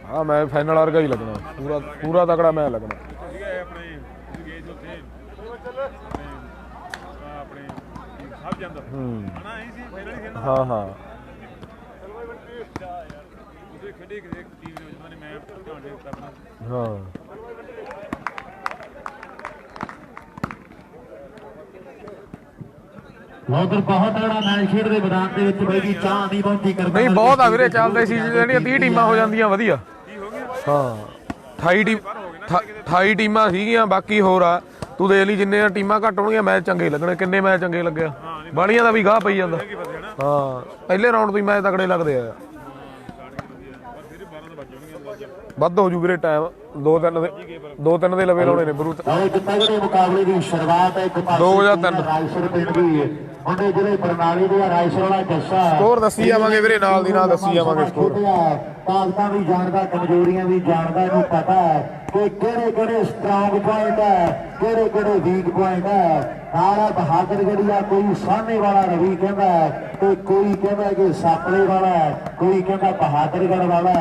हाँ मैं फाइनल वर्गा ही लगना, पूरा पूरा तगड़ा मैं लगना। हाँ हाँ हाँ उधर बहुत बड़ा मैच खेडते मैदान ਦੇ ਵਿੱਚ ਬਾਈ ਜੀ ਚਾਹ ਨਹੀਂ ਪਹੁੰਚੀ ਕਰਦਾ नहीं बहुत आ ਵੀਰੇ ਚੱਲਦੇ ਸੀ ਜਿਹੜੀਆਂ 30 ਟੀਮਾਂ ਹੋ ਜਾਂਦੀਆਂ ਵਧੀਆ। ਹਾਂ 28 ਟੀਮ 28 ਟੀਮਾਂ ਸੀਗੀਆਂ, ਬਾਕੀ ਹੋਰ ਆ ਤੂੰ ਦੇਖ ਲਈ ਜਿੰਨੇ ਟੀਮਾਂ ਘੱਟ ਹੋਣਗੀਆਂ ਮੈਚ ਚੰਗੇ ਲੱਗਣੇ। ਕਿੰਨੇ ਮੈਚ ਚੰਗੇ ਲੱਗਿਆ, ਬਾਲੀਆਂ ਦਾ ਵੀ ਗਾਹ ਪਈ ਜਾਂਦਾ। ਹਾਂ ਪਹਿਲੇ ਰਾਉਂਡ ਤੋਂ ਹੀ ਮੈਚ ਤਕੜੇ ਲੱਗਦੇ ਆ। ਵੱਧ ਹੋ ਜੂ ਵੀਰੇ ਟਾਈਮ, 2-3 ਦੇ ਲਵੇ ਲਾਉਣੇ ਨੇ ਬਰੂ। ਮੁਕਾਬਲੇ ਦੀ ਸ਼ੁਰੂਆਤ ਹੈ 2 ਜਾਂ 3 ਰਾਇਸਰ ਪਿੰਡ ਦੀ ਉਹਨੇ ਜਿਹੜੇ ਬਰਨਾਲੇ ਦੇ ਰਾਇਸਰ ਵਾਲਾ ਜੱਸਾ ਸਕੋਰ ਦੱਸੀ ਜਾਵਾਂਗੇ ਵੀਰੇ, ਨਾਲ ਦੀ ਨਾਲ ਦੱਸੀ ਜਾਵਾਂਗੇ ਸਕੋਰ। ਤਾਕਤਾਂ ਵੀ ਜਾਣਦਾ, ਕਮਜ਼ੋਰੀਆਂ ਵੀ ਜਾਣਦਾ, ਇਹਨੂੰ ਪਤਾ ਹੈ ਕਿ ਕਿਹੜੇ ਕਿਹੜੇ ਸਟਰੋਂਗ ਪੁਆਇੰਟ ਹੈ, ਕਿਹੜੇ ਕਿਹੜੇ ਵੀਕ ਪੁਆਇੰਟ ਹੈ। ਨਾਲਾ ਬਹਾਦਰਗੜ੍ਹ ਆ, ਕੋਈ ਸਾਹਨੇ ਵਾਲਾ ਰਵੀ ਕਹਿੰਦਾ ਤੇ ਕੋਈ ਕਹਿੰਦਾ ਕਿ ਸਾਪਲੇ ਵਾਲਾ, ਕੋਈ ਕਹਿੰਦਾ ਬਹਾਦਰਗੜ੍ਹ ਵਾਲਾ।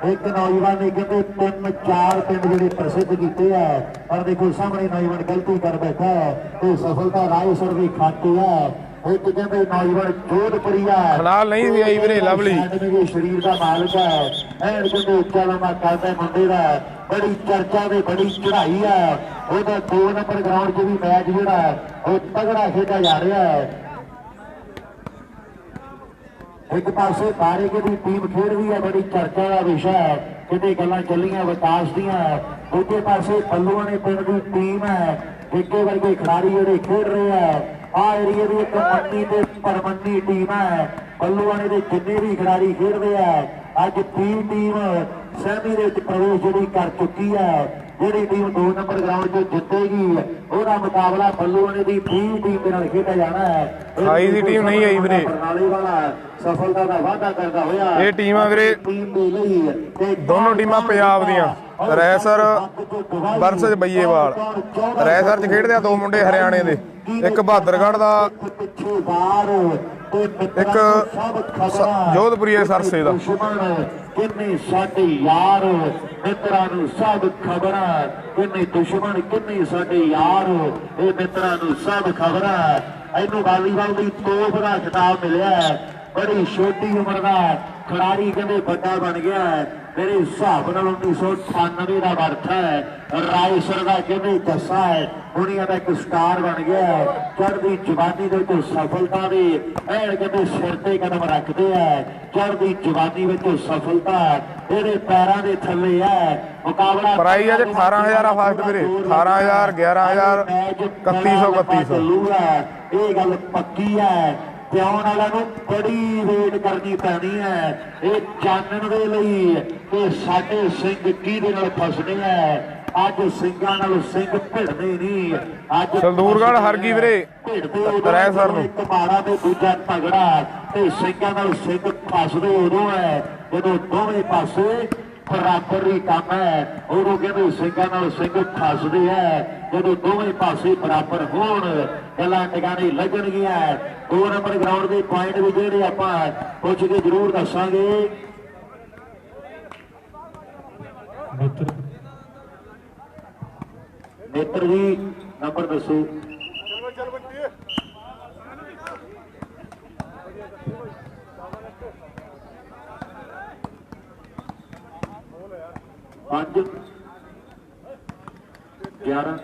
ਇੱਕ ਨੌਜਵਾਨ ਨੇ ਕਹਿੰਦੇ 3-4 ਪਿੰਡ ਜਿਹੜੇ ਪ੍ਰਸਿੱਧ ਕੀਤੇ ਆ, ਪਰ ਦੇਖੋ ਸਾਹਮਣੇ ਨੌਜਵਾਨ ਗਲਤੀ ਕਰ ਬੈਠਾ ਹੈ ਤੇ ਸਫਲਤਾ ਰਾਏਸਰ ਦੀ ਖਾਤੇ ਹੈ। ਇੱਕ ਕਹਿੰਦੇ ਨੌਜਵਾਨ ਜੋਧਪੁਰੀਆ ਖਲਾਲ ਨਹੀਂ ਵੀ ਆਈ ਵੀਰੇ, ਲਵਲੀ ਸਰੀਰ ਦਾ ਮਾਲਕ ਹੈ। ਐਨ ਕਹਿੰਦੇ ਉੱਚਾ ਲੰਮਾ ਕਰਦਾ ਮੁੰਡੇ ਦਾ, ਬੜੀ ਚਰਚਾ ਤੇ ਬੜੀ ਚੜਾਈ ਹੈ। ਉਹਦਾ 2 ਨੰਬਰ ਗਰਾਊਂਡ 'ਚ ਵੀ ਮੈਚ ਜਿਹੜਾ ਉਹ ਤਗੜਾ ਖੇਡਿਆ ਜਾ ਰਿਹਾ ਹੈ। ਇੱਕ ਪਾਸੇ ਬਾਰੇਕੇ ਦੀ ਟੀਮ ਖੇਡ ਰਹੀ ਹੈ, ਬੜੀ ਚਰਚਾ ਦਾ ਵਿਸ਼ਾ ਹੈ, ਕਿਤੇ ਗੱਲਾਂ ਚੱਲੀਆਂ ਵਿਕਾਸ ਦੀਆਂ। ਦੂਜੇ ਪਾਸੇ ਪੱਲੂਆਣੇ ਪਿੰਡ ਦੀ ਟੀਮ ਹੈ, ਇੱਕੇ ਵਰਗੇ ਖਿਡਾਰੀ ਜਿਹੜੇ ਖੇਡ ਰਹੇ ਹੈ। ਆ ਏਰੀਏ ਦੀ ਇੱਕ ਮੰਨੀ ਤੇ ਪਰਮੰਨੀ ਟੀਮ ਹੈ। ਪੱਲੂਆਣੇ ਦੇ ਜਿੰਨੇ ਵੀ ਖਿਡਾਰੀ ਖੇਡਦੇ ਆ, ਅੱਜ ਟੀਮ ਸੈਮੀ ਦੇ ਵਿੱਚ ਪ੍ਰਵੇਸ਼ ਜਿਹੜੀ ਕਰ ਚੁੱਕੀ ਹੈ। ਜਿਹੜੀ ਟੀਮ 2 ਨੰਬਰ ਗਰਾਊਂਡ 'ਚ ਜਿੱਤੇਗੀ ਉਹਦਾ ਮੁਕਾਬਲਾ ਪੱਲੂਆਣੇ ਦੀ ਟੀਮ ਦੇ ਨਾਲ ਖੇਡਿਆ ਜਾਣਾ ਹੈ। 28 ਦੀ ਟੀਮ ਨਹੀਂ ਆਈ ਵੀਰੇ, ਬਰਨਾਲੇ ਵਾਲਾ ਸਫਲਤਾ ਦਾ ਵਾਅਦਾ ਕਰਦਾ ਹੋਇਆ। ਇਹ ਟੀਮਾਂ ਵੀਰੇ ਦੋਨੋਂ ਟੀਮਾਂ ਪੰਜਾਬ ਦੀਆਂ। Racer versus ਬਈਏਵਾਲ। ਰੈਸਰ 'ਚ ਖੇਡਦੇ ਆ 2 ਮੁੰਡੇ ਹਰਿਆਣੇ ਦੇ, ਇੱਕ ਬਹਾਦਰਗੜ੍ਹ ਦਾ, ਇੱਕ ਜੋਧਪੁਰੀਆ ਸਰਸੇ ਦਾ। ਕਿੰਨੇ ਸਾਡੇ ਯਾਰ ਮਿੱਤਰਾਂ ਨੂੰ ਸਭ ਖਬਰਾਂ, ਕਿੰਨੇ ਦੁਸ਼ਮਣ ਕਿੰਨੇ ਸਾਡੇ ਯਾਰ, ਇਹ ਮਿੱਤਰਾਂ ਨੂੰ ਸਭ ਖਬਰਾਂ। ਇਹਨੂੰ ਵਾਲੀਬਾਲ ਦੀ ਤੋਪ ਦਾ ਖਿਤਾਬ ਮਿਲਿਆ। ਬੜੀ ਛੋਟੀ ਉਮਰ ਦਾ ਖਿਡਾਰੀ ਕਹਿੰਦੇ ਵੱਡਾ ਬਣ ਗਿਆ। ਮੇਰੇ ਹਿਸਾਬ ਨਾਲ 1998 ਦਾ ਬਰਥ ਹੈ। ਰਾਏਸਰ ਦਾ ਕਹਿੰਦੇ ਜੱਸਾ ਹੈ, ਦੁਨੀਆ ਦਾ ਇੱਕ ਸਟਾਰ ਬਣ ਗਿਆ। ਚੜ੍ਹਦੀ ਜਵਾਨੀ ਦੇ ਵਿੱਚ ਸਫਲਤਾ ਦੇ ਐਨ ਕਹਿੰਦੇ ਸਿਰ ਤੇ ਕਦਮ ਰੱਖਦੇ ਆ। ਚੜ੍ਹਦੀ ਜਵਾਨੀ ਵਿੱਚ ਸਫਲਤਾ ਇਹਦੇ ਪੈਰਾਂ ਦੇ ਥੱਲੇ ਹੈ। ਮੁਕਾਬਲਾ ਪ੍ਰਾਈਜ਼ ਅੱਜ 18000 ਆ ਫਾਸਟ ਵੀਰੇ, 18000 11000 3100 ਇਹ ਗੱਲ ਪੱਕੀ ਹੈ। ਪਿਆਉਣ ਵਾਲਿਆਂ ਨੂੰ ਬੜੀ ਵੇਟ ਕਰਨੀ ਪੈਣੀ ਹੈ ਇਹ ਜਾਣਨ ਦੇ ਲਈ ਕਿ ਸਾਡੇ ਸਿੰਘ ਕਿਹਦੇ ਨਾਲ ਫਸਣੇ ਹੈ। ਅੱਜ ਸਿੰਘਾਂ ਨਾਲ ਸਿੰਘ ਭਿੜਦੇ ਨਹੀਂ। ਅੱਜ ਸੰਦੂਰਗੜ੍ਹ ਹਰ ਗਈ ਵੀਰੇ ਰੈਸਰ ਨੂੰ, ਇੱਕ ਮਾੜਾ ਤੇ ਦੂਜਾ ਤਗੜਾ, ਤੇ ਸਿੰਘਾਂ ਨਾਲ ਸਿੰਘ ਫਸਦੇ ਉਦੋਂ ਹੈ ਜਦੋਂ ਦੋਵੇਂ ਪਾਸੇ ਬਰਾਬਰ ਹੀ ਕੰਮ ਹੈ। ਉਦੋਂ ਕਹਿੰਦੇ ਸਿੰਘਾਂ ਨਾਲ ਸਿੰਘ ਫਸਦੇ ਹੈ ਜਦੋਂ ਦੋਵੇਂ ਪਾਸੇ ਬਰਾਬਰ ਹੋਣ, ਗੱਲਾਂ ਟਿਕਾਣੇ ਲੱਗਣਗੀਆਂ। 2 ਨੰਬਰ ਗਰਾਊਂਡ ਦੇ ਪੁਆਇੰਟ ਵੀ ਜਿਹੜੇ ਆਪਾਂ ਪੁੱਛ ਕੇ ਜ਼ਰੂਰ ਦੱਸਾਂਗੇ। ਨੇਤਰ ਜੀ ਨੰਬਰ ਦੱਸੋ। ਪੰਜ 11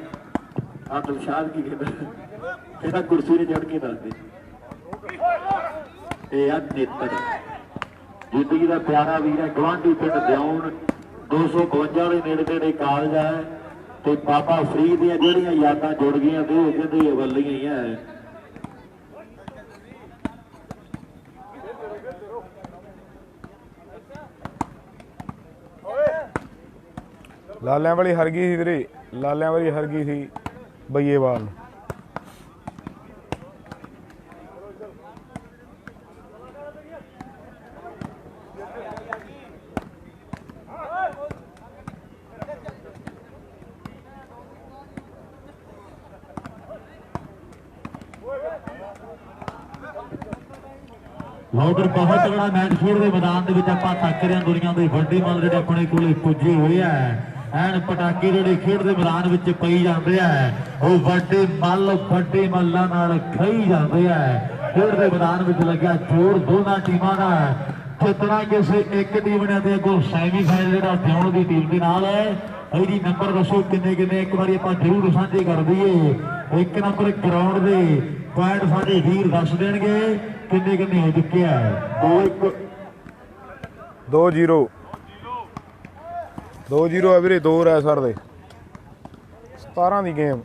ਆ ਦਿਲਸ਼ਾਦ ਕੀ ਕਹਿੰਦਾ ਕੁਰਸੀ ਤੇ ਚੜ ਕੇ ਦੱਸਦੇ। ਇਹ ਆ ਨੇਤਰ ਜ਼ਿੰਦਗੀ ਦਾ ਪਿਆਰਾ ਵੀਰ ਹੈ। ਗਵਾਂਢੀ ਪਿੰਡ ਦਿਉਣ 252 ਦੇ ਨੇੜੇ ਤੇੜੇ ਕਾਲਜ ਹੈ ਤੇ ਬਾਬਾ ਫਰੀਦ ਦੀਆਂ ਜਿਹੜੀਆਂ ਯਾਦਾਂ ਜੁੜ ਗਈਆਂ ਤੇ ਉਹ ਕਹਿੰਦੇ ਵੱਲੀਆਂ ਹੀ ਹੈ। ਲਾਲਿਆਂ ਵਾਲੀ ਹਰ ਗਈ ਸੀ ਵੀਰੇ, ਲਾਲਿਆਂ ਵਾਲੀ ਹਰ ਗਈ ਸੀ ਬਈਏਵਾਲ ਨੂੰ। ਉਧਰ ਬਹੁਤ ਤਗੜਾ ਮੈਚ ਖੇਡ ਦੇ ਮੈਦਾਨ ਦੇ ਵਿੱਚ ਆਪਾਂ ਤੱਕ ਰਹੇ ਹਾਂ ਦੁਨੀਆ ਦੇ ਵੱਡੇ ਮੱਲ ਜਿਹੜੇ ਆਪਣੇ ਕੋਲੇ ਪੁੱਜੇ ਹੋਏ ਆ ਐਨ ਪਟਾਕੇ ਜਿਹੜੇ ਖੇਡ ਦੇ ਮੈਦਾਨ ਵਿੱਚ ਪਈ ਜਾਂਦੇ ਆ ਉਹ ਵੱਡੇ ਮੱਲਾਂ ਨਾਲ ਖਾਈ ਜਾਂਦੇ ਆ ਖੇਡ ਦੇ ਮੈਦਾਨ ਵਿੱਚ ਲੱਗਿਆ ਜੋਰ ਦੋਨਾਂ ਟੀਮਾਂ ਦਾ ਜਿੱਤਣਾ ਕਿਸੇ ਇੱਕ ਟੀਮ ਨੇ ਤੇ ਅੱਗੋਂ ਸੈਮੀਫਾਈਨਲ ਜਿਹੜਾ ਦਿਉਣ ਦੀ ਟੀਮ ਦੇ ਨਾਲ ਹੈ ਇਹਦੀ ਨੰਬਰ ਦੱਸੋ ਕਿੰਨੇ ਇੱਕ ਵਾਰੀ ਆਪਾਂ ਜ਼ਰੂਰ ਸਾਂਝੇ ਕਰ ਦਈਏ ਇੱਕ ਨੰਬਰ ਗਰਾਊਂਡ ਦੇ ਪੁਆਇੰਟ ਸਾਡੇ ਵੀਰ ਦੱਸ ਦੇਣਗੇ ਕਿੰਨੇ ਹੋ ਚੁੱਕੇ ਆ 2-0 ਹੈ ਵੀਰੇ 2 ਰੈਸਰ ਦੇ 17 ਦੀ ਗੇਮ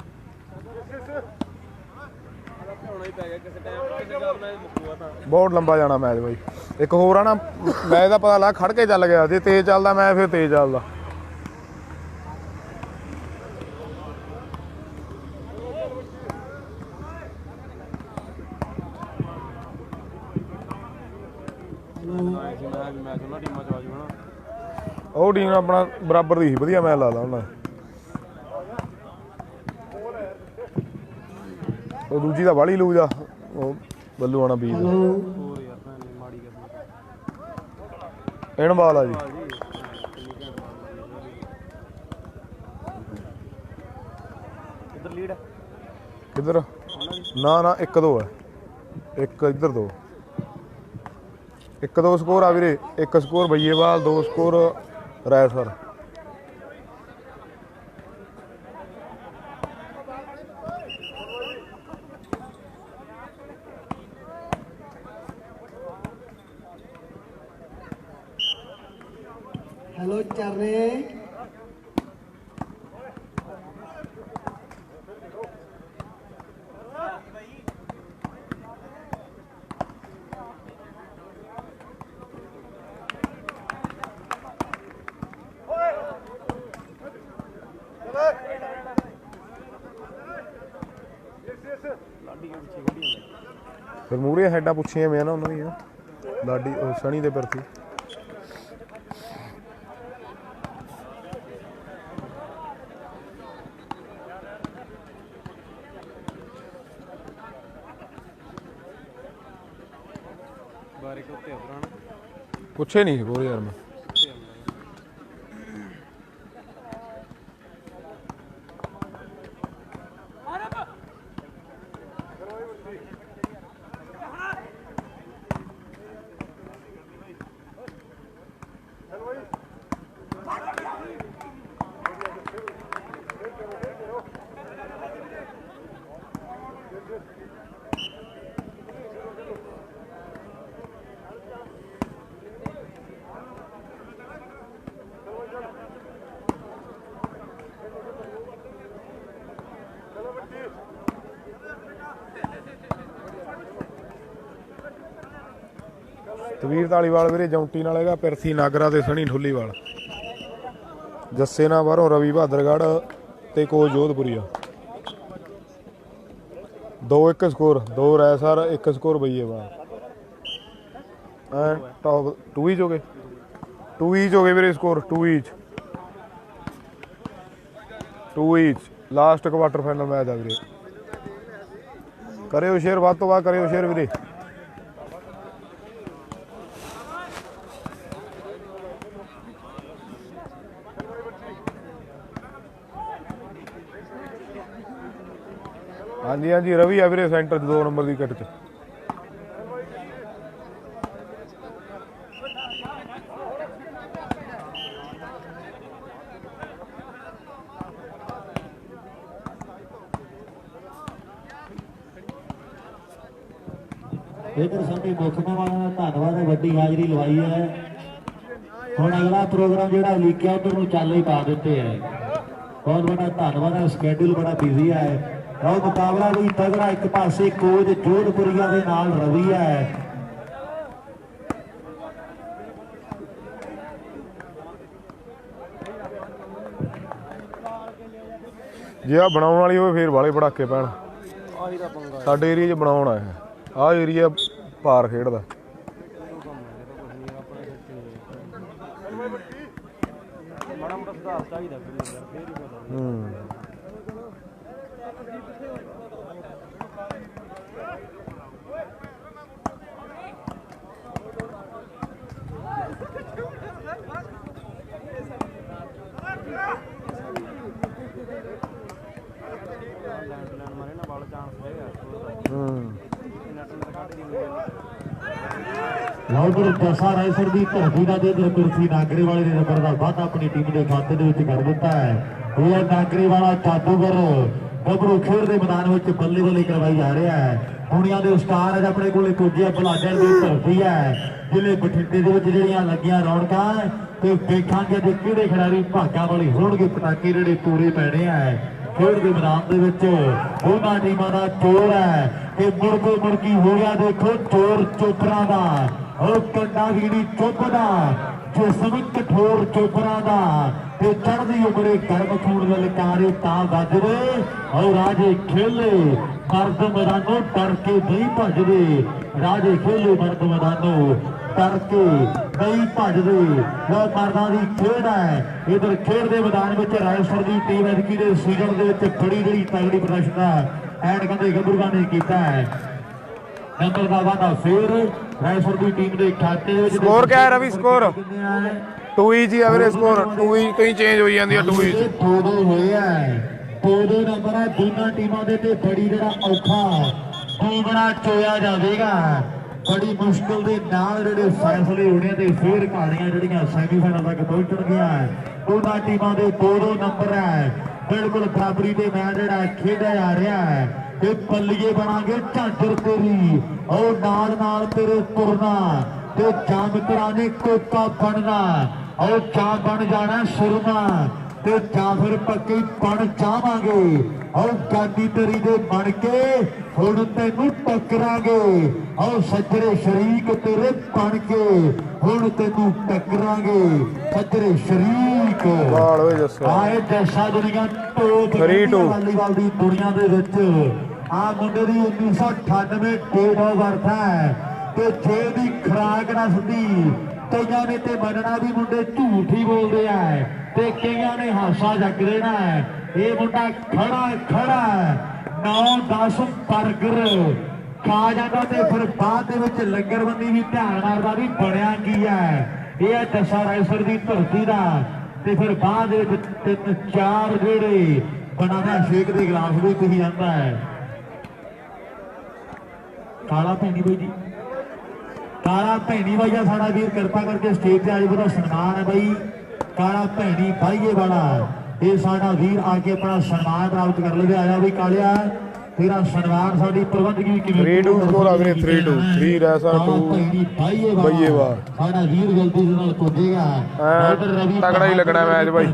ਬਹੁਤ ਲੰਬਾ ਜਾਣਾ ਮੈਚ ਬਾਈ ਇੱਕ ਹੋਰ ਆ ਨਾ ਮੈਚ ਦਾ ਪਤਾ ਲੱਗ ਖੜ ਕੇ ਚੱਲ ਗਿਆ ਜੇ ਤੇਜ਼ ਚੱਲਦਾ ਮੈਚ ਫਿਰ ਤੇਜ਼ ਚੱਲਦਾ ਉਹ ਟੀਮ ਆਪਣਾ ਬਰਾਬਰ ਦੀ ਸੀ ਵਧੀਆ ਮੈਚ ਲਾ ਲਾ ਉਹਨਾਂ ਉਹ ਦੂਜੀ ਦਾ ਵਾਲੀ ਲੂਜ ਆ ਉਹ ਬੱਲੂ ਆਣਾ ਬੀਜ ਇਹਨ ਬਾਲ ਆ ਜੀ ਕਿੱਧਰ ਨਾ 1-2 ਹੈ ਇੱਕ ਇੱਧਰ 2 1-2 ਸਕੋਰ ਆ ਵੀਰੇ 1 score Baiyewal 2 score Raisar hello चर्रे ਫਿਰ ਮੂਹਰੇ ਹੈਡਾਂ ਪੁੱਛੀਆਂ ਮੈਂ ਨਾ ਉਹਨਾਂ ਦੀਆਂ ਲਾਡੀ ਸਣੀ ਦੇ ਪ੍ਰਤੀ ਪੁੱਛੇ ਨਹੀਂ ਹੋਰ ਯਾਰ ਮੈਂ ਤਵੀਰ ਧਾਲੀਵਾਲ ਵੀਰੇ ਜੌਂਟੀ ਨਾਲ ਹੈਗਾ ਪਿਰਥੀ ਨਾਗਰਾ ਤੇ ਸਣੀ ਠੁੱਲੀਵਾਲ ਜੱਸੇ ਨਾਲ ਬਾਹਰੋਂ ਰਵੀ ਬਹਾਦਰਗੜ੍ਹ ਤੇ coach Jodhpuria 2-1 score 2 Raisar 1 score Baiyewal ਐਂ ਟੌਪ 2 ਈਚ ਹੋ ਗਏ ਵੀਰੇ score 2 each last quarter final match ਆ ਵੀਰੇ ਕਰਿਓ ਸ਼ੇਅਰ ਵੱਧ ਤੋਂ ਵੱਧ ਕਰਿਓ ਸ਼ੇਅਰ ਵੀਰੇ ਹਾਂਜੀ ਰਵੀ ਆ ਵੀਰੇ ਸੈਂਟਰ 'ਚ 2 ਨੰਬਰ ਦੀ ਕਿੱਟ 'ਚ इधर साडे मुख मेहमान का धन्यवाद है वड्डी हाजरी लवाई है हुण अगला प्रोग्राम जिहड़ा लिखिया उधर नूं चाल ही पा दिते है बहुत बड़ा धन्यवाद है स्कैड्यूल बड़ा बिजी है और मुकाबला भी तगड़ा एक पासे कोच जोधपुरिया दे नाल रवि है ਜੇ ਆ ਬਣਾਉਣ ਵਾਲੀ ਹੋਵੇ ਫੇਰ ਵਾਲੇ ਪੜਾਕੇ ਪੈਣ ਸਾਡੇ ਏਰੀਆ 'ਚ ਬਣਾਉਣ ਆਇਆ ਆਹ ਏਰੀਆ ਭਾਰ ਖੇਡਦਾ ਉਧਰ ਜੱਸਾ ਰਾਏਸਰ ਦੀ ਧਰਤੀ ਦਾ ਇਧਰ ਕੁਰਸੀ ਨਾਗਰੇ ਵਾਲੇ ਨੇ ਨੰਬਰ ਦਾ ਵਾਧਾ ਆਪਣੀ ਟੀਮ ਦੇ ਖਾਤੇ ਦੇ ਵਿੱਚ ਕਰ ਦਿੱਤਾ ਹੈ। ਇਹ ਨਾਗਰੇ ਵਾਲਾ ਜਾਦੂਗਰ ਗੱਭਰੂ ਖੇਡ ਦੇ ਮੈਦਾਨ ਵਿੱਚ ਬੱਲੇ ਬੱਲੇ ਕਰਵਾਈ ਜਾ ਰਿਹਾ ਹੈ। ਦੁਨੀਆ ਦੇ ਸਟਾਰ ਅੱਜ ਆਪਣੇ ਕੋਲੇ ਪੁੱਜੇ ਬਲਾਡਰ ਦੀ ਧਰਤੀ ਹੈ। ਜ਼ਿਲ੍ਹੇ ਬਠਿੰਡੇ ਦੇ ਵਿੱਚ ਜਿਹੜੀਆਂ ਲੱਗੀਆਂ ਰੌਣਕਾਂ ਤੇ ਵੇਖਾਂਗੇ ਕਿ ਕਿਹੜੇ ਖਿਡਾਰੀ ਭਾਗਾਂ ਵਾਲੇ ਹੋਣਗੇ। ਪਟਾਕੇ ਜਿਹੜੇ ਪੂਰੇ ਪੈਣੇ ਆ ਖੇਡ ਦੇ ਮੈਦਾਨ ਦੇ ਵਿੱਚ ਦੋਨਾਂ ਟੀਮਾਂ ਦਾ ਚੋਰ ਹੈ ਕਿ ਮੁੜ ਕੀ ਹੋ ਗਿਆ। ਦੇਖੋ ਚੋਰ ਚੋਪਰਾਂ ਦਾ ਉਹ ਕੰਡਾ ਵੀ ਨਹੀਂ ਚੁੱਪਦਾ ਜਿਸਮ ਕਠੋਰ ਚੋਪਰਾਂ ਦਾ ਤੇ ਚੜ੍ਹਦੀ ਉਮਰੇ ਗਰਮ ਖੂਨ ਲਲਕਾਰੇ ਤਾਂ ਵੱਜਦੇ ਔਰ ਰਾਜੇ ਖੇਲੇ ਮਰਦ ਮੈਦਾਨੋਂ ਡਰ ਕੇ ਨਹੀਂ ਭੱਜਦੇ। ਰਾਜੇ ਖੇਲੇ ਮਰਦ ਮੈਦਾਨੋਂ ਡਰ ਕੇ ਨਹੀਂ ਭੱਜਦੇ। ਉਹ ਮਰਦਾਂ ਦੀ ਖੇਡ ਹੈ। ਇਧਰ ਖੇਡ ਦੇ ਮੈਦਾਨ ਵਿੱਚ ਰਾਏਸਰ ਦੀ ਟੀਮ ਐਤਕੀ ਦੇ ਸੀਜ਼ਨ ਦੇ ਵਿੱਚ ਬੜੀ ਤਗੜੀ ਪ੍ਰਦਰਸ਼ਨ ਐਡ ਕਹਿੰਦੇ ਗੱਭਰੂਆਂ ਨੇ ਕੀਤਾ ਹੈ। ਨੰਬਰ ਦਾ ਵਾਧਾ ਫੇਰ ਰਾਏਸਰ ਦੀ ਟੀਮ ਦੇ ਖਾਤੇ ਵਿੱਚ ਸਕੋਰ ਕਿਆ ਹੈ ਰਵੀ? ਸਕੋਰ 2 ਜੀ ਐਵਰੇਜ ਸਕੋਰ 2 ਕਈ ਚੇਂਜ ਹੋਈ ਜਾਂਦੀ ਹੈ। 2 2 ਹੋਏ ਆ 2 ਨੰਬਰ ਆ ਦੋਨਾਂ ਟੀਮਾਂ ਦੇ ਤੇ ਬੜੀ ਜਿਹੜਾ ਔਖਾ ਟੂਬੜਾ ਚੋਇਆ ਜਾਵੇਗਾ। ਬੜੀ ਮੁਸ਼ਕਲ ਦੇ ਨਾਲ ਜਿਹੜੇ ਫੈਸਲੇ ਹੋਣੇ ਤੇ ਫੇਰ ਕਹਾਣੀਆਂ ਜਿਹੜੀਆਂ ਸੈਮੀਫਾਈਨਲ ਤੱਕ ਪਹੁੰਚਣਗੀਆਂ। ਦੋਨਾਂ ਟੀਮਾਂ ਦੇ 2 ਨੰਬਰ ਹੈ। ਬਿਲਕੁਲ ਬਰਾਬਰੀ ਦੇ ਮੈਚ ਜਿਹੜਾ ਖੇਡਿਆ ਜਾ ਰਿਹਾ ਹੈ ਤੇ ਪੱਲੀਏ ਬਣਾਂਗੇ ਝਾਂਜਰ ਤੇਰੀ ਉਹ ਨਾਲ ਤੇਰੇ ਤੁਰਨਾ ਤੇ ਜਾਂ ਮਿੱਤਰਾਂ ਨੇ ਕੋਕਾ ਬਣਨਾ ਉਹ ਚਾਹ ਬਣ ਜਾਣਾ ਸੁਰਮਾ ਤੇ ਜਾਂ ਫਿਰ ਪੱਕੀ ਬਣ ਜਾਵਾਂਗੇ। ਉਹ ਗਾਡੀ ਤੇਰੀ ਦੇ ਬਣ ਕੇ ਹੁਣ ਤੈਨੂੰ ਟੱਕਰਾਂਗੇ। ਉਹ ਸੱਜਰੇ ਸ਼ਰੀਕ ਤੇਰੇ ਬਣ ਕੇ ਹੁਣ ਤੈਨੂੰ ਟੱਕਰਾਂਗੇ। ਸੱਜਰੇ ਸ਼ਰੀਕ ਆਏ ਜੱਸਾ ਦੁਨੀਆ ਟੋਪ ਵਾਲੀਬਾਲ ਦੀ ਦੁਨੀਆ ਦੇ ਵਿੱਚ ਆ ਮੁੰਡੇ ਦੀ 1998 ਡੇਟ ਆਫ ਬਰਥ ਹੈ ਤੇ ਜੇ ਦੀ ਖਰਾਕ ਨਾ ਸੁੱਤੀ ਕਈਆਂ ਨੇ ਤੇ ਮੰਨਣਾ ਵੀ ਮੁੰਡੇ ਝੂਠ ਹੀ ਬੋਲਦੇ ਆ ਤੇ ਕਈਆਂ ਨੇ ਹਾਸਾ ਜੱਗ ਦੇਣਾ ਹੈ। ਇਹ ਮੁੰਡਾ ਖੜਾ 9-10 ਬਰਗਰ ਖਾ ਜਾਂਦਾ ਤੇ ਫਿਰ ਬਾਅਦ ਦੇ ਵਿੱਚ ਲੰਗਰਬੰਦੀ ਵੀ ਧਿਆਨ ਮਾਰਦਾ ਵੀ ਬਣਿਆ ਕੀ ਹੈ। ਇਹ ਹੈ ਜੱਸਾ ਰਾਏਸਰ ਦੀ ਧਰਤੀ ਦਾ ਤੇ ਫਿਰ ਬਾਅਦ ਦੇ ਵਿੱਚ 3-4 ਜਿਹੜੇ ਬਣਾਦਾ ਸ਼ੇਕ ਦੇ ਗਲਾਸ ਵੀ ਪੀ ਜਾਂਦਾ ਹੈ। ਕਾਲਾ ਭੈਣੀ ਬਾਈ ਜੀ ਕਾਲਾ ਭੈਣੀ ਬਾਈ ਆ ਸਾਡਾ ਵੀਰ ਕਿਰਪਾ ਕਰਕੇ ਸਟੇਜ ਤੇ ਅੱਜ ਉਹਦਾ ਸਨਮਾਨ ਹੈ ਬਾਈ। ਕਾਲਾ ਭੈਣੀ ਬਾਈਏ ਵਾਲਾ ਇਹ ਸਾਡਾ ਵੀਰ ਆ ਕੇ ਆਪਣਾ ਸਨਮਾਨ ਪ੍ਰਾਪਤ ਕਰ ਲਵੇ। ਆਇਆ ਵੀ ਕਾਲਿਆ ਤੇਰਾ ਸਨਮਾਨ ਸਾਡੀ ਪ੍ਰਬੰਧਕੀ ਕਿਵੇਂ 3-2 ਸਕੋਰ ਆ ਵੀਰੇ 3-2 3 ਰੈਸਾ 2 ਬਾਈਏ ਵਾਹ ਸਾਡਾ ਵੀਰ ਜਲਦੀ ਦੇ ਨਾਲ ਕੁੱਦੇਗਾ। ਤਗੜਾ ਹੀ ਲੱਗਣਾ ਮੈਚ ਬਾਈ।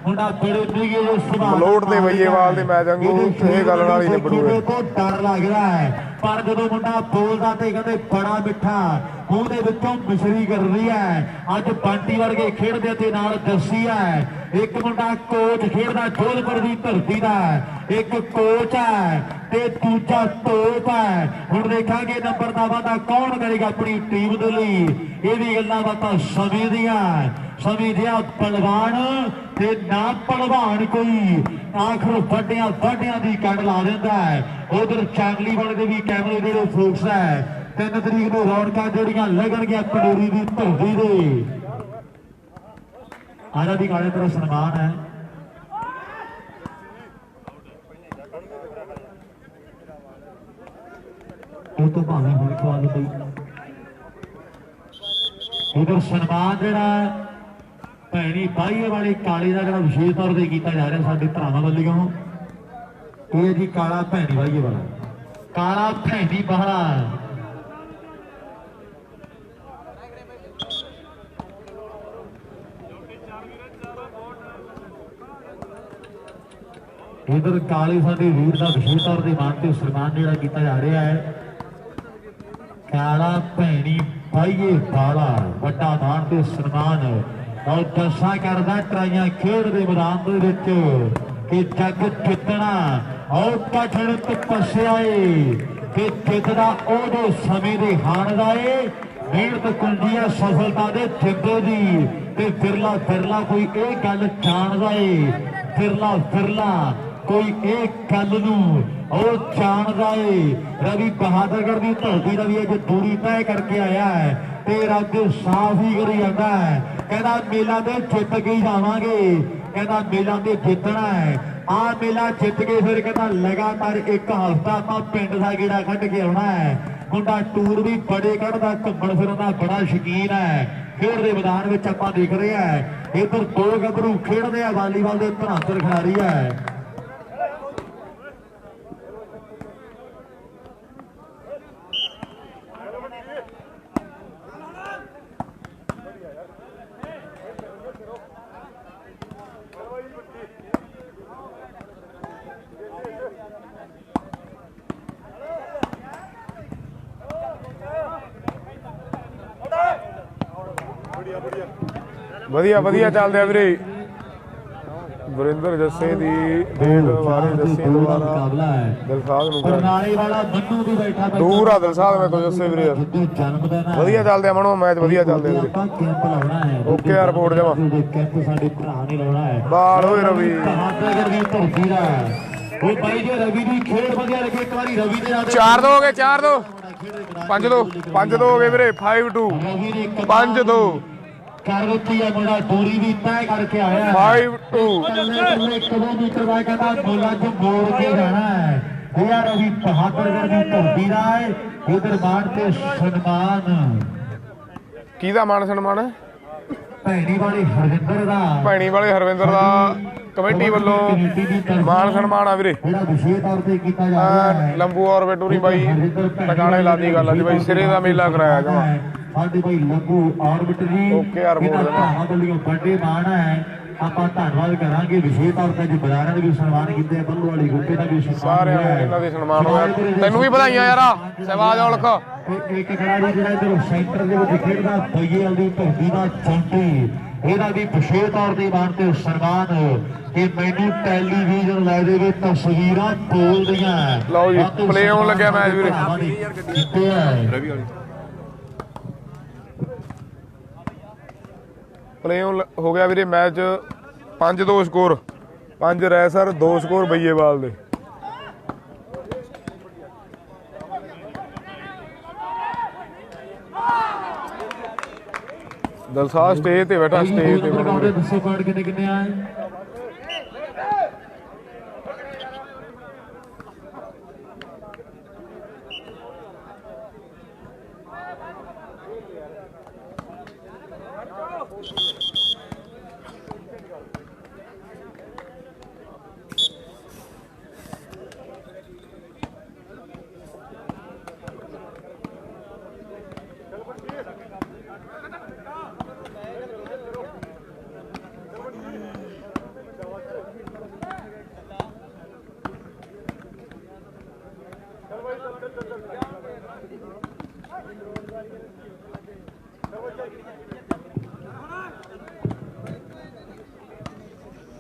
ਮੁੰਡਾ ਬੜੇ ਨਿਗੇ ਸੁਭਾਅ ਮਲੋਟ ਦੇ ਬਈਏਵਾਲ ਦੇ ਮੈਚ ਵਾਂਗੂ ਇਹ ਗੱਲ ਨਾਲ ਹੀ ਨਿਬੜੂਗਾ। ਤੋਂ ਡਰ ਲੱਗਦਾ ਹੈ ਪਰ ਜਦੋਂ ਮੁੰਡਾ ਬੋਲਦਾ ਤੇ ਕਹਿੰਦੇ ਬੜਾ ਮਿੱਠਾ ਮੂੰਹ ਦੇ ਵਿੱਚੋਂ ਮਿਸ਼ਰੀ ਕਰ ਰਹੀ ਹੈ। ਅੱਜ ਬੰਟੀ ਵਰਗੇ ਖੇਡਦੇ ਤੇ ਨਾਲ ਜੱਸੀ ਹੈ। ਇੱਕ ਮੁੰਡਾ ਕੋਚ ਖੇਡਦਾ ਜੋਧਪੁਰ ਦੀ ਧਰਤੀ ਦਾ ਇੱਕ ਕੋਚ ਹੈ ਤੇ ਦੂਜਾ ਤੋਪ ਹੈ। ਹੁਣ ਦੇਖਾਂਗੇ ਨੰਬਰ ਦਾ ਵਾਧਾ ਕੌਣ ਕਰੇਗਾ ਆਪਣੀ ਟੀਮ ਦੇ ਲਈ। ਇਹ ਵੀ ਗੱਲਾਂ ਬਾਤਾਂ ਸਮੇਂ ਦੀਆਂ ਪਹਿਲਵਾਨ ਤੇ ਨਾ ਪਹਿਲਵਾਨ ਕੋਈ ਆਖਰ ਵੱਡਿਆਂ ਦੀ ਕੱਢ ਲਾ ਦਿੰਦਾ ਹੈ। ਉਧਰ ਚਾਂਗਲੀ ਵਾਲੇ ਦੇ ਵੀ ਕੈਮਰੇ ਜਿਹੜੇ ਫੋਕਸ ਹੈ 3 ਤਰੀਕ ਨੂੰ ਰੌਣਕਾਂ ਜਿਹੜੀਆਂ ਲੱਗਣਗੀਆਂ ਪੰਡੋਰੀ ਦੀ ਧਰਤੀ ਦੇ। ਆਰਾ ਵੀ ਕਾਲੇ ਤਰ੍ਹਾਂ ਸਨਮਾਨ ਹੈ। ਉਹ ਤੋਂ ਭਾਵੇਂ ਹੁਣ ਖਵਾ ਦੇ ਉਧਰ ਸਨਮਾਨ ਜਿਹੜਾ ਭੈਣੀ ਬਾਈਏ ਵਾਲੇ ਕਾਲੇ ਦਾ ਜਿਹੜਾ ਵਿਸ਼ੇਸ਼ ਤੌਰ ਤੇ ਕੀਤਾ ਜਾ ਰਿਹਾ ਸਾਡੇ ਭਰਾਵਾਂ ਵੱਲੋਂ ਇਹ ਜੀ ਕਾਲਾ ਭੈਣੀ ਬਾਈਏ ਵਾਲਾ ਕਾਲਾ ਭੈਣੀ ਬਾਲਾ ਇਧਰ ਕਾਲੇ ਸਾਡੇ ਵੀਰ ਦਾ ਵਿਸ਼ੇਸ਼ ਤੌਰ ਤੇ ਮਾਨ ਤੇ ਸਨਮਾਨ ਜਿਹੜਾ ਕੀਤਾ ਜਾ ਰਿਹਾ ਹੈ। ਕਾਲਾ ਭੈਣੀ ਬਾਈਏ ਵਾਲਾ ਵੱਡਾ ਮਾਨ ਤੇ ਸਨਮਾਨ ਔਰ ਜੱਸਾ ਕਰਦਾ ਟਰਾਈਆਂ ਖੇਡ ਦੇ ਮੈਦਾਨ ਦੇ ਵਿੱਚ ਕਿ ਜੱਗ ਜਿੱਤਣਾ ਔਰ ਕਠਿਨ ਤਪੱਸਿਆ ਏ ਕਿ ਜਿੱਤਦਾ ਉਹਦੇ ਸਮੇਂ ਦੇ ਹਾਣ ਦਾ ਏ। ਮਿਹਨਤ ਕੁੰਜੀ ਆ ਸਫਲਤਾ ਦੇ ਜਿੱਦੇ ਦੀ ਤੇ ਫਿਰਲਾ ਕੋਈ ਇਹ ਗੱਲ ਜਾਣਦਾ ਏ। ਫਿਰਲਾ ਕੋਈ ਇਹ ਗੱਲ ਨੂੰ ਉਹ ਜਾਣਦਾ ਏ। ਰਵੀ ਬਹਾਦਰਗੜ੍ਹ ਦੀ ਧਰਤੀ ਦਾ ਵੀ ਅੱਜ ਦੂਰੀ ਤੈਅ ਕਰਕੇ ਆਇਆ ਹੈ ਤੇ ਰੱਬ ਸਾਫ ਹੀ ਕਰੀ ਜਾਂਦਾ ਹੈ। ਕਹਿੰਦਾ ਮੇਲਾ ਤੇ ਜਿੱਤ ਕੇ ਜਾਵਾਂਗੇ। ਕਹਿੰਦਾ ਮੇਲਾ ਤੇ ਜਿੱਤਣਾ ਹੈ। ਆ ਮੇਲਾ ਜਿੱਤ ਕੇ ਫਿਰ ਕਹਿੰਦਾ ਲਗਾਤਾਰ 1 ਹਫ਼ਤਾ ਆਪਾਂ ਪਿੰਡ ਦਾ ਗੇੜਾ ਕੱਢ ਕੇ ਆਉਣਾ ਹੈ। ਮੁੰਡਾ ਟੂਰ ਵੀ ਬੜੇ ਕੱਢਦਾ, ਘੁੰਮਣ ਫਿਰਨ ਦਾ ਬੜਾ ਸ਼ੌਕੀਨ ਹੈ। ਖੇਡ ਦੇ ਮੈਦਾਨ ਵਿੱਚ ਆਪਾਂ ਦੇਖ ਰਹੇ ਹਾਂ ਇੱਧਰ ਦੋ ਗੱਭਰੂ ਖੇਡਦੇ ਆ ਵਾਲੀਬਾਲ ਦੇ ਧਨਾਤਰ ਖਿਡਾਰੀ ਹੈ। ਵਧੀਆ ਵਧੀਆ ਚੱਲਦੇ ਆ ਵੀਰੇ। ਵਰਿੰਦਰ ਜੱਸੇ ਦੀ ਡੇਟ ਬਾਰੇ ਦੱਸੀ ਦੁਬਾਰਾ। ਦਿਲਸਾਦ ਨੂੰ ਬਰਨਾਲੇ ਵਾਲਾ ਬੰਨੂ ਵੀ ਬੈਠਾ ਦੂਰ ਆ ਦਿਲਸਾਦ ਮੈਂ ਤੋਂ ਜੱਸੇ ਵੀਰੇ। ਵਧੀਆ ਚੱਲਦੇ ਆ ਮਨੋ, ਮੈਚ ਵਧੀਆ ਚੱਲਦੇ ਵੀਰੇ। ਕੈਂਪ ਲਾਉਣਾ ਹੈ ਓਕੇ ਆ ਰਿਪੋਰਟ ਜਮਾ। ਕੈਂਪ ਸਾਡੇ ਭਰਾ ਨੇ ਲਾਉਣਾ ਹੈ। ਬਾਲ ਹੋਏ ਰਵੀ ਵੀ ਧਰਤੀ ਦਾ ਉਹ ਬਾਈ ਜੀ ਰਵੀ ਦੀ ਖੇਡ ਵਧੀਆ ਲੱਗੀ। ਇੱਕ ਵਾਰੀ ਰਵੀ ਦੇ ਨਾਲ 4-2 ਹੋ ਗਏ, 4-2 5-2 5-2 ਹੋ ਗਏ ਵੀਰੇ। 5-2 5-2 ਕਰ ਦਿੱਤੀ ਹੈ ਮੁੰਡਾ। ਦੂਰੀ ਵੀ ਤੈਅ ਕਰਕੇ ਆਇਆ 5-2 ਕਿਲੋਮੀਟਰ ਦਾ ਕਹਿੰਦਾ ਬੋਲਾ ਚ ਮੋੜ ਕੇ ਜਾਣਾ ਹੈ। ਇਹ ਰਵੀ ਬਹਾਦਰਗੜ੍ਹ ਦੀ ਧਰਤੀ ਦਾ ਹੈ। ਇਧਰ ਮਾਨ ਤੇ ਸਨਮਾਨ ਕਿਹਦਾ ਮਾਨ ਸਨਮਾਨ ਹੈ? ਭੈਣੀ ਵਾਲੇ ਹਰਵਿੰਦਰ ਦਾ। ਭੈਣੀ ਵਾਲੇ ਹਰਵਿੰਦਰ ਦਾ ਕਮੇਟੀ ਵੱਲੋਂ ਮਾਨ ਸਨਮਾਨ ਆ ਵੀਰੇ। ਜਿਹੜਾ ਵਿਸ਼ੇਸ਼ ਤੌਰ ਤੇ ਕੀਤਾ ਜਾ ਰਿਹਾ ਹੈ। ਲੰਬੂ ਔਰ ਬਟੂਰੀ ਬਾਈ ਟਿਕਾਣੇ ਲਾਦੀ ਗੱਲ ਅੱਜ ਬਾਈ ਸਿਰੇ ਦਾ ਮੇਲਾ ਕਰਾਇਆ ਜਮਾ। ਸਾਡੇ ਭਾਈ ਲੰਬੂ ਆਰਬਿਟ ਜੀ ਓਕੇ ਯਾਰ ਬੋਲ ਭਾਵਾਂ ਵੱਲੋਂ ਵੱਡੇ ਮਾਣ ਹੈ। ਆਪਾਂ ਧੰਨਵਾਦ ਕਰਾਂਗੇ ਵਿਸ਼ੇਸ਼ ਤੌਰ ਤੇ ਜੀ ਬਜ਼ਾਰਾਂ ਦੇ ਵੀ ਸਨਮਾਨ ਕੀਤੇ, ਬੱਲੂ ਵਾਲੀ ਗੁੱਪੇ ਦਾ ਵੀ ਸਨਮਾਨ ਸਾਰਿਆਂ ਨੂੰ ਇਹਨਾਂ ਦੇ ਸਨਮਾਨ ਹੋਇਆ। ਤੈਨੂੰ ਵੀ ਵਧਾਈਆਂ ਯਾਰ ਸਹਿਬਾਜ ਔਲਖ। ਇੱਕ ਖਿਡਾਰੀ ਜਿਹੜਾ ਇਧਰ ਸੈਂਟਰ ਦੇ ਵਿੱਚ ਖੇਡਦਾ ਬਈਏਵਾਲ ਦੀ ਧਰਤੀ ਦਾ ਚੌਂਟੀ, ਇਹਦਾ ਵੀ ਵਿਸ਼ੇਸ਼ ਤੌਰ ਤੇ ਮਾਣ ਤੇ ਸਨਮਾਨ ਕਿ ਮੈਨੂੰ ਟੈਲੀਵਿਜ਼ਨ ਲੈ ਦੇਵੇ ਤਸਵੀਰਾਂ ਬੋਲਦੀਆਂ। ਲਓ ਜੀ ਪਲੇ ਆਉਣ ਲੱਗਿਆ ਮੈਚ ਵੀਰੇ। ਰਵੀ ਵਾਲੀ ਪਲੇ ਹੋ ਗਿਆ ਵੀਰੇ ਮੈਚ। 5-2 ਸਕੋਰ, 5 ਰੈਸਰ 2 ਸਕੋਰ ਬਈਏਵਾਲ ਦੇ। ਦਲਸਾਦ ਸਟੇਜ ਤੇ ਬੈਠਾ, ਸਟੇਜ ਤੇ ਦੱਸੋ ਕਾਰਡ ਕਿੰਨੇ ਕਿੰਨੇ ਆਏ?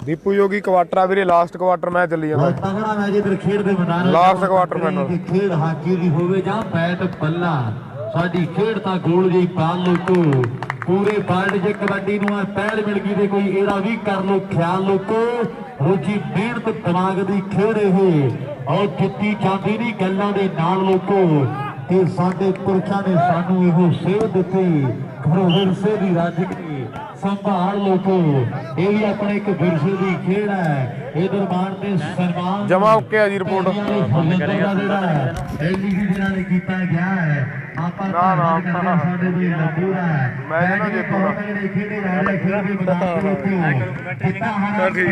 ਦੀਪੂ ਯੋਗੀ ਕੁਆਟਰ ਆ ਵੀਰੇ। ਲਾਸਟ ਕੁਆਟਰ ਮੈਚ ਚੱਲੀ ਜਾਂਦਾ। ਤਗੜਾ ਮੈਚ ਇਧਰ ਖੇਡ ਦੇ ਮੈਦਾਨ ਲਾਸਟ ਕੁਆਟਰ ਫਾਈਨਲ। ਖੇਡ ਹਾਕੀ ਦੀ ਹੋਵੇ ਜਾਂ ਬੈਟ ਬੱਲਾ, ਸਾਡੀ ਖੇਡ ਤਾਂ ਗੋਲ ਜੀ ਪਾਲ ਲੋਕੋ। ਪੂਰੇ ਵਰਲਡ 'ਚ ਕਬੱਡੀ ਨੂੰ ਪਹਿਲ ਮਿਲ ਗਈ ਤੇ ਕੋਈ ਇਹਦਾ ਵੀ ਕਰ ਲੋ ਖਿਆਲ ਲੋਕੋ। ਰੋਜੀ ਮਿਹਨਤ ਦਿਮਾਗ ਦੀ ਖੇਡ ਇਹ ਔਰ ਜਿੱਤੀ ਜਾਂਦੀ ਨਹੀਂ ਗੱਲਾਂ ਦੇ ਨਾਲ ਲੋਕੋ। ਤੇ ਸਾਡੇ ਪੁਰਖਾਂ ਨੇ ਸਾਨੂੰ ਇਹੋ ਸੇਧ ਦਿੱਤੀ, ਘਰੋਂ ਵਿਰਸੇ ਦੀ ਰਾਜਗੀ ਸੰਭਾਲ ਲੋਕੋ। ਇਹ ਵੀ ਆਪਣੇ ਇੱਕ ਵਿਰਸੇ ਦੀ ਖੇਡ ਹੈ। ਇਹ ਦਰਬਾਰ ਤੇ ਸਨਮਾਨ ਜਮਾ ਓਕੇ ਆ ਜੀ ਰਿਪੋਰਟ। ਟੈਲੀਵਿਜ਼ਨ ਨਾਲ ਕੀਤਾ ਗਿਆ ਹੈ। ਆਪਾਂ ਸਾਡੇ ਵੀ ਲੱਭੂ ਹੈ। ਮੈਂ ਨਾ ਜਿੱਤੂਗਾ। ਖੇਡੇ ਜਾ ਰਹੇ ਖੇਡ ਦੇ ਮੈਦਾਨ ਦੇ ਵਿੱਚ ਕਿੰਨਾ ਹਾਰਾ ਠੀਕ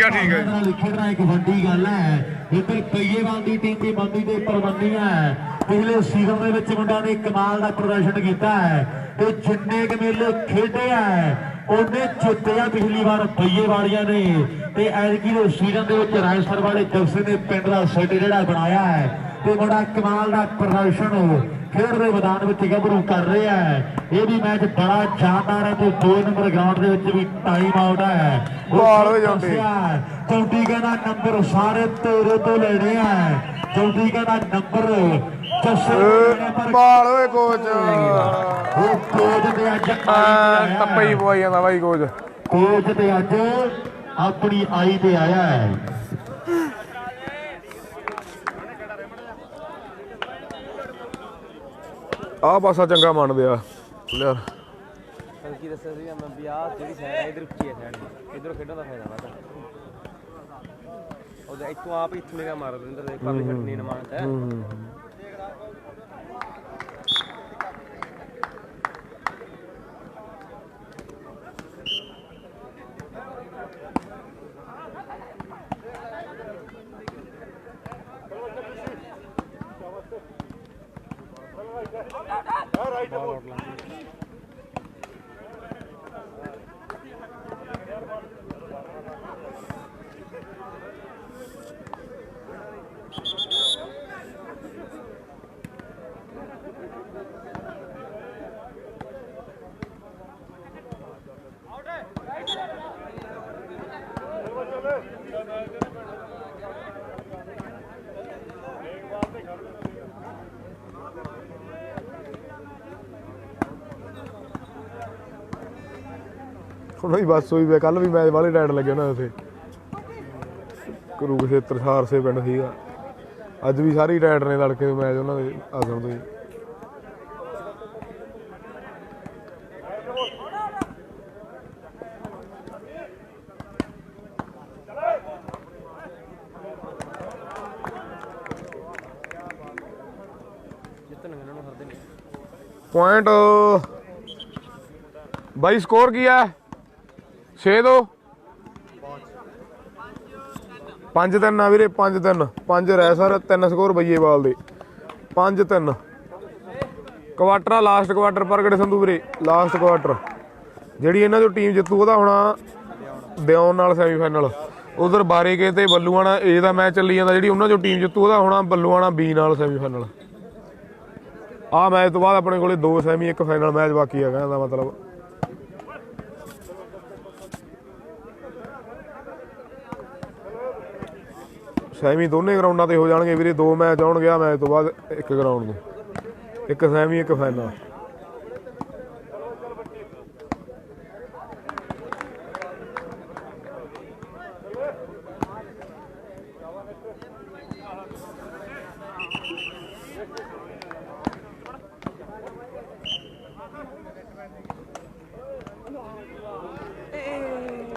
ਹੈ ਖੇਡਣਾ ਇੱਕ ਵੱਡੀ ਗੱਲ ਹੈ। ਇੱਧਰ ਪਈਏਵਾਲ ਦੀ ਟੀਮ ਦੀ ਬੰਦੀ ਦੇ ਪ੍ਰਬੰਧੀਆਂ ਹੈ। ਪਿਛਲੇ ਸੀਜ਼ਨ ਦੇ ਵਿੱਚ ਮੁੰਡਿਆਂ ਨੇ ਕਮਾਲ ਦਾ ਪ੍ਰਦਰਸ਼ਨ ਕੀਤਾ ਹੈ ਤੇ ਜਿੰਨੇ ਕੁ ਮੇਲੇ ਖੇਡੇ ਹੈ ਉਹਨੇ ਜਿੱਤਿਆ ਪਿਛਲੀ ਵਾਰ ਬਈਏ ਵਾਲੀਆਂ ਨੇ। ਤੇ ਐਤਕੀ ਦੇ ਸੀਜ਼ਨ ਦੇ ਵਿੱਚ ਰਾਜਸਥਾਨ ਵਾਲੇ ਜਗਸੇ ਨੇ ਪਿੰਡ ਦਾ ਸੈਟ ਜਿਹੜਾ ਬਣਾਇਆ ਹੈ ਤੇ ਬੜਾ ਕਮਾਲ ਦਾ ਪ੍ਰਦਰਸ਼ਨ ਖੇਡ ਦੇ ਮੈਦਾਨ ਵਿੱਚ ਗੱਭਰੂ ਕਰ ਰਿਹਾ ਹੈ। ਇਹ ਵੀ ਮੈਚ ਬੜਾ ਸ਼ਾਨਦਾਰ ਹੈ ਤੇ 2 ਨੰਬਰ ਗਰਾਊਂਡ ਦੇ ਵਿੱਚ ਵੀ ਟਾਈਮ ਆਊਟ ਹੈ। ਚੌਂਟੀ ਕਹਿੰਦਾ ਨੰਬਰ ਸਾਰੇ ਤੇਰੇ ਤੋਂ ਲੈਣੇ ਆ। ਚੌਂਟੀ ਕਹਿੰਦਾ ਨੰਬਰ ਬਾਲ ਓਏ ਕੋਚ। ਉਹ ਕੋਚ ਤੇ ਅੱਜ ਟੱਪਾ ਹੀ ਪਵਾਈ ਜਾਂਦਾ ਬਾਈ ਕੋਚ। ਕੋਚ ਤੇ ਅੱਜ ਆਪਣੀ ਆਈ ਤੇ ਆਇਆ ਹੈ। ਆਹ ਪਾਸਾ ਚੰਗਾ ਮੰਨਦੇ ਆ ਯਾਰ। ਕੀ ਦੱਸਿਆ ਸੀਗਾ ਮੈਂ ਵੀ ਆਹ ਜਿਹੜੀ ਸਾਈਡ ਹੈ ਇਧਰ ਉੱਚੀ ਹੈ ਸਾਈਡ, ਇਧਰੋਂ ਖੇਡਣ ਦਾ ਫਾਇਦਾ ਵਾ। ਉਹਦੇ ਇੱਥੋਂ ਆਪ ਇੱਥੋਂ ਨਿਗਾ ਮਾਰ ਦਿੰਦੇ ਦੇ ਕਾਫੀ ਛੱਡਣੀ ਨਮਾਨ ਹੈ। ਉਹਨਾਂ ਦੀ ਬੱਸ ਹੋਈ ਵੇ ਕੱਲ ਵੀ ਮੈਚ ਵਾਲੇ ਟਾਈਟ ਲੱਗੇ ਉਹਨਾਂ ਦੇ ਉੱਥੇ ਕੁਰੂਕਸ਼ੇਤਰ ਸਾਰਸੇ ਪਿੰਡ ਸੀਗਾ ਅੱਜ ਵੀ ਸਾਰੀ ਟਾਈਟ ਨੇ ਲੜਕੇ ਮੈਚ ਉਹਨਾਂ ਦੇ ਆਸਣ ਤੋਂ ਹੀ पॉइंट भाई स्कोर किया है 6-2 5-3 वीरे 5-3 5 रह सर 3 स्कोर बईएवाल दे 5-3 क्वार्टर लास्ट क्वार्टर प्रगट संधू वीरे लास्ट क्वार्टर जिहड़ी इन्हां चों टीम जितू ओहदा होना दिओन नाल सैमीफाइनल उधर बारीके ते बल्लूआणा ए दा मैच चली जांदा जिहड़ी उन्हां चों टीम जितू ओहदा होना बल्लूआणा बी नाल सैमीफाइनल आ मैच तो बाद अपने को 2 सैमी 1 फाइनल मैच बाकी है कहने का मतलब सैमी दोनों ग्राउंडों पर हो जाएंगे वीरे 2 मैच आउणगे मैच तो बाद 1 ग्राउंड में 1 सैमी 1 फाइनल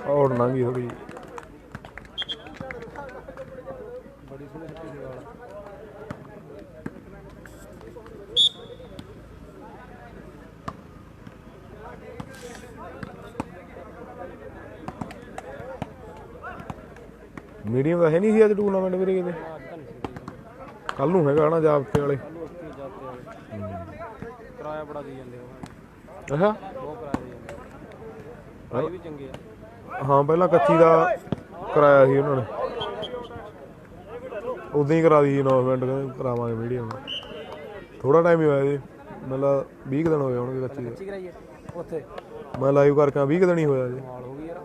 और नांगी थोड़ी मीडियम का है नहीं अज टूर्नामेंट वीरे किते कल नूं हैगा ना जाबते वाले किराया बड़ा दी जांदे अच्छा बहुत किराया दी जांदे भाई भी चंगे आ हाँ पहला कच्ची का कराया सी उन्होंने उदा ही करा दी अनाउंसमेंट कहते करावांगे मीडियम थोड़ा टाइम ही होया जी मतलब 20 दिन होए होणगे कच्ची कच्ची कराई है ਉੱਥੇ मैं लाइव करके 20 दिन ही होया जी ਹਾਲ ਹੋ ਗਈ ਯਾਰ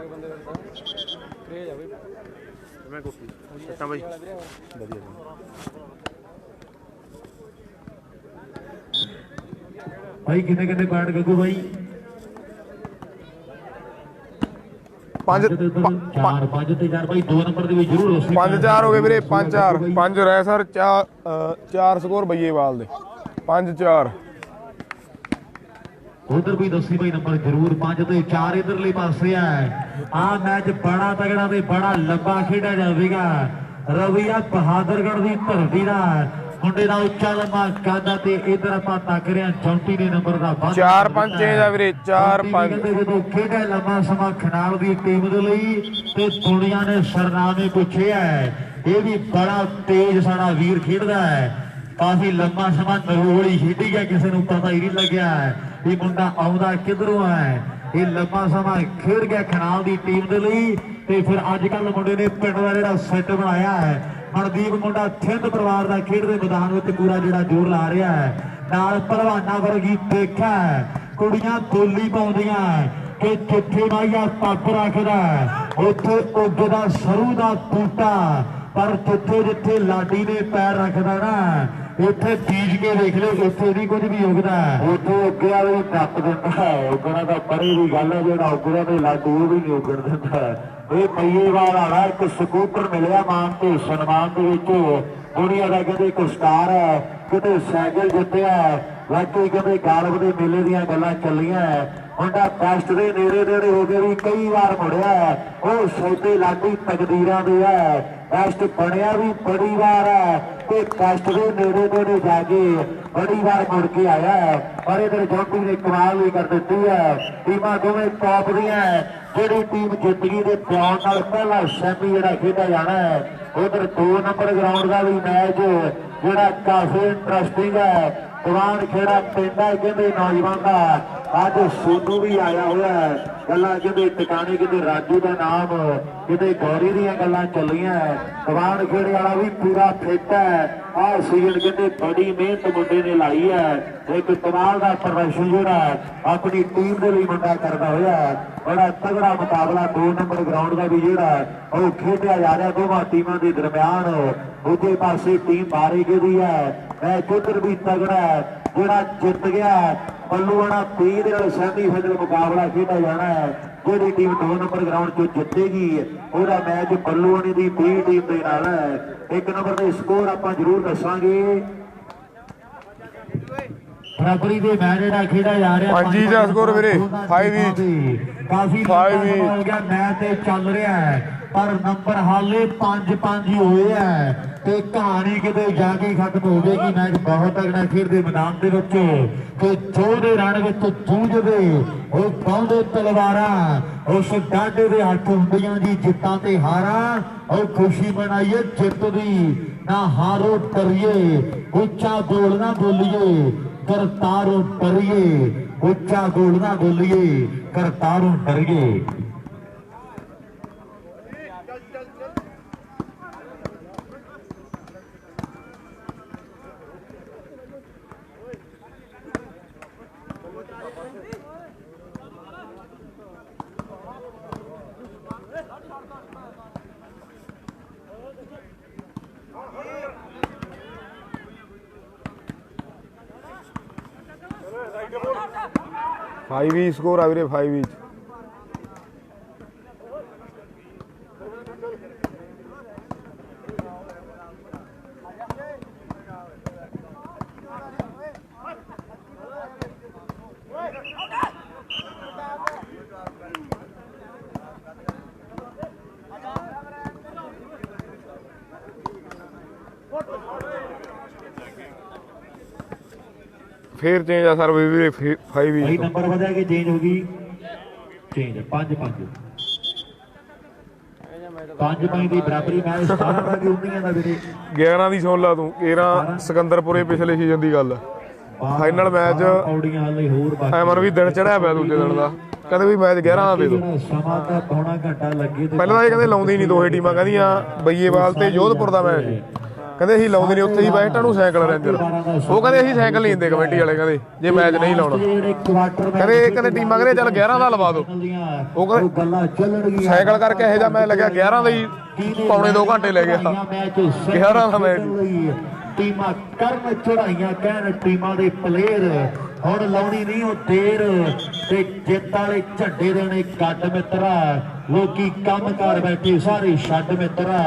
ਬੰਦੇ ਦਾ ਕ੍ਰੇਜ ਆ ਬਈ ਮੈਂ ਕੋਪੀ ਸੱਟਾਂ ਬਾਈ ਵਧੀਆ भाई कितने कितने पॉइंट गग्गू भाई 5 4 5 ਤੇ 4 भाई 2 नंबर ਦੇ ਵਿੱਚ ਜ਼ਰੂਰ ਉਸੇ 5-4 हो गए वीरे 5-4 5 रहे सर 4 स्कोर बईएवाल दे 5-4 ਉਧਰ ਵੀ ਦੱਸੀ ਭਾਈ ਨੰਬਰ ਜ਼ਰੂਰ 5 ਤੇ 4 ਇਧਰਲੇ ਪਾਸੇ ਆ ਆ ਮੈਚ ਬੜਾ ਤਗੜਾ ਤੇ ਬੜਾ ਲੰਬਾ ਖੇਡਿਆ ਜਾਵੇਗਾ ਰਵੀਆ ਬਹਾਦਰਗੜ੍ਹ ਦੀ ਧਰਤੀ ਦਾ ਮੁੰਡੇ ਦਾ ਉੱਚਾ ਲੰਮਾ ਕਾਦਾ ਤੇ ਇਧਰ ਆਪਾਂ ਤੱਕ ਰਿਆ 34 ਦੇ ਨੰਬਰ ਦਾ 4-5 ਚੇਂਜ ਆ ਵੀਰੇ 4-5 ਜਦੋਂ ਖੇਡਿਆ ਲੰਮਾ ਸਮਾਂ ਖਨਾਲ ਦੀ ਟੀਮ ਦੇ ਲਈ ਤੇ ਦੁਨੀਆ ਨੇ ਸਰਨਾਮੇ ਪੁੱਛਿਆ ਇਹ ਵੀ ਬੜਾ ਤੇਜ਼ ਸਾਡਾ ਵੀਰ ਖੇਡਦਾ ਹੈ ਕਾਫੀ ਲੰਮਾ ਸਮਾਂ ਨਰੋਲੀ ਖੇਡੀ ਗਿਆ ਕਿਸੇ ਨੂੰ ਪਤਾ ਹੀ ਨਹੀਂ ਲੱਗਿਆ ਇਹ ਮੁੰਡਾ ਆਉਂਦਾ ਕਿਧਰੋਂ ਹੈ ਇਹ ਲੰਮਾ ਸਮਾਂ ਖੇਡ ਗਿਆ ਖਨਾਲ ਦੀ ਟੀਮ ਦੇ ਲਈ ਤੇ ਫਿਰ ਅੱਜ ਕੱਲ ਮੁੰਡੇ ਨੇ ਪਿੰਡ ਦਾ ਜਿਹੜਾ ਸੈੱਟ ਬਣਾਇਆ ਹੈ ਮਨਦੀਪ ਮੁੰਡਾ ਥਿੰਦ ਪਰਿਵਾਰ ਦਾ ਖੇਡ ਦੇ ਮੈਦਾਨ ਵਿੱਚ ਪੂਰਾ ਜਿਹੜਾ ਜ਼ੋਰ ਲਾ ਰਿਹਾ ਹੈ ਨਾਲ ਪਹਿਲਵਾਨਾਂ ਵਰਗੀ ਦੇਖਿਆ ਕੁੜੀਆਂ ਬੋਲੀ ਪਾਉਂਦੀਆਂ ਕਿ ਜਿੱਥੇ ਮਾਈਆ ਪੱਗ ਰੱਖਦਾ ਉੱਥੇ ਉੱਗਦਾ ਸਰੂ ਦਾ ਬੂਟਾ ਪਰ ਜਿੱਥੇ ਜਿੱਥੇ ਲਾਡੀ ਨੇ ਪੈਰ ਰੱਖਦਾ ਨਾ ਉੱਥੇ ਬੀਜ ਕੇ ਦੇਖ ਲਿਓ ਉੱਥੇ ਨਹੀਂ ਕੁਝ ਵੀ ਉੱਗਦਾ ਉੱਥੇ ਉੱਗਿਆ ਵੀ ਟੱਪ ਦਿੰਦਾ ਉੱਗਣਾ ਤਾਂ ਪਰੇ ਦੀ ਗੱਲ ਹੈ ਜਿਹੜਾ ਉੱਗਦਾ ਤੇ ਲਾਡੂ ਉਹ ਵੀ ਨਹੀਂ ਉੱਗਣ ਦਿੰਦਾ ਇਹ ਪਈਏਵਾਲ ਵਾਲਾ ਇੱਕ ਸਕੂਟਰ ਮਿਲਿਆ ਮਾਨ ਤੇ ਸਨਮਾਨ ਦੇ ਵਿੱਚ ਦੁਨੀਆ ਦਾ ਕਹਿੰਦੇ ਇੱਕ ਸਟਾਰ ਹੈ ਕਿਤੇ ਸਾਈਕਲ ਜਿੱਤਿਆ ਵਾਕਈ ਕਹਿੰਦੇ ਗਾਲਬ ਦੇ ਮੇਲੇ ਦੀਆਂ ਗੱਲਾਂ ਚੱਲੀਆਂ ਮੁੰਡਾ ਟੈਸਟ ਦੇ ਨੇੜੇ ਨੇੜੇ ਹੋ ਕੇ ਵੀ ਕਈ ਵਾਰ ਮੁੜਿਆ ਉਹ ਸੌਦੇ ਲਾਡੀ ਤਕਦੀਰਾਂ ਦੇ ਹੈ ਟੈਸਟ ਬਣਿਆ ਵੀ ਬੜੀ ਵਾਰ ਹੈ ਤੇ ਟੈਸਟ ਦੇ ਨੇੜੇ ਨੇੜੇ ਜਾ ਕੇ ਬੜੀ ਵਾਰ ਮੁੜ ਕੇ ਆਇਆ ਪਰ ਇਧਰ ਜੋਟੀ ਨੇ ਕਮਾਲ ਵੀ ਕਰ ਦਿੱਤੀ ਹੈ ਟੀਮਾਂ ਦੋਵੇਂ ਟੌਪ ਦੀਆਂ ਜਿਹੜੀ ਟੀਮ ਜਿੱਤ ਗਈ ਦੇ ਪਿਆਰ ਨਾਲ ਪਹਿਲਾ ਸੈਮੀ ਜਿਹੜਾ ਖੇਡਿਆ ਜਾਣਾ ਹੈ ਉਧਰ 2 ਨੰਬਰ ਗਰਾਊਂਡ ਦਾ ਵੀ ਮੈਚ ਜਿਹੜਾ ਕਾਫੀ ਇੰਟਰਸਟਿੰਗ ਹੈ ਦੀਵਾਨ ਖੇੜਾ ਪਿੰਡ ਹੈ ਕਹਿੰਦੇ ਨੌਜਵਾਨ ਦਾ ਅੱਜ ਸੋਨੂ ਵੀ ਆਇਆ ਹੋਇਆ ਗੱਲਾਂ ਕਹਿੰਦੇ ਟਿਕਾਣੇ ਕਿਤੇ ਰਾਜੂ ਦਾ ਨਾਮ ਕਿਤੇ ਗੌਰੀ ਦੀਆਂ ਗੱਲਾਂ ਚੱਲੀਆਂ ਦੀਵਾਨ ਖੇੜੇ ਵਾਲਾ ਵੀ ਪੂਰਾ ਫਿੱਟ ਹੈ ਆਹ ਸੀਜ਼ਨ ਕਹਿੰਦੇ ਬੜੀ ਮਿਹਨਤ ਮੁੰਡੇ ਨੇ ਲਾਈ ਹੈ ਇੱਕ ਕਮਾਲ ਦਾ ਪ੍ਰਦਰਸ਼ਨ ਜਿਹੜਾ ਆਪਣੀ ਟੀਮ ਦੇ ਲਈ ਮੁੰਡਾ ਕਰਦਾ ਹੋਇਆ ਬੜਾ ਤਗੜਾ ਮੁਕਾਬਲਾ 2 ਨੰਬਰ ਗਰਾਊਂਡ ਦਾ ਵੀ ਜਿਹੜਾ ਉਹ ਖੇਡਿਆ ਜਾ ਰਿਹਾ ਦੋਵਾਂ ਟੀਮਾਂ ਦੇ ਦਰਮਿਆਨ ਦੂਜੇ ਪਾਸੇ ਟੀਮ ਬਾਰੀਕੇ ਦੀ ਹੈ ਮੈਚ ਉਧਰ ਵੀ ਤਗੜਾ ਜਿਹੜਾ ਜਿੱਤ ਗਿਆ ਬੱਲੂਆਣਾ 30 ਦੇ ਨਾਲ ਸੈਮੀਫਾਈਨਲ ਮੁਕਾਬਲਾ ਖੇਡਿਆ ਜਾਣਾ ਹੈ। ਜਿਹੜੀ ਟੀਮ 2 ਨੰਬਰ ਗਰਾਊਂਡ 'ਚੋਂ ਜਿੱਤੇਗੀ ਉਹਦਾ ਮੈਚ ਬੱਲੂਆਣੇ ਦੀ B ਟੀਮ ਦੇ ਨਾਲ ਹੈ। 1 ਨੰਬਰ ਦੇ ਸਕੋਰ ਆਪਾਂ ਜ਼ਰੂਰ ਦੱਸਾਂਗੇ। ਬਰਾਬਰੀ ਦੇ ਮੈਚ ਜਿਹੜਾ ਖੇਡਿਆ ਜਾ ਰਿਹਾ 5 ਦਾ ਸਕੋਰ ਵੀਰੇ 5 each ਕਾਫੀ ਲੰਬਾ ਹੋ ਗਿਆ ਮੈਚ ਤੇ ਚੱਲ ਰਿਹਾ ਹੈ ਪਰ ਨੰਬਰ ਹਾਲੇ 5-5 ਹੀ ਹੋਏ ਹੈ ਤੇ ਕਹਾਣੀ ਕਿਤੇ ਜਾ ਕੇ ਖਤਮ ਹੋਵੇਗੀ। ਮੈਚ ਬਹੁਤ ਤਗੜਾ ਖੇਡਦੇ ਮੈਦਾਨ ਦੇ ਵਿੱਚ ਤੇ ਜੋ ਦੇ ਰਣ ਵਿੱਚ ਜੂਝਦੇ ਉਹ ਪਾਉਂਦੇ ਤਲਵਾਰਾਂ ਉਸ ਡਾਢੇ ਦੇ ਹੱਥ ਹੁੰਦੀਆਂ ਜੀ ਜਿੱਤਾਂ ਤੇ ਹਾਰਾਂ। ਉਹ ਖੁਸ਼ੀ ਮਨਾਈਏ ਜਿੱਤ ਦੀ ਨਾ ਹਾਰੋ ਡਰੀਏ ਉੱਚਾ ਬੋਲ ਨਾ ਬੋਲੀਏ ਕਰਤਾਰੋਂ ਡਰੀਏ ਉੱਚਾ ਬੋਲ ਨਾ ਬੋਲੀਏ ਕਰਤਾਰੋਂ ਡਰੀਏ। फाइव ही स्कोर आ वीरे 5 each फिर चेंज आ सर वीरे 5 भाई each नंबर ਵਧਿਆ ਕਿ ਚੇਂਜ ਹੋ ਗਈ ਚੇਂਜ 5-5 5-5 ਦੀ ਬਰਾਬਰੀ ਮੈਚ ਸਟਾਰਟ ਹੋ ਗਈ ਹੁੰਦੀਆਂ ਦਾ ਵੀਰੇ 11 ਦੀ ਸੁਣ ਲਾ ਤੂੰ 13 ਸਿਕੰਦਰਪੁਰੇ ਪਿਛਲੇ ਸੀਜ਼ਨ ਦੀ ਗੱਲ ਫਾਈਨਲ ਮੈਚ ਪੌੜੀਆਂ ਹਾਲੇ ਹੋਰ ਬਾਕੀ ਐਮਨ ਵੀ ਦਿਨ ਚੜਿਆ ਪਿਆ ਦੂਜੇ ਦਿਨ ਦਾ ਕਹਿੰਦੇ ਵੀ ਮੈਚ 11 ਦਾ ਦੇ ਦੋ ਸਮਾਂ ਤਾਂ ਪੌਣਾ ਘੰਟਾ ਲੱਗੇ ਤੇ ਪਹਿਲਾਂ ਤਾਂ ਇਹ ਕਹਿੰਦੇ ਲਾਉਂਦੇ ਹੀ ਨਹੀਂ ਦੋਹੇ ਟੀਮਾਂ ਕਹਿੰਦੀਆਂ ਬਈਏਵਾਲ ਤੇ ਜੋਧਪੁਰ ਦਾ ਮੈਚ ਕਹਿੰਦੇ ਅਸੀਂ ਲਾਉਂਦੇ ਨਹੀਂ ਉੱਥੇ ਹੀ ਬੈਠਾਂ ਨੂੰ ਸਾਈਕਲ ਰੇਂਜਰ ਉਹ ਕਹਿੰਦੇ ਅਸੀਂ ਸਾਈਕਲ ਨਹੀਂ ਦਿੰਦੇ ਕਮੇਟੀ ਵਾਲੇ ਕਹਿੰਦੇ ਜੇ ਮੈਚ ਨਹੀਂ ਲਾਉਣਾ ਕਹਿੰਦੇ ਟੀਮਾਂ ਕਹਿੰਦੇ ਚੱਲ 11 ਦਾ ਲਵਾ ਦੋ ਉਹ ਕਹਿੰਦੇ ਗੱਲਾਂ ਚੱਲਣਗੀਆਂ ਸਾਈਕਲ ਕਰਕੇ ਇਹੋ ਜਿਹਾ ਮੈਚ ਲੱਗਿਆ 11 ਦਾ ਹੀ ਪੌਣੇ 2 ਘੰਟੇ ਲੈ ਗਿਆ 11 ਦਾ ਮੈਚ ਟੀਮਾਂ ਕਰਨ ਚੜਾਈਆਂ ਕਹਿਣ ਟੀਮਾਂ ਦੇ ਪਲੇਅਰ ਹੁਣ ਲਾਉਣੀ ਨਹੀਂ ਉਹ ਦੇਰ ਤੇ ਜਿੱਤ ਵਾਲੇ ਝੰਡੇ ਦੇਣੇ ਗੱਡ ਮਿੱਤਰਾ ਲੋਕੀ ਕੰਮ ਕਰ ਬੈਠੇ ਸਾਰੇ ਛੱਡ ਮਿੱਤਰਾ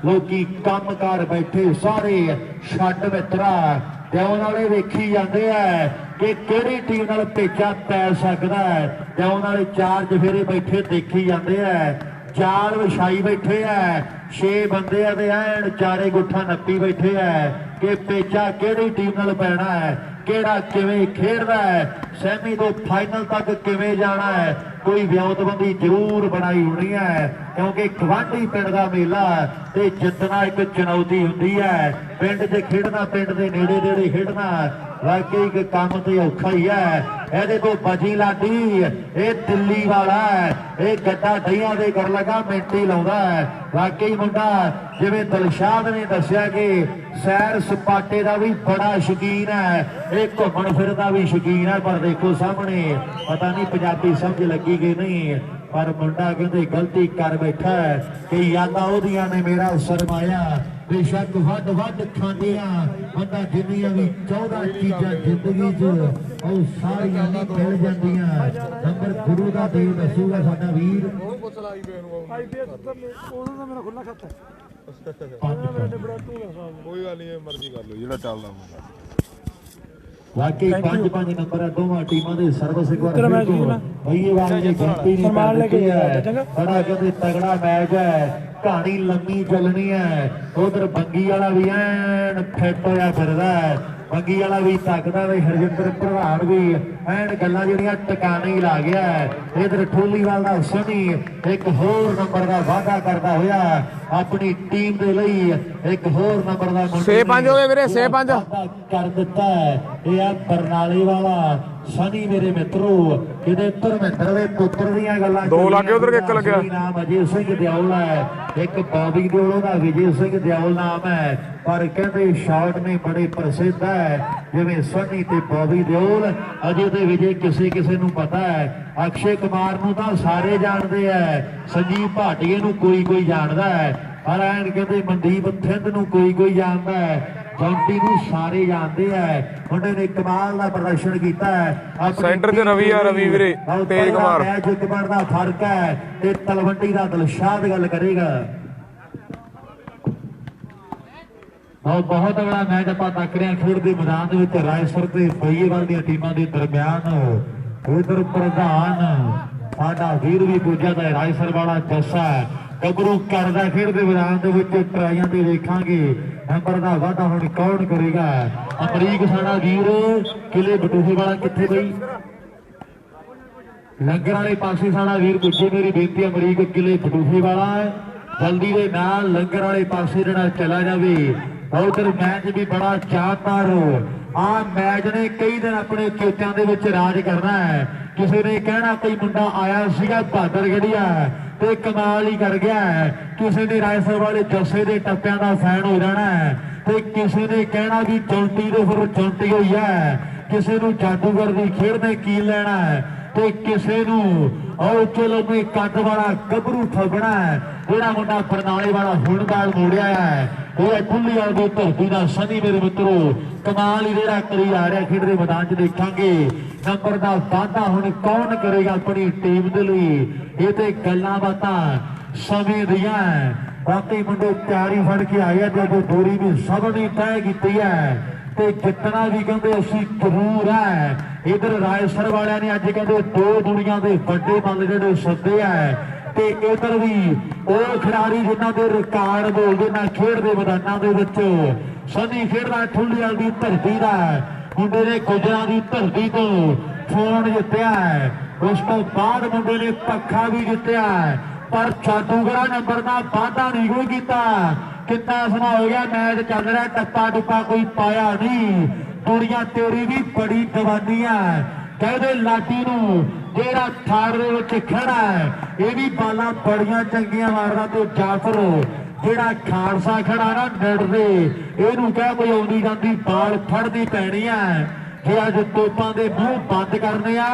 ਲੋਕੀ ਕੰਮ ਕਰ ਬੈਠੇ ਸਾਰੇ ਛੱਡ ਮਿੱਤਰਾ ਦਿਉਣ ਵਾਲੇ ਵੇਖੀ ਜਾਂਦੇ ਆ ਕਿ ਕਿਹੜੀ ਟੀਮ ਨਾਲ ਭੇਜਾ ਪੈ ਸਕਦਾ ਹੈ ਦਿਉਣ ਵਾਲੇ 4 ਚਫੇਰੇ ਬੈਠੇ ਦੇਖੀ ਜਾਂਦੇ ਆ ਚਾਰ ਵਿਛਾਈ ਬੈਠੇ ਆ 6 ਬੰਦੇ ਆ ਤੇ ਐਨ ਚਾਰੇ ਗੁੱਠਾ ਨੱਪੀ ਬੈਠੇ ਆ ਕਿ ਪੇਚਾ ਕਿਹੜੀ ਟੀਮ ਨਾਲ ਪੈਣਾ ਹੈ ਕਿਹੜਾ ਕਿਵੇਂ ਖੇਡਦਾ ਹੈ ਸੈਮੀ ਤੋਂ ਫਾਈਨਲ ਤੱਕ ਕਿਵੇਂ ਜਾਣਾ ਹੈ ਕੋਈ ਵਿਉਂਤਬੰਦੀ ਜ਼ਰੂਰ ਬਣਾਈ ਹੋਣੀ ਹੈ ਕਿਉਂਕਿ ਗਵਾਂਢੀ ਪਿੰਡ ਦਾ ਮੇਲਾ ਤੇ ਜਿੱਤਣਾ ਇੱਕ ਚੁਣੌਤੀ ਹੁੰਦੀ ਹੈ ਪਿੰਡ 'ਚ ਖੇਡਣਾ ਪਿੰਡ ਦੇ ਨੇੜੇ ਨੇੜੇ ਖੇਡਣਾ ਵਾਕਈ ਇੱਕ ਕੰਮ ਤੇ ਔਖਾ ਹੀ ਹੈ ਇਹਦੇ ਤੋਂ ਬਚੀ ਲਾਡੀ ਇਹ ਦਿੱਲੀ ਵਾਲਾ ਹੈ ਇਹ ਗੱਡਾ ਡਈਆਂ ਦੇ ਕਰ ਲਗਾ ਮਿੰਟੀ ਲਾਉਂਦਾ ਹੈ ਵਾਕਈ ਮੁੰਡਾ ਜਿਵੇਂ ਦਿਲਸ਼ਾਦ ਨੇ ਦੱਸਿਆ ਕਿ ਸੈਰ ਸਪਾਟੇ ਦਾ ਵੀ ਬੜਾ ਸ਼ੌਕੀਨ ਹੈ ਇਹ ਘੁੰਮਣ ਫਿਰਨ ਦਾ ਵੀ ਸ਼ੌਕੀਨ ਹੈ ਪਰ ਦੇਖੋ ਸਾਹਮਣੇ ਪਤਾ ਨਹੀਂ ਪੰਜਾਬੀ ਸਮਝ ਲੱਗੀ ਕਿ ਨਹੀਂ ਪਰ ਮੁੰਡਾ ਕਹਿੰਦੇ ਗਲਤੀ ਕਰ ਬੈਠਾ ਕਿ ਯਾਦਾਂ ਉਹਦੀਆਂ ਨੇ ਮੇਰਾ ਸਰਮਾਇਆ ਬੇਸ਼ੱਕ ਵੱਧ ਖਾਂਦੀਆਂ ਬੰਦਾ ਜਿੰਨੀਆਂ ਵੀ 14 ਚੀਜ਼ਾਂ ਜ਼ਿੰਦਗੀ 'ਚ ਉਹ ਸਾਰੀਆਂ ਨਹੀਂ ਮਿਲ ਜਾਂਦੀਆਂ ਨੰਬਰ ਗੁਰੂ ਦਾ ਦੇਵ ਦੱਸੂਗਾ ਸਾਡਾ ਵੀਰ ਕੋਈ ਗੱਲ ਨਹੀਂ ਮਰਜ਼ੀ ਕਰ ਲਓ ਜਿਹੜਾ ਚੱਲਦਾ ਹੁੰਦਾ ਵਾਕਈ 5 ਨੰਬਰ ਆ ਦੋਵਾਂ ਟੀਮਾਂ ਦੇ ਸਰਵਿਸ ਇੱਕ ਵਾਰ ਬਈਏਵਾਲ ਦੀ ਗਿਣਤੀ ਨਹੀਂ ਹੈ ਬੜਾ ਕਹਿੰਦੇ ਤਗੜਾ ਮੈਚ ਹੈ ਕਹਾਣੀ ਲੰਮੀ ਚੱਲਣੀ ਹੈ ਉਧਰ ਬੰਗੀ ਵਾਲਾ ਵੀ ਐਨ ਫਿੱਟ ਹੋਇਆ ਫਿਰਦਾ ਹੈ ਬੰਗੀ ਵਾਲਾ ਵੀ ਤੱਕਦਾ ਵੀ ਹਰਜਿੰਦਰ ਪ੍ਰਧਾਨ ਵੀ ਐਨ ਗੱਲਾਂ ਜਿਹੜੀਆਂ ਟਿਕਾਣੇ ਹੀ ਲਾ ਗਿਆ ਇਧਰ ਠੋਲੀਵਾਲ ਦਾ ਸਨੀ ਇੱਕ ਹੋਰ ਨੰਬਰ ਦਾ ਵਾਅਦਾ ਕਰਦਾ ਹੋਇਆ ਆਪਣੀ ਟੀਮ ਦੇ ਲਈ ਇੱਕ ਹੋਰ ਨੰਬਰ ਦਾ 6-5 ਹੋ ਗਏ ਵੀਰੇ 6-5 ਕਰ ਦਿੱਤਾ ਇਹ ਆ ਬਰਨਾਲੇ ਵਾਲਾ ਸਨੀ ਮੇਰੇ ਮਿੱਤਰੋ ਕਿਤੇ ਧਰਮਿੰਦਰ ਦੇ ਪੁੱਤਰ ਦੀਆਂ ਗੱਲਾਂ 2 ਲੱਗੇ ਉਧਰ ਇੱਕ ਲੱਗਿਆ ਨਾਮ ਅਜੇ ਸਿੰਘ ਦਿਓਲ ਹੈ ਇੱਕ ਬੌਬੀ ਦਿਓਲ ਦਾ ਵਿਜੇ ਸਿੰਘ ਦਿਓਲ ਨਾਮ ਹੈ ਪਰ ਕਹਿੰਦੇ ਸ਼ਾਟ ਨੇ ਬੜੇ ਪ੍ਰਸਿੱਧ ਹੈ ਜਿਵੇਂ ਸਨੀ ਤੇ ਬੌਬੀ ਦਿਓਲ ਅਜੇ ਤੇ ਵਿਜੇ ਕਿਸੇ ਨੂੰ ਪਤਾ ਹੈ ਅਕਸ਼ੇ ਕੁਮਾਰ ਨੂੰ ਤਾਂ ਸਾਰੇ ਜਾਣਦੇ ਆ ਸੰਜੀਵ ਭਾਟੀਏ ਨੂੰ ਕੋਈ ਜਾਣਦਾ ਹੈ ਪਰ ਐਨ ਕਹਿੰਦੇ ਮਨਦੀਪ ਥਿੰਦ ਨੂੰ ਕੋਈ ਜਾਣਦਾ ਹੈ ਜੌਂਟੀ ਨੂੰ ਸਾਰੇ ਜਾਣਦੇ ਆ ਮੁੰਡੇ ਨੇ ਕਮਾਲ ਦਾ ਪ੍ਰਦਰਸ਼ਨ ਕੀਤਾ ਹੈ ਸੈਂਟਰ 'ਚ ਰਵੀ ਆ ਰਵੀ ਵੀਰੇ ਤੇਜ ਕੁਮਾਰ ਮੈਚ ਜਿੱਤਣ ਦਾ ਫਰਕ ਹੈ ਤੇ ਤਲਵੰਡੀ ਦਾ ਦਿਲਸ਼ਾਦ ਗੱਲ ਕਰੇਗਾ ਬਹੁਤ ਬੜਾ ਮੈਚ ਆਪਾਂ ਤੱਕ ਰਹੇ ਖੇਡ ਦੇ ਮੈਦਾਨ ਦੇ ਵਿੱਚ ਰਾਏਸਰ ਤੇ ਬਈਏਵਾਲ ਦੀਆਂ ਟੀਮਾਂ ਦੇ ਦਰਮਿਆਨ ਉਧਰ ਪ੍ਰਧਾਨ ਸਾਡਾ ਵੀਰ ਵੀ ਪੁੱਜਾ ਦਾ ਰਾਏਸਰ ਵਾਲਾ ਜੱਸਾ ਗੱਭਰੂ ਕਰਦਾ ਖੇਡ ਦੇ ਮੈਦਾਨ ਦੇ ਵਿੱਚ ਟਰਾਈਆਂ ਤੇ ਵੇਖਾਂਗੇ ਨੰਬਰ ਦਾ ਵਾਧਾ ਹੁਣ ਕੌਣ ਕਰੇਗਾ ਅਮਰੀਕ ਸਾਡਾ ਵੀਰ ਕਿਲੇ ਬਟੂਹੇ ਵਾਲਾ ਕਿੱਥੇ ਬਈ ਲੰਗਰ ਵਾਲੇ ਪਾਸੇ ਸਾਡਾ ਵੀਰ ਪੁੱਜੇ ਮੇਰੀ ਬੇਨਤੀ ਅਮਰੀਕ ਕਿਲੇ ਬਟੂਹੇ ਵਾਲਾ ਜਲਦੀ ਦੇ ਨਾਲ ਲੰਗਰ ਵਾਲੇ ਪਾਸੇ ਜਿਹੜਾ ਚਲਾ ਜਾਵੇ ਉਧਰ ਮੈਚ ਵੀ ਬੜਾ ਚਾਹਤਾਰ ਆ ਮੈਚ ਨੇ ਕਈ ਦਿਨ ਆਪਣੇ ਚੋਟਾਂ ਦੇ ਵਿੱਚ ਰਾਜ ਕਰਨਾ ਹੈ ਕਿਸੇ ਨੇ ਕਹਿਣਾ ਕੋਈ ਮੁੰਡਾ ਆਇਆ ਸੀਗਾ ਬਹਾਦਰਗੜੀਆ ਤੇ ਕਮਾਲ ਹੀ ਕਰ ਗਿਆ ਕਿਸੇ ਨੇ ਰਾਏਸਰ ਵਾਲੇ ਜੱਸੇ ਦੇ ਟੱਪਿਆਂ ਦਾ ਫੈਨ ਹੋ ਜਾਣਾ ਤੇ ਕਿਸੇ ਨੇ ਕਹਿਣਾ ਵੀ ਚੌਂਟੀ ਦੇ ਫਿਰ ਚੌਂਟੀ ਹੋਈ ਹੈ ਕਿਸੇ ਨੂੰ ਜਾਦੂਗਰ ਦੀ ਖੇਡ ਨੇ ਕੀ ਲੈਣਾ ਤੇ ਕਿਸੇ ਨੂੰ ਉਹ ਚਲੋ ਕੋਈ ਕੱਦ ਵਾਲਾ ਗੱਭਰੂ ਠੱਗਣਾ ਜਿਹੜਾ ਮੁੰਡਾ ਬਰਨਾਲੇ ਵਾਲਾ ਹੁਣ ਬਾਲ ਮੋੜਿਆ ਇਹ ਖੁੱਲੀ ਵਾਲੀ ਦੀ ਧਰਤੀ ਦਾ ਸਨੀ ਮੇਰੇ ਮਿੱਤਰੋ ਕਮਾਲ ਹੀ ਜਿਹੜਾ ਕਰੀ ਆ ਰਿਹਾ ਖੇਡ ਦੇ ਮੈਦਾਨ 'ਚ ਦੇਖਾਂਗੇ ਨੰਬਰ ਦਾ ਵਾਧਾ ਹੁਣ ਕੌਣ ਕਰੇਗਾ ਆਪਣੀ ਟੀਮ ਦੇ ਲਈ ਇਹ ਤੇ ਗੱਲਾਂ ਬਾਤਾਂ ਸਮੇਂ ਦੀਆਂ ਬਾਕੀ ਮੁੰਡੇ ਤਿਆਰੀ ਫੜ ਕੇ ਆਏ ਆ ਤੇ ਦੂਰੀ ਵੀ ਸਭ ਨੇ ਤੈਅ ਕੀਤੀ ਹੈ ਤੇ ਜਿੱਤਣਾ ਵੀ ਕਹਿੰਦੇ ਅਸੀਂ ਜ਼ਰੂਰ ਹੈ ਇਧਰ ਰਾਏਸਰ ਵਾਲਿਆਂ ਨੇ ਅੱਜ ਕਹਿੰਦੇ ਦੋ ਦੁਨੀਆ ਦੇ ਵੱਡੇ ਬੰਦ ਜਿਹੜੇ ਸੱਦੇ ਆ ਤੇ ਇਧਰ ਵੀ ਉਹ ਖਿਡਾਰੀ ਜਿਨ੍ਹਾਂ ਦੇ ਰਿਕਾਰਡ ਬੋਲਦੇ ਨਾ ਖੇਡ ਦੇ ਮੈਦਾਨਾਂ ਦੇ ਵਿੱਚ ਸਨੀ ਖੇਡਦਾ ਠੁੱਲੀਆਂ ਦੀ ਧਰਤੀ ਦਾ ਮੁੰਡੇ ਨੇ ਗੁਜਰਾਂ ਦੀ ਧਰਤੀ ਤੋਂ ਫੋਨ ਜਿੱਤਿਆ ਉਸ ਤੋਂ ਬਾਅਦ ਮੁੰਡੇ ਨੇ ਪੱਖਾ ਵੀ ਜਿੱਤਿਆ ਪਰ ਜਾਦੂਗਰਾ ਨੰਬਰ ਦਾ ਵਾਧਾ ਨਹੀਂ ਕੋਈ ਕੀਤਾ ਕਿੰਨਾ ਸਮਾਂ ਹੋ ਗਿਆ ਮੈਚ ਚੱਲ ਰਿਹਾ ਟੱਪਾ ਟੁੱਪਾ ਕੋਈ ਪਾਇਆ ਨਹੀਂ ਦੁਨੀਆ ਤੇਰੀ ਵੀ ਬੜੀ ਜਵਾਨੀ ਹੈ ਕਹਿੰਦੇ ਲਾਟੀ ਨੂੰ ਜਿਹੜਾ ਥਾੜ ਦੇ ਵਿੱਚ ਖੜਾ ਇਹ ਵੀ ਬਾਲਾਂ ਬੜੀਆਂ ਚੰਗੀਆਂ ਮਾਰਦਾ ਤੇ ਜਾਫਰ ਜਿਹੜਾ ਖਾਲਸਾ ਖੜਾ ਨਾ ਨੇੜ ਦੇ ਇਹਨੂੰ ਕਹਿ ਕੋਈ ਆਉਂਦੀ ਜਾਂਦੀ ਬਾਲ ਫੜਦੀ ਪੈਣੀ ਹੈ ਜੇ ਅੱਜ ਤੋਪਾਂ ਦੇ ਮੂੰਹ ਬੰਦ ਕਰਨੇ ਆ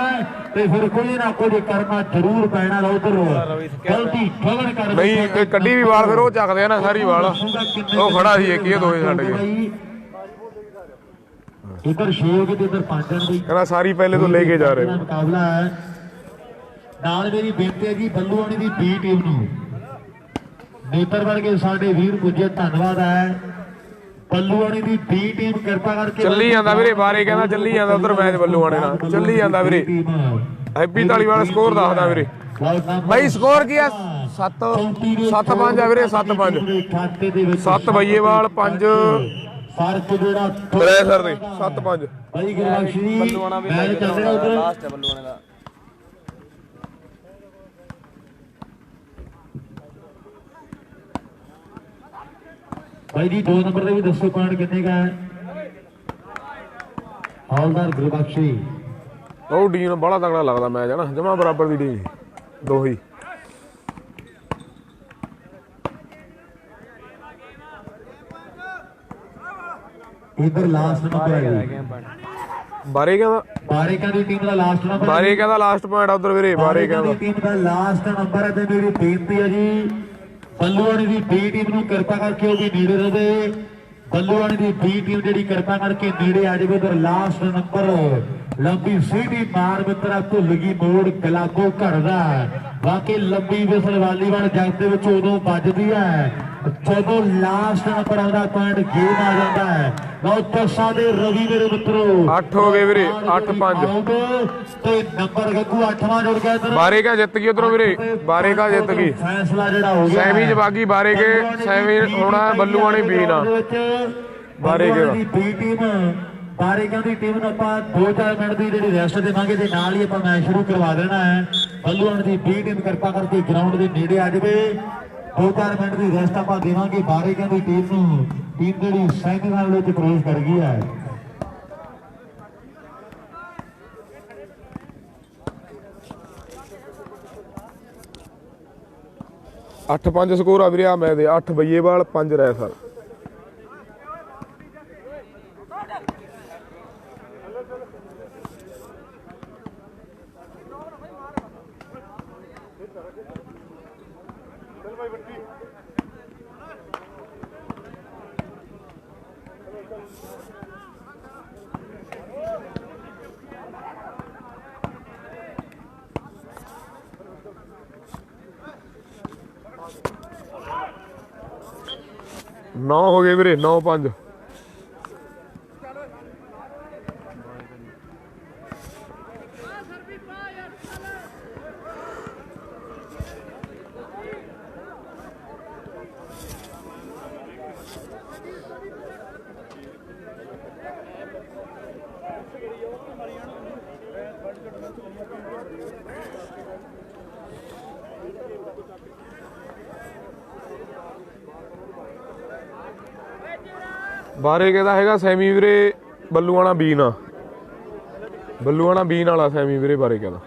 ਤੇ ਫਿਰ ਕੋਈ ਨਾ ਕੁਝ ਕਰਨਾ ਜ਼ਰੂਰ ਪੈਣਾ ਉਧਰ ਗਲਤੀ ਖਬਰ ਕਰ ਨਹੀਂ ਇਹ ਕੱਢੀ ਵੀ ਵਾਲ ਫਿਰ ਉਹ ਚੱਕਦੇ ਆ ਨਾ ਸਾਰੀ ਵਾਲ ਉਹ ਖੜਾ ਸੀ ਇੱਕ ਇਹ ਦੋਏ ਛੱਡ ਕੇ ਇਧਰ 6 ਹੋ ਗਏ ਤੇ ਇਧਰ 5 ਦੀ ਕਹਿੰਦਾ ਸਾਰੀ ਪਹਿਲੇ ਤੋਂ ਲੈ ਕੇ ਜਾ ਰਹੇ ਮੁਕਾਬਲਾ ਹੈ ਨਾਲ ਮੇਰੀ ਬੇਨਤੀ ਹੈ ਜੀ ਬੱਲੂਆਣੀ ਦੀ ਬੀ ਟੀਮ ਨੂੰ ਨੇਤਰ ਵਰਗੇ ਸਾਡੇ ਵੀਰ ਪੁੱਜੇ ਧੰਨਵਾਦ ਹੈ ਬੱਲੂਆਣੀ ਦੀ ਬੀ ਟੀਮ ਕਿਰਪਾ ਕਰਕੇ ਚੱਲੀ ਜਾਂਦਾ ਵੀਰੇ ਬਾਰੇ ਕਹਿੰਦਾ ਚੱਲੀ ਜਾਂਦਾ ਉਧਰ ਮੈਚ ਬੱਲੂਆਣੇ ਨਾਲ ਚੱਲੀ ਜਾਂਦਾ ਵੀਰੇ ਹੈਪੀ ਧਾਲੀਵਾਲ ਸਕੋਰ ਦੱਸਦਾ ਵੀਰੇ ਬਾਈ ਸਕੋਰ ਕੀ ਆ 7-5 ਆ ਵੀਰੇ 7-5 7 ਬਈਏਵਾਲ 5 ਫਰਕ ਜਿਹੜਾ ਰੈਸਰ ਦੇ 7-5 ਬਾਈ ਗੁਰਬਖਸ਼ੀ ਬੱਲੂਆਣਾ ਵੀ ਮੈਚ ਚੱਲ ਰਿਹਾ ਉਧਰ ਲਾਸਟ ਹੈ ਬੱਲੂਆਣੇ ਦਾ भाई जी 2 नंबर ਦੇ ਵੀ ਦੱਸੋ ਪੁਆਇੰਟ ਕਿੰਨੇ ਦਾ ਹੈ ਹੌਲਦਾਰ ਗੁਰਬਖਸ਼ੀ ਉਹ ਡੀ ਨੂੰ ਬੜਾ ਤਗੜਾ ਲੱਗਦਾ ਮੈਚ ਹੈ ਨਾ ਜਮਾ ਬਰਾਬਰ ਦੀ ਡੀ ਦੋ ਹੀ ਇਧਰ ਲਾਸਟ ਨੰਬਰ ਹੈ ਬਾਰੇ ਕਹਿੰਦਾ ਬਾਰੇਕਾ ਦੀ ਟੀਮ ਦਾ ਲਾਸਟ ਨੰਬਰ ਬਾਰੇ ਕਹਿੰਦਾ ਲਾਸਟ ਪੁਆਇੰਟ ਉਧਰ ਵੀਰੇ ਬਾਰੇ ਕਹਿੰਦਾ ਟੀਮ ਦਾ ਲਾਸਟ ਨੰਬਰ ਹੈ ਤੇ ਮੇਰੀ ਬੇਨਤੀ ਹੈ ਜੀ ਬੱਲੂਆਣੀ ਦੀ ਬੀ ਟੀਮ ਨੂੰ ਕਿਰਪਾ ਕਰਕੇ ਉਹ ਵੀ ਨੇੜੇ ਰਹੇ ਬੱਲੂਆਣੀ ਦੀ ਬੀ ਟੀਮ ਜਿਹੜੀ ਕਿਰਪਾ ਕਰਕੇ ਨੇੜੇ ਆ ਜਾਵੇ ਉਧਰ ਲਾਸਟ ਨੰਬਰ ਲੰਬੀ ਸੀਟੀ ਮਾਰ ਮਿੱਤਰਾ ਭੁੱਲ ਗਈ ਮੋੜ ਗਲਾਬੋ ਘਰ ਦਾ ਬਾਕੀ ਲੰਬੀ ਵਿਸਲ ਵਾਲੀਵਾਲ ਜੱਗ ਦੇ ਵਿੱਚ ਉਦੋਂ ਵੱਜਦੀ ਹੈ ਜਦੋਂ ਲਾਸਟ ਨੰਬਰ ਆਉਂਦਾ ਪੁਆਇੰਟ ਗੇਮ ਆ ਜਾਂਦਾ ਹੈ ਲਓ ਤਸਾ ਦੇ ਰਵੀ ਮੇਰੇ ਮਿੱਤਰੋ 8 ਹੋ ਗਏ ਵੀਰੇ 8-5 ਤੇ ਨੰਬਰ ਗੱਗੂ 8ਵਾਂ ਜੁੜ ਗਿਆ ਇਧਰ ਬਾਰੇਕਾ ਜਿੱਤ ਗਈ ਉਧਰੋਂ ਵੀਰੇ ਬਾਰੇਕਾ ਜਿੱਤ ਗਈ ਫੈਸਲਾ ਜਿਹੜਾ ਹੋ ਗਿਆ ਸੈਮੀ ਚ ਬਾਗੀ ਬਾਰੇਕੇ ਸੈਮੀ ਹੋਣਾ ਬੱਲੂਆਣੀ ਬੀ ਨਾਲ ਬਾਰੇਕੇ ਦਾ ਬੀ ਟੀਮ ਬਾਰੇਕਾਂ ਦੀ ਟੀਮ ਨੂੰ ਆਪਾਂ 2-4 ਮਿੰਟ ਦੀ ਜਿਹੜੀ ਰੈਸਟ ਦੇਵਾਂਗੇ ਤੇ ਨਾਲ ਹੀ ਆਪਾਂ ਮੈਚ ਸ਼ੁਰੂ ਕਰਵਾ ਦੇਣਾ ਹੈ ਬੱਲੂਆਣੀ ਦੀ ਬੀ ਟੀਮ ਕਿਰਪਾ ਕਰਕੇ ਗਰਾਊਂਡ ਦੇ ਨੇੜੇ ਆ ਜਾਵੇ 2-4 ਮਿੰਟ ਦੀ ਰੈਸਟ ਆਪਾਂ ਦੇਵਾਂਗੇ ਬਾਰੇਕਾਂ ਦੀ ਟੀਮ ਨੂੰ ਟੀਮ ਜਿਹੜੀ ਸੈਮੀਫਾਈਨਲ ਵਿੱਚ ਪ੍ਰਵੇਸ਼ ਕਰ ਗਈ ਹੈ 8-5 ਸਕੋਰ ਆ ਵੀਰੇ ਆ ਮੈਚ ਦੇ 8 ਬਈਏਵਾਲ 5 ਰੈਸਰ 9 ਹੋ ਗਏ ਵੀਰੇ 9-5। ਬਾਰੇ ਕਹਿੰਦਾ ਹੈਗਾ ਸੈਮੀ ਵੀਰੇ ਬੱਲੂਆਣਾ ਬੀਨ ਆ, ਬੱਲੂਆਣਾ ਬੀਨ ਵਾਲਾ ਸੈਮੀ ਵੀਰੇ ਬਾਰੇ ਕਹਿੰਦਾ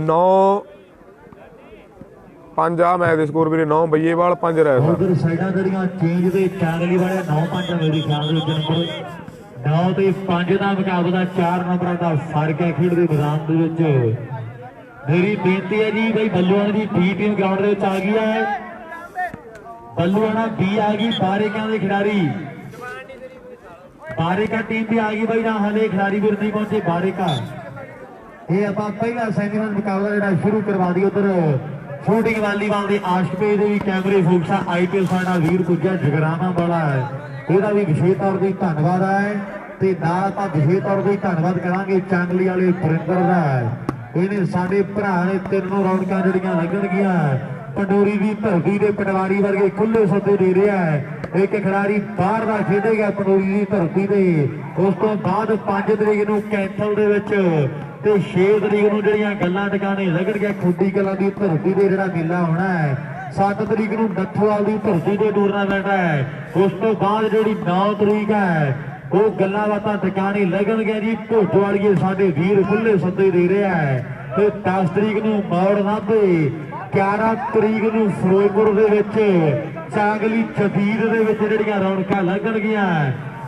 9-5 ਆ ਮੈਚ ਦੇ ਸਕੋਰ ਵੀਰੇ। 9 ਬਈਏਵਾਲ 5 ਰਹਿ ਉਧਰ ਸਾਈਡਾਂ ਜਿਹੜੀਆਂ ਚੇਂਜ ਦੇ ਚਾਂਗਲੀ ਵਾਲੇ 9-5 ਮੇਰੀ ਖਿਆਲ ਦੇ ਵਿੱਚ ਨੰਬਰ 9 ਤੇ 5 ਦਾ ਮੁਕਾਬਲਾ 4 ਨੰਬਰਾਂ ਦਾ ਫਰਕ ਹੈ ਖੇਡ ਦੇ ਮੈਦਾਨ ਦੇ ਵਿੱਚ। ਮੇਰੀ ਬੇਨਤੀ ਹੈ ਜੀ ਬਈ ਬੱਲੂਆਣਾ ਦੀ ਬੀ ਟੀਮ ਗਰਾਊਂਡ ਦੇ ਵਿੱਚ ਆ ਗਈ ਹੈ। ਬੱਲੂਆਣਾ ਬੀ ਆ ਗਈ, ਬਾਰੇਕਾਂ ਦੇ ਖਿਡਾਰੀ ਬਾਰੇਕਾ ਟੀਮ ਵੀ ਆ ਗਈ ਬਈ ਨਾ ਹਲੇ ਖਿਡਾਰੀ ਵੀਰ ਨਹੀਂ ਪਹੁੰਚੇ ਬਾਰੇਕਾ। ਇਹ ਆਪਾਂ ਪਹਿਲਾ ਸੈਮੀਫਾਈਨਲ ਮੁਕਾਬਲਾ ਜਿਹੜਾ ਸ਼ੁਰੂ ਕਰਵਾ ਦਈਏ। ਉਧਰ ਸ਼ੂਟਿੰਗ ਵਾਲੀਬਾਲ ਦੇ ਆਸ਼ਕਪੇ ਦੇ ਵੀ ਕੈਮਰੇ ਫੋਕਸਾ ਆਈਪੀਐਲ ਸਾਡਾ ਵੀਰ ਪੁੱਜਾ ਜਗਰਾਵਾਂ ਵਾਲਾ ਹੈ, ਉਹਦਾ ਵੀ ਵਿਸ਼ੇਸ਼ ਤੌਰ ਤੇ ਧੰਨਵਾਦ ਹੈ। ਤੇ ਨਾਲ ਆਪਾਂ ਵਿਸ਼ੇਸ਼ ਤੌਰ ਤੇ ਧੰਨਵਾਦ ਕਰਾਂਗੇ ਚਾਂਗਲੀ ਵਾਲੇ ਪ੍ਰਿੰਦਰ ਦਾ, ਇਹਨੇ ਸਾਡੇ ਭਰਾ ਨੇ 3 ਰੌਣਕਾਂ ਜਿਹੜੀਆਂ ਲੱਗਣਗੀਆਂ ਪੰਡੋਰੀ ਦੀ ਧਰਤੀ ਦੇ ਪਟਵਾਰੀ ਵਰਗੇ ਖੁੱਲੇ ਸੱਦੇ ਦੇ ਰਿਹਾ ਹੈ। ਇੱਕ ਖਿਡਾਰੀ ਬਾਹਰ ਦਾ ਖੇਡੇਗਾ ਪੰਡੋਰੀ ਦੀ ਧਰਤੀ ਤੇ। ਉਸ ਤੋਂ ਬਾਅਦ 5 ਤਰੀਕ ਨੂੰ ਕੈਂਥਲ ਦੇ ਵਿੱਚ ਤੇ 6 ਤਰੀਕ ਨੂੰ ਜਿਹੜੀਆਂ ਗੱਲਾਂ ਟਿਕਾਣੇ ਲੱਗਣਗੀਆਂ ਖੁੱਡੀ ਕਲਾਂ ਦੀ ਧਰਤੀ ਤੇ ਜਿਹੜਾ ਮੇਲਾ ਹੋਣਾ ਹੈ। 7 ਤਰੀਕ ਨੂੰ ਨੱਥੋਵਾਲ ਦੀ ਧਰਤੀ ਤੇ ਟੂਰਨਾਮੈਂਟ ਹੈ। ਉਸ ਤੋਂ ਬਾਅਦ ਜਿਹੜੀ 9 ਤਰੀਕ ਹੈ ਉਹ ਗੱਲਾਂ ਬਾਤਾਂ ਟਿਕਾਣੇ ਲੱਗਣਗੀਆਂ ਜੀ। ਭੋਜੋ ਵਾਲੀਏ ਸਾਡੇ ਵੀਰ ਖੁੱਲੇ ਸੱਦੇ ਦੇ ਰਿਹਾ ਹੈ। ਤੇ 10 ਤਰੀਕ ਨੂੰ ਮੌੜ ਨਾਭੇ, 11 ਤਰੀਕ ਨੂੰ ਫਿਰੋਜ਼ਪੁਰ ਦੇ ਵਿੱਚ ਚਾਂਗਲੀ ਜਦੀਦ ਦੇ ਵਿੱਚ ਜਿਹੜੀਆਂ ਰੌਣਕਾਂ ਲੱਗਣਗੀਆਂ।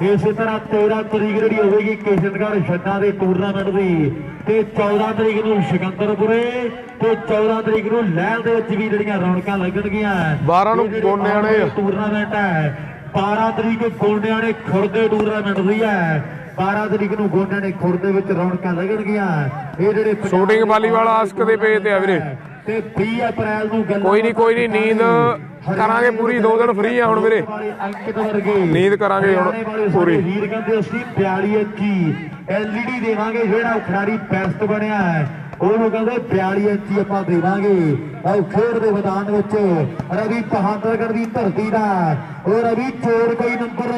ਇਸੇ ਤਰ੍ਹਾਂ 13 ਤਰੀਕ ਜਿਹੜੀ ਹੋਵੇਗੀ ਕਿਸ਼ਨਗੜ੍ਹ ਛੱਡਾਂ ਦੇ ਟੂਰਨਾਮੈਂਟ ਦੀ, ਤੇ 14 ਤਰੀਕ ਨੂੰ ਸਿਕੰਦਰਪੁਰੇ, ਤੇ 14 ਤਰੀਕ ਨੂੰ ਲਹਿਲ ਦੇ ਵਿੱਚ ਵੀ ਜਿਹੜੀਆਂ ਰੌਣਕਾਂ ਲੱਗਣਗੀਆਂ। 12 ਨੂੰ ਗੋਨਿਆਣੇ ਟੂਰਨਾਮੈਂਟ ਹੈ। 12 ਤਰੀਕ ਗੋਨਿਆਣੇ ਖੁਰਦੇ ਟੂਰਨਾਮੈਂਟ ਦੀ ਹੈ। 12 ਤਰੀਕ ਨੂੰ ਗੋਨਿਆਣੇ ਖੁਰਦੇ ਵਿੱਚ ਰੌਣਕਾਂ ਲੱਗਣਗੀਆਂ। ਇਹ ਜਿਹੜੇ ਸ਼ੂਟਿੰਗ ਵਾਲੀਬਾਲ ਆਸ਼ਕ ਦੇ ਪੇਜ ਤੇ ਆ ਵੀਰੇ। ਤੇ 20 ਅਪ੍ਰੈਲ ਨੂੰ ਕੋਈ ਨਹੀਂ ਨੀਂਦ ਕਰਾਂਗੇ ਪੂਰੀ, 2 ਦਿਨ ਫ੍ਰੀ ਆ ਹੁਣ ਵੀਰੇ, ਅੰਕਿਤ ਵਰਗੇ ਨੀਂਦ ਕਰਾਂਗੇ ਹੁਣ ਪੂਰੀ। ਵੀਰ ਕਹਿੰਦੇ ਅਸੀਂ 42 ਇੰਚੀ LED ਦੇਵਾਂਗੇ, ਜਿਹੜਾ ਖਿਡਾਰੀ ਬੈਸਟ ਬਣਿਆ ਹੈ ਉਹਨੂੰ ਕਹਿੰਦੇ 42 ਇੰਚੀ ਆਪਾਂ ਦੇਵਾਂਗੇ। ਆਹ ਖੇਡ ਦੇ ਮੈਦਾਨ ਵਿੱਚ ਰਵੀ ਬਹਾਦਰਗੜ੍ਹ ਦੀ ਧਰਤੀ ਦਾ ਉਹ ਰਵੀ ਚੋਰ ਕੋਈ ਨੰਬਰ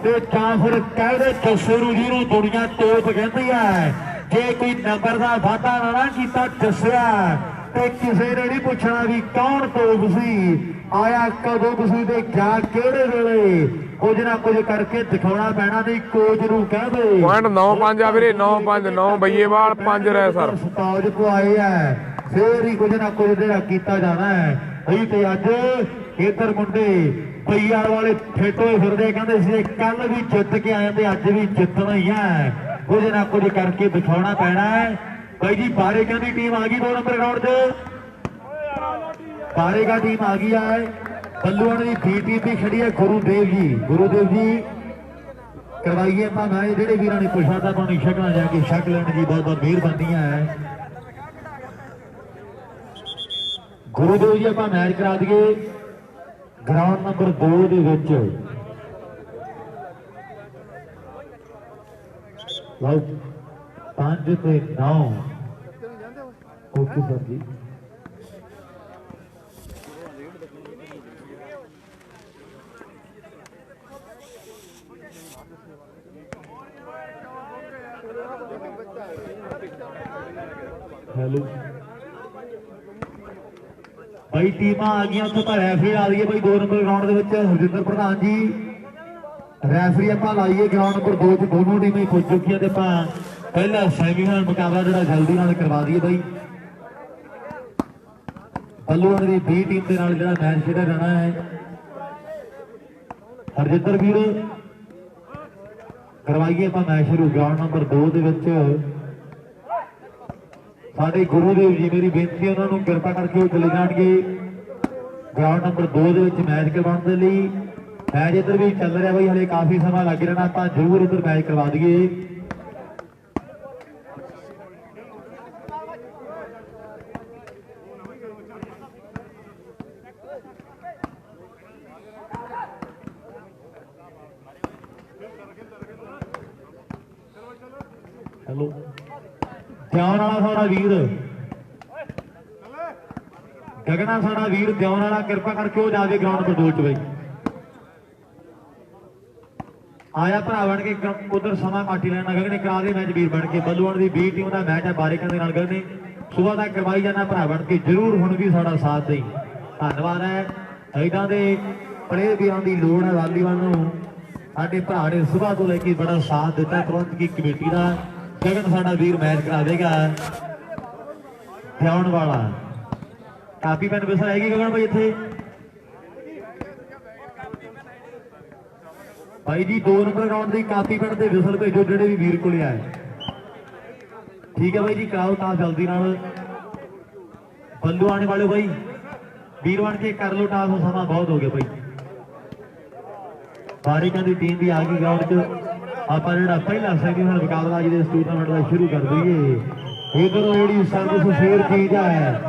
ਤੇ ਜਾਂ ਫਿਰ ਕਹਿੰਦੇ ਜੱਸੇ ਨੂੰ ਜਿਹਨੂੰ ਦੁਨੀਆ ਤੋਪ ਕਹਿੰਦੀ ਹੈ। ਜੇ ਕੋਈ ਨੰਬਰ ਦਾ ਵਾਅਦਾ ਨਾ ਕੀਤਾ ਜੱਸਿਆ ਤੇ ਕਿਸੇ ਨੇ ਨਹੀਂ ਪੁੱਛਣਾ ਵੀ ਕੌਣ ਤੋਪ ਸੀ, ਆਇਆ ਕਦੋਂ ਤੁਸੀਂ ਤੇ ਗਿਆ ਕਿਹੜੇ ਵੇਲੇ। ਕੁਝ ਨਾ ਕੁਝ ਕਰਕੇ ਦਿਖਾਉਣਾ ਪੈਣਾ, ਨਹੀਂ ਕੋਚ ਨੂੰ ਕਹਿ ਦੇ। ਪੁਆਇੰਟ 9-5 ਆ ਵੀਰੇ, 9-5 9 ਬਈਏਵਾਲ 5 ਰਹਿ ਸਰ। ਸਤਾਜ ਪਵਾਏ ਆ ਫੇਰ ਹੀ ਕੁਝ ਨਾ ਕੁਝ ਜਿਹੜਾ ਕੀਤਾ ਜਾਣਾ ਹੈ। ਅਸੀਂ ਤੇ ਅੱਜ ਇਧਰ ਮੁੰਡੇ ਪਈਆਲ ਵਾਲੇ ਠੇਟੋਏ ਫਿਰਦੇ, ਕਹਿੰਦੇ ਸੀ ਕੱਲ ਵੀ ਜਿੱਤ ਕੇ ਆਏ ਤੇ ਅੱਜ ਵੀ ਜਿੱਤਣਾ ਹੀ ਹੈ। ਕੁਝ ਨਾ ਕੁਝ ਕਰਕੇ ਦਿਖਾਉਣਾ ਪੈਣਾ ਹੈ। ਭਾਈ ਜੀ ਬਾਰੇਕਾਂ ਦੀ ਟੀਮ ਆ ਗਈ 2 ਨੰਬਰ ਗਰਾਊਂਡ 'ਚ, ਬਾਰੇਕਾਂ ਟੀਮ ਆ ਗਈ ਹੈ। ਬੱਲੂਆਣਾ ਦੀ ਬੀ ਟੀਮ ਵੀ ਖੜੀ ਹੈ। ਗੁਰੂਦੇਵ ਜੀ ਕਰਵਾਈਏ ਆਪਾਂ ਮੈਂ ਜਿਹੜੇ ਵੀਰਾਂ ਨੇ ਪੁੱਛਿਆ ਤਾਂ ਪਾਣੀ ਛਕਣਾ ਜਾ ਕੇ ਛਕ ਲੈਣ ਜੀ, ਬਹੁਤ ਬਹੁਤ ਮਿਹਰਬਾਨੀਆਂ ਹੈ। ਗੁਰੂਦੇਵ ਜੀ ਆਪਾਂ ਮੈਚ ਕਰਾ ਦਈਏ ਗਰਾਊਂਡ ਨੰਬਰ 2 ਦੇ ਵਿੱਚ। ਲਓ 5 ਤੇ 9 ਓਕੇ ਸਰ ਜੀ। ਹੈਲੋ ਭਾਈ ਟੀਮਾਂ ਆ ਗਈਆਂ ਉੱਥੇ ਤਾਂ ਰੈਫਰੀ ਆ ਰਹੀ ਹੈ ਭਾਈ 2 ਨੰਬਰ ਗਰਾਊਂਡ ਦੇ ਵਿੱਚ ਹਰਜਿੰਦਰ ਪ੍ਰਧਾਨ ਜੀ। ਰੈਫਰੀ ਆਪਾਂ ਲਾਈਏ ਗਰਾਊਂਡ ਨੰਬਰ 2 'ਚ ਦੋਨੋਂ ਟੀਮਾਂ ਹੀ ਪੁੱਜ ਚੁੱਕੀਆਂ ਤੇ ਆਪਾਂ ਪਹਿਲਾ ਸੈਮੀਫਾਈਨਲ ਮੁਕਾਬਲਾ ਜਿਹੜਾ ਜਲਦੀ ਨਾਲ ਕਰਵਾ ਦਈਏ ਬਾਈ। ਬੱਲੂਆਣਾ ਦੀ ਬੀ ਟੀਮ ਦੇ ਨਾਲ ਜਿਹੜਾ ਮੈਚ ਖੇਡਿਆ ਜਾਣਾ ਹੈ। ਹਰਜਿੰਦਰ ਵੀਰ ਕਰਵਾਈਏ ਆਪਾਂ ਮੈਚ ਸ਼ੁਰੂ ਗਰਾਊਂਡ ਨੰਬਰ 2 ਦੇ ਵਿੱਚ। ਸਾਡੇ ਗੁਰੂਦੇਵ ਜੀ ਮੇਰੀ ਬੇਨਤੀ ਉਹਨਾਂ ਨੂੰ ਕਿਰਪਾ ਕਰਕੇ ਉਹ ਚਲੇ ਜਾਣਗੇ ਗਰਾਊਂਡ ਨੰਬਰ 2 ਦੇ ਵਿੱਚ ਮੈਚ ਕਰਵਾਉਣ ਦੇ ਲਈ। ਮੈਚ ਇੱਧਰ ਵੀ ਚੱਲ ਰਿਹਾ ਬਈ, ਹਲੇ ਕਾਫੀ ਸਮਾਂ ਲੱਗ ਜਾਣਾ, ਆਪਾਂ ਜ਼ਰੂਰ ਇੱਧਰ ਮੈਚ ਕਰਵਾ ਦਈਏ। ਹੈਲੋ ਦਿਆਉਣ ਵਾਲਾ ਸਾਡਾ ਵੀਰ ਗਗਨਾ ਸਾਡਾ ਵੀਰ ਦਿਆਉਣ ਵਾਲਾ ਕਿਰਪਾ ਕਰਕੇ ਉਹ ਜਾਵੇ ਗਰਾਊਂਡ ਕੰਟਰੋਲ ਚ ਬਈ ਆਇਆ ਭਰਾ ਬਣ ਕੇ ਉਧਰ ਸਮਾਂ ਕਾਟੀ ਲੈਣਾ ਗਗਨੇ ਕਰਾ ਦੇ ਮੈਚ ਵੀਰ ਬਣ ਕੇ ਬੱਲੂਆਣ ਦੀ B ਟੀਮ ਦਾ ਮੈਚ ਹੈ ਬਾਰੀਕਾਂ ਦੇ ਨਾਲ ਗਗਨੇ ਸੁਬਾਹ ਦਾ ਕਰਵਾਈ ਜਾਣਾ ਭਰਾ ਬਣ ਕੇ ਜ਼ਰੂਰ ਹੁਣ ਵੀ ਸਾਡਾ ਸਾਥ ਦੇਈ ਧੰਨਵਾਦ ਹੈ ਇਦਾਂ ਦੇ ਪਲੇਅਰ ਵੀਰਾਂ ਦੀ ਲੋੜ ਹੈ ਵਾਲੀਬਾਲ ਨੂੰ ਸਾਡੇ ਭਰਾ ਨੇ ਸੁਬਾਹ ਤੋਂ ਲੈ ਕੇ ਬੜਾ ਸਾਥ ਦਿੱਤਾ ਤੁਰੰਤ ਕੀ ਕਮੇਟੀ ਦਾ ਗਗਨ ਸਾਡਾ ਵੀਰ ਮੈਚ ਕਰਾ ਦੇਗਾ ਧਿਆਉਣ ਵਾਲਾ ਕਾਪੀ ਪੈਨ ਵਿਸਲ ਹੈਗੀ ਗਗਨ ਭਾਈ ਇੱਥੇ ਭਾਈ ਜੀ 2 ਨੰਬਰ ਰਾਉਂਡ ਦੀ ਕਾਪੀ ਪੈਨ ਤੇ ਵਿਸਲ ਭੇਜੋ ਜਿਹੜੇ ਵੀ ਵੀਰ ਕੋਲੇ ਆਏ ਠੀਕ ਹੈ ਭਾਈ ਜੀ ਕਰਾਓ ਤਾਂ ਜਲਦੀ ਨਾਲ ਬੱਲੂ ਆਣੇ ਵਾਲੇ ਭਾਈ ਵੀਰ ਬਣ ਕੇ ਕਰ ਲੋ ਟਾਸ ਸਮਾਂ ਬਹੁਤ ਹੋ ਗਿਆ ਭਾਈ ਬਾਰੀਕਾਂ ਦੀ ਟੀਮ ਵੀ ਆ ਗਈ ਗਰਾਊਂਡ 'ਚ ਆਪਾਂ ਜਿਹੜਾ ਪਹਿਲਾ ਸੈਮੀਫਾਈਨਲ ਮੁਕਾਬਲਾ ਅੱਜ ਦੇ ਇਸ ਟੂਰਨਾਮੈਂਟ ਦਾ ਸ਼ੁਰੂ ਕਰ ਦਈਏ ਇਧਰੋਂ ਜਿਹੜੀ ਸਰਵਿਸ ਫੇਰ ਚੀਜ਼ ਹੈ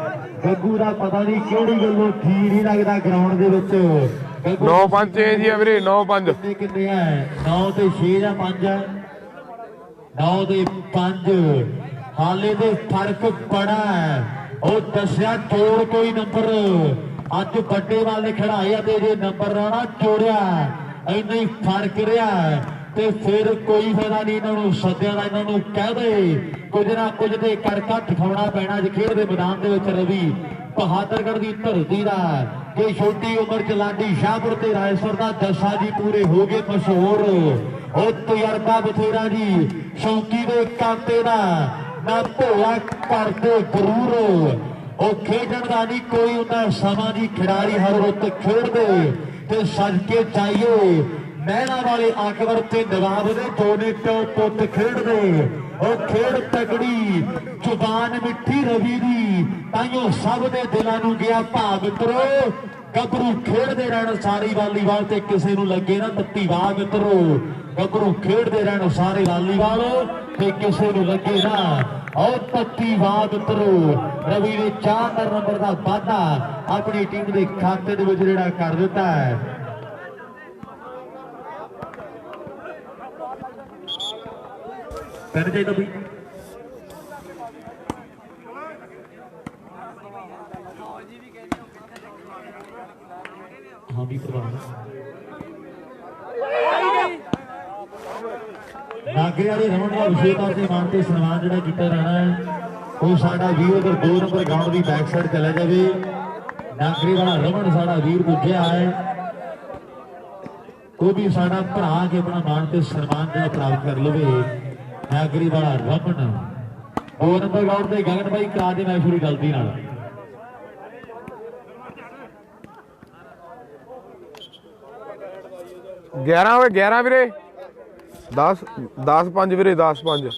ਗੱਗੂ ਦਾ ਪਤਾ ਨਹੀਂ ਕਿਹੜੀ ਗੱਲੋਂ ਠੀਕ ਨਹੀਂ ਲੱਗਦਾ ਗਰਾਊਂਡ ਦੇ ਵਿੱਚ 9-5 ਚੇਂਜ ਹੀ ਆ ਵੀਰੇ 9-5 ਕਿੰਨੇ ਆ 9 ਤੇ 6 ਜਾਂ 5 ਹੈ 9 ਤੇ 5 ਹਾਲੇ ਤੇ ਫਰਕ ਬੜਾ ਹੈ ਉਹ ਦੱਸਿਆ ਜੋੜ ਕੋਈ ਨੰਬਰ ਅੱਜ ਵੱਡੇ ਵਾਲੇ ਖੜਾਏ ਤੇ ਜੇ ਨੰਬਰ ਰਾਣਾ ਜੋੜਿਆ ਇੰਨਾ ਹੀ ਫਰਕ ਰਿਹਾ ਤੇ ਫਿਰ ਕੋਈ ਫਾਇਦਾ ਨਹੀਂ ਇਹਨਾਂ ਨੂੰ ਸੱਦਿਆਂ ਦਾ ਇਹਨਾਂ ਨੂੰ ਕਹਿ ਦੇ ਕੁਝ ਨਾ ਕੁਝ ਤੇ ਕਰਕੇ ਦਿਖਾਉਣਾ ਪੈਣਾ ਜੇ ਖੇਡ ਦੇ ਮੈਦਾਨ ਦੇ ਵਿੱਚ ਰਵੀ ਬਹਾਦਰਗੜ੍ਹ ਦੀ ਧਰਤੀ ਦਾ ਕਿ ਛੋਟੀ ਉਮਰ ਚ ਲਾਡੀ ਸ਼ਾਹਪੁਰ ਤੇ ਰਾਏਸਰ ਦਾ ਦਸਾ ਜੀ ਪੂਰੇ ਹੋ ਗਏ ਮਸ਼ਹੂਰ ਉਹ ਤਜਰਬਾ ਬਥੇਰਾ ਜੀ ਸ਼ੌਕੀ ਦੇ ਕਾਂਤੇ ਦਾ ਨਾ ਭੋਲਾ ਕਰਦੇ ਗਰੂਰ ਉਹ ਖੇਡਣ ਦਾ ਨਹੀਂ ਕੋਈ ਉਹਨਾਂ ਸਮਾਂ ਦੀ ਖਿਡਾਰੀ ਹਰ ਰੁੱਤ ਖੇਡਦੇ ਤੇ ਸੱਜ ਕੇ ਜਾਈਏ ਮਹਿਲਾ ਵਾਲੇ ਅਕਬਰ ਤੇ ਨਵਾਬ ਦੇ ਦੋਨੇ ਪਿਓ ਪੁੱਤ ਖੇਡਦੇ ਉਹ ਖੇਡ ਤਕੜੀ ਜ਼ੁਬਾਨ ਮਿੱਠੀ ਰਵੀ ਦੀ ਤਾਈਓ ਸਭ ਦੇ ਦਿਲਾਂ ਨੂੰ ਗਿਆ ਭਾਵ ਮਿੱਤਰੋ ਗੱਭਰੂ ਖੇਡਦੇ ਰਹਿਣ ਸਾਰੀ ਵਾਲੀਬਾਲ ਤੇ ਕਿਸੇ ਨੂੰ ਲੱਗੇ ਨਾ ਤੱਤੀ ਵਾਹ ਮਿੱਤਰੋ ਗੱਭਰੂ ਖੇਡਦੇ ਰਹਿਣ ਸਾਰੇ ਵਾਲੀਬਾਲ ਤੇ ਕਿਸੇ ਨੂੰ ਲੱਗੇ ਨਾ ਉਹ ਤੱਤੀ ਵਾਹ ਮਿੱਤਰੋ ਰਵੀ ਨੇ 4 ਨੰਬਰ ਦਾ ਵਾਧਾ ਆਪਣੀ ਟੀਮ ਦੇ ਖਾਤੇ ਦੇ ਵਿੱਚ ਜਿਹੜਾ ਕਰ ਦਿੱਤਾ ਹੈ ਪੈਨ ਚਾਹੀਦਾ ਬਈ ਹਾਂ ਵੀ ਪ੍ਰਵਾਨ ਨਾਗਰੇ ਵਾਲੇ ਰਮਨ ਦਾ ਵਿਸ਼ੇਸ਼ ਤੌਰ ਤੇ ਮਾਨ ਤੇ ਸਨਮਾਨ ਜਿਹੜਾ ਕੀਤਾ ਜਾਣਾ ਹੈ ਉਹ ਸਾਡਾ ਵੀਰ ਉਧਰ 2 ਨੰਬਰ ਗਰਾਊਂਡ ਦੀ ਬੈਕ ਸਾਈਡ ਚਲਾ ਜਾਵੇ ਨਾਗਰੇ ਵਾਲਾ ਰਮਨ ਸਾਡਾ ਵੀਰ ਪੁੱਜਿਆ ਹੈ ਉਹ ਵੀ ਸਾਡਾ ਭਰਾ ਕੇ ਆਪਣਾ ਮਾਨ ਤੇ ਸਨਮਾਨ ਜਿਹੜਾ ਪ੍ਰਾਪਤ ਕਰ ਲਵੇ ਨਾਗਰੀ ਵਾਲਾ ਰਮਨ 2 ਨੰਬਰ ਗਰਾਊਂਡ ਤੇ ਗਗਨ ਭਾਈ ਕਰਾ ਦੇ ਮੈਚ ਸ਼ੁਰੂ ਜਲਦੀ ਨਾਲ ਵੇ 11 ਵੀਰੇ 10-5 ਵੀਰੇ 10-5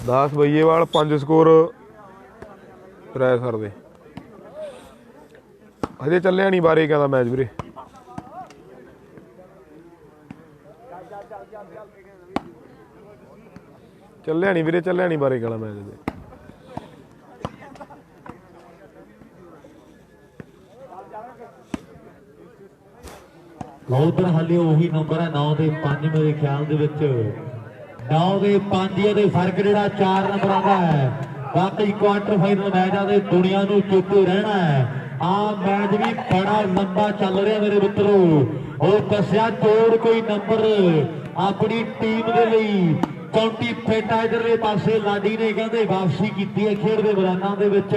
10 ਬਈਏਵਾਲ 5 ਸਕੋਰ ਰਾਏਸਰ ਦੇ ਹਜੇ ਚੱਲਿਆ ਨਹੀਂ ਬਾਰੇ ਕਹਿੰਦਾ ਮੈਚ ਵੀਰੇ ਚੱਲਿਆ ਨਹੀਂ ਵੀਰੇ ਚੱਲਿਆ ਨਹੀਂ ਬਾਰੇ ਕਹਿੰਦਾ ਮੈਚ ਦੇ ਉਧਰ ਹਾਲੇ ਉਹੀ ਨੰਬਰ ਹੈ 9 ਤੇ 5 ਮੇਰੇ ਖਿਆਲ ਦੇ ਵਿੱਚ 9 ਤੇ 5 ਇਹਦੇ ਫਰਕ ਜਿਹੜਾ 4 ਨੰਬਰਾਂ ਦਾ ਹੈ ਬਾਕੀ ਕੁਆਟਰ ਫਾਈਨਲ ਮੈਚਾਂ ਦੇ ਦੁਨੀਆ ਨੂੰ ਚੇਤੇ ਰਹਿਣਾ ਹੈ ਆ ਮੈਚ ਵੀ ਬੜਾ ਲੰਬਾ ਚੱਲ ਰਿਹਾ ਮੇਰੇ ਮਿੱਤਰੋ ਉਹ ਦੱਸਿਆ ਜੋੜ ਕੋਈ ਨੰਬਰ ਆਪਣੀ ਟੀਮ ਦੇ ਲਈ ਕਾਉਂਟੀ ਫੇਟਾ ਇਧਰਲੇ ਪਾਸੇ ਲਾਡੀ ਨੇ ਕਹਿੰਦੇ ਵਾਪਸੀ ਕੀਤੀ ਹੈ ਖੇਡ ਦੇ ਮੈਦਾਨਾਂ ਦੇ ਵਿੱਚ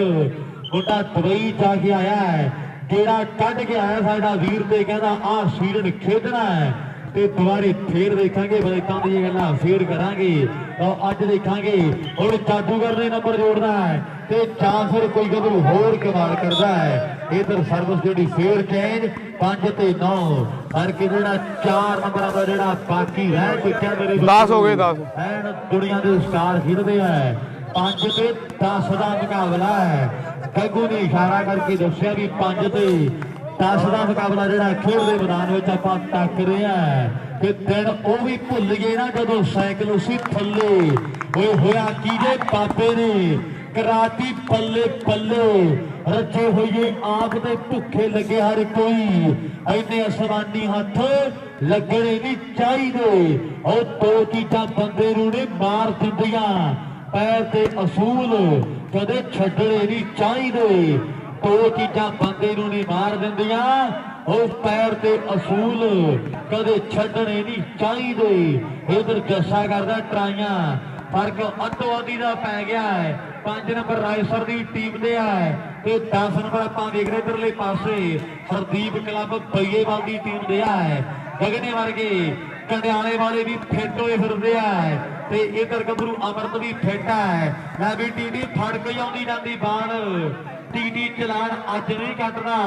ਮੁੰਡਾ ਦੁਬਈ ਜਾ ਕੇ ਆਇਆ ਹੈ ਜਿਹੜਾ ਕੱਢ ਕੇ ਆਇਆ ਸਾਡਾ ਵੀਰ ਤੇ ਕਹਿੰਦਾ ਆਹ ਸੀਜ਼ਨ ਖੇਡਣਾ ਹੈ ਤੇ ਦੁਬਾਰੇ ਫੇਰ ਦੇਖਾਂਗੇ ਬਲੇਕਾਂ ਦੀਆਂ ਗੱਲਾਂ ਫੇਰ ਕਰਾਂਗੇ ਤਾਂ ਅੱਜ ਦੇਖਾਂਗੇ ਹੁਣ ਜਾਦੂਗਰ ਨੇ ਨੰਬਰ ਜੋੜਦਾ ਹੈ ਤੇ ਜਾਂ ਫਿਰ ਕੋਈ ਗੱਭਰੂ ਹੋਰ ਕਮਾਲ ਕਰਦਾ ਹੈ ਇਧਰ ਸਰਵਿਸ ਜਿਹੜੀ ਫੇਰ ਚੇਂਜ 5 ਤੇ 9 ਕਰਕੇ ਜਿਹੜਾ 4 ਨੰਬਰਾਂ ਦਾ ਜਿਹੜਾ ਬਾਕੀ ਰਹਿ ਚੁੱਕਿਆ ਮੇਰੇ 10 ਹੋ ਗਏ 10 ਐਨ ਦੁਨੀਆ ਦੇ ਸਟਾਰ ਖੇਡਦੇ ਆ 5 ਤੇ 10 ਦਾ ਮੁਕਾਬਲਾ ਹੈ ਗੱਗੂ ਨੇ ਇਸ਼ਾਰਾ ਕਰਕੇ ਦੱਸਿਆ ਵੀ 5 ਤੇ 10 ਦਾ ਮੁਕਾਬਲਾ ਜਿਹੜਾ ਖੇਡ ਦੇ ਮੈਦਾਨ ਵਿੱਚ ਆਪਾਂ ਟੱਕ ਰਿਹਾ ਤੇ ਦਿਨ ਉਹ ਵੀ ਭੁੱਲ ਗਏ ਨਾ ਜਦੋਂ ਸਾਈਕਲ ਸੀ ਥੱਲੇ ਹੋਇਆ ਕੀ ਜੇ ਬਾਬੇ ਨੇ ਕਰਾਤੀ ਪੱਲੇ ਪੱਲੇ रचे होइए आप दे भुखे लगे हर कोई इन्ने आसमानी हथ लगने नहीं चाहिए और दो चीजा बंदे नूं ने मार दिंदियां पैर ते असूल कदे छड्डने नहीं चाहिए दो चीजा बंदे नूं ने मार दिंदियां और पैर ते असूल कदे छड्डने नहीं चाहिए इधर जस्सा करदा ट्राइयां फर्क अद्धो अद्धी दा पै गया है 5 नंबर रायसर की टीम दे है ते 10 नंबर आपां देख रहे इधरले पासे हरदीप क्लब बईएवाल की टीम दे है गगने वर्गे कंडियाले वाले भी फिट होए फिरदे है ते इधर गबरू अमरत भी फिट है लै भी टीडी फड़ के आउंदी जांदी बाण टीडी चलान अज नहीं कटदा